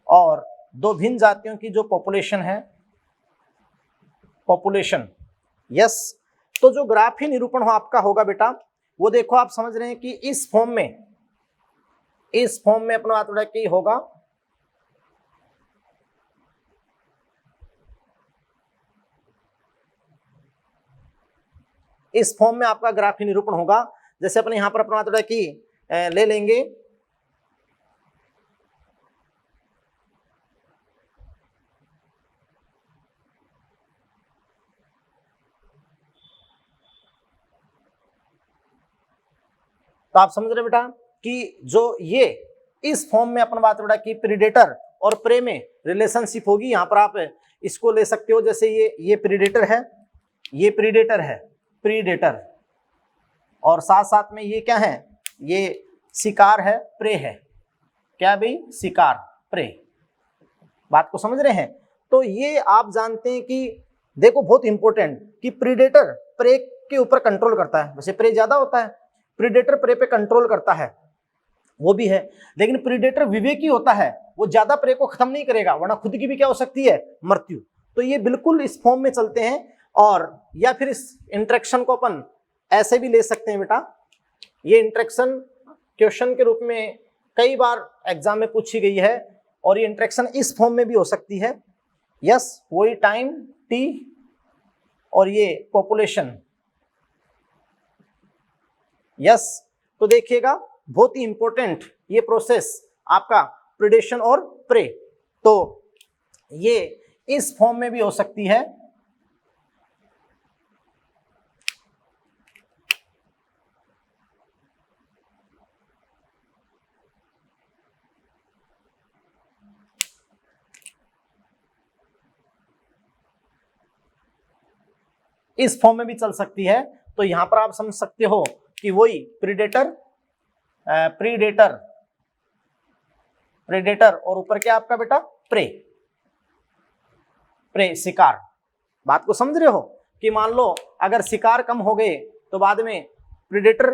और दो भिन्न जातियों की जो पॉपुलेशन है, पॉपुलेशन। यस, तो जो ग्राफ निरूपण हो आपका होगा बेटा, वो देखो आप समझ रहे हैं कि इस फॉर्म में अपना बात रहा कि होगा इस फॉर्म में आपका ग्राफ निरूपण होगा। जैसे अपने यहां पर अपना बात रहा कि ले लेंगे तो आप समझ रहे बेटा कि जो ये इस फॉर्म में अपन बात रहा कि प्रीडेटर और प्रे में रिलेशनशिप होगी। यहां पर आप इसको ले सकते हो, जैसे ये प्रीडेटर है, ये प्रीडेटर, और साथ साथ में ये क्या है, ये शिकार है, प्रे है। क्या भाई, शिकार, प्रे। बात को समझ रहे हैं। तो ये आप जानते हैं कि देखो बहुत इंपॉर्टेंट कि प्रीडेटर प्रे के ऊपर कंट्रोल करता है। वैसे प्रे ज्यादा होता है, प्रीडेटर प्रे पे कंट्रोल करता है, वो भी है। लेकिन प्रीडेटर विवेकी होता है, वो ज्यादा प्रे को खत्म नहीं करेगा, वरना खुद की भी क्या हो सकती है, मृत्यु। तो ये बिल्कुल इस फॉर्म में चलते हैं। और या फिर इस इंटरेक्शन को अपन ऐसे भी ले सकते हैं बेटा। ये इंटरेक्शन क्वेश्चन के रूप में कई बार एग्जाम में पूछी गई है और ये इंटरेक्शन इस फॉर्म में भी हो सकती है, यस, वही टाइम टी और ये पॉपुलेशन, यस। तो देखिएगा बहुत ही इंपॉर्टेंट ये प्रोसेस आपका प्रीडेशन और प्रे, तो ये इस फॉर्म में भी हो सकती है, इस फॉर्म में भी चल सकती है। तो यहां पर आप समझ सकते हो कि वही प्रीडेटर, प्रीडेटर, प्रेडेटर और ऊपर क्या आपका बेटा प्रे, प्रे शिकार। बात को समझ रहे हो कि मान लो अगर शिकार कम हो गए तो बाद में प्रेडेटर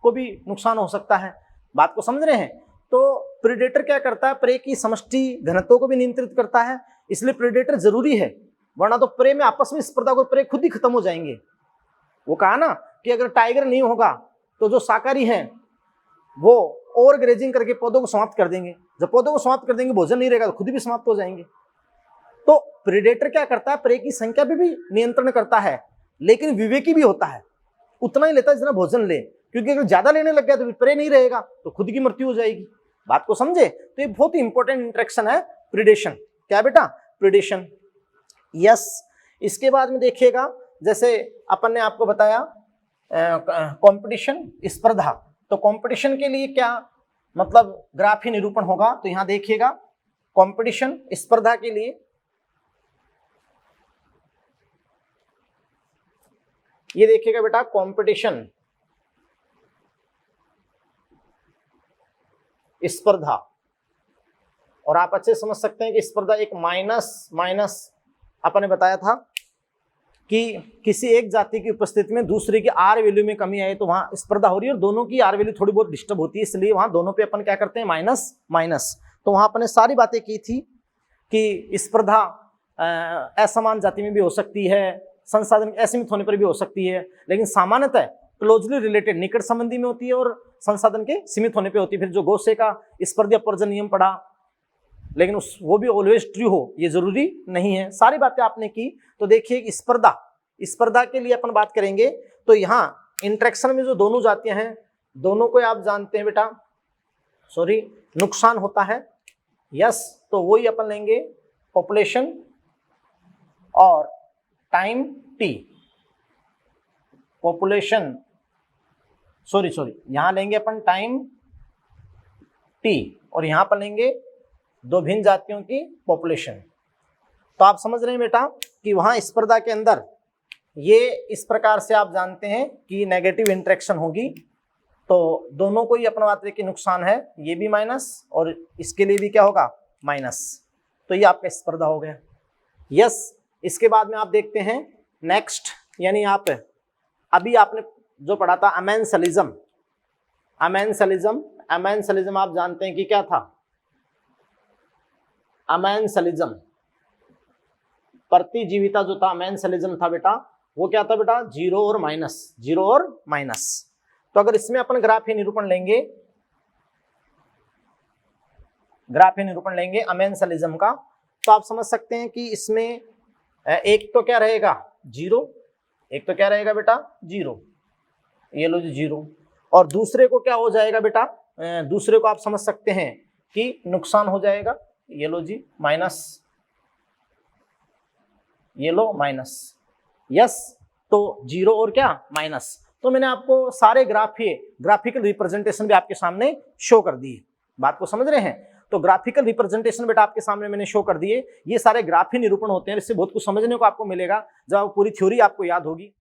को भी नुकसान हो सकता है। बात को समझ रहे हैं? तो प्रेडेटर क्या करता है, प्रे की समष्टि घनत्व को भी नियंत्रित करता है, इसलिए प्रेडेटर जरूरी है, वरना तो प्रे में आपस में स्पर्धा को प्रे खुद ही खत्म हो जाएंगे। वो कहा ना कि अगर टाइगर नहीं होगा तो जो शाकाहारी हैं वो ओवर ग्रेजिंग करके पौधों को समाप्त कर देंगे, जब पौधों को समाप्त कर देंगे भोजन नहीं रहेगा तो खुद भी समाप्त हो जाएंगे। तो प्रेडेटर क्या करता है, प्रे की संख्या पे भी नियंत्रण करता है, लेकिन विवेकी भी होता है, उतना ही लेता है जितना भोजन ले, क्योंकि अगर ज्यादा लेने लग गया तो प्रे नहीं रहेगा तो खुद की मृत्यु हो जाएगी। बात को समझे? तो ये बहुत ही इंपॉर्टेंट इंटरेक्शन है प्रीडेशन। क्या बेटा? Predation, yes. इसके बाद में देखिएगा जैसे अपन ने आपको बताया कंपटीशन, स्पर्धा, तो कंपटीशन के लिए क्या मतलब ग्राफी निरूपण होगा, तो यहां देखिएगा कंपटीशन स्पर्धा के लिए ये देखिएगा बेटा कंपटीशन स्पर्धा, और आप अच्छे समझ सकते हैं कि स्पर्धा एक माइनस माइनस अपन ने बताया था कि किसी एक जाति की उपस्थिति में दूसरे की आर वैल्यू में कमी आए तो वहां स्पर्धा हो रही है और दोनों की आर वैल्यू थोड़ी बहुत डिस्टर्ब होती है, इसलिए वहां दोनों पे अपन क्या करते हैं, माइनस माइनस। तो वहां अपन ने सारी बातें की थी कि स्पर्धा असमान जाति में भी हो सकती है, संसाधन असीमित होने पर भी हो सकती है, लेकिन सामान्यतः क्लोजली रिलेटेड निकट संबंधी में होती है और संसाधन के सीमित होने पर होती है। फिर जो गोसे का स्पर्धा अपवर्जन नियम पढ़ा, लेकिन वो भी ऑलवेज ट्रू हो ये जरूरी नहीं है। सारी बातें आपने की। तो देखिए स्पर्धा, स्पर्धा के लिए अपन बात करेंगे तो यहाँ इंटरेक्शन में जो दोनों जातियां हैं दोनों को आप जानते हैं बेटा, सॉरी, नुकसान होता है, यस। तो वही अपन लेंगे पॉपुलेशन और टाइम टी, पॉपुलेशन, सॉरी यहां लेंगे अपन टाइम टी और यहां पर लेंगे दो भिन्न जातियों की पॉपुलेशन। तो आप समझ रहे हैं बेटा कि वहां स्पर्धा के अंदर ये इस प्रकार से आप जानते हैं कि नेगेटिव इंटरेक्शन होगी, तो दोनों को ही अपन बात की नुकसान है, ये भी माइनस और इसके लिए भी क्या होगा, माइनस। तो ये आपका स्पर्धा हो गया, यस। इसके बाद में आप देखते हैं नेक्स्ट, यानी आप अभी आपने जो पढ़ा था अमेंसलिज्म, अमेंसलिज्म, अमेंसलिज्म आप जानते हैं कि क्या था, अमेंसलिज्म, प्रतिजीविता जो था अमेंसलिज्म था बेटा, वो क्या था बेटा, जीरो और माइनस, जीरो और माइनस। तो अगर इसमें अपन ग्राफीय निरूपण लेंगे, ग्राफीय निरूपण लेंगे अमेंसलिज्म का, तो आप समझ सकते हैं कि इसमें एक तो क्या रहेगा जीरो, एक तो क्या रहेगा बेटा जीरो, ये लो जी जीरो, और दूसरे को क्या हो जाएगा बेटा, दूसरे को आप समझ सकते हैं कि नुकसान हो जाएगा, ये लो जी माइनस, ये लो माइनस, यस। तो जीरो और क्या माइनस। तो मैंने आपको सारे ग्राफिकल रिप्रेजेंटेशन भी आपके सामने शो कर दिए। बात को समझ रहे हैं? तो ग्राफिकल रिप्रेजेंटेशन बेटा आपके सामने मैंने शो कर दिए। ये सारे ग्राफीय निरूपण होते हैं, इससे बहुत कुछ समझने को आपको मिलेगा जब पूरी थ्योरी आपको याद होगी।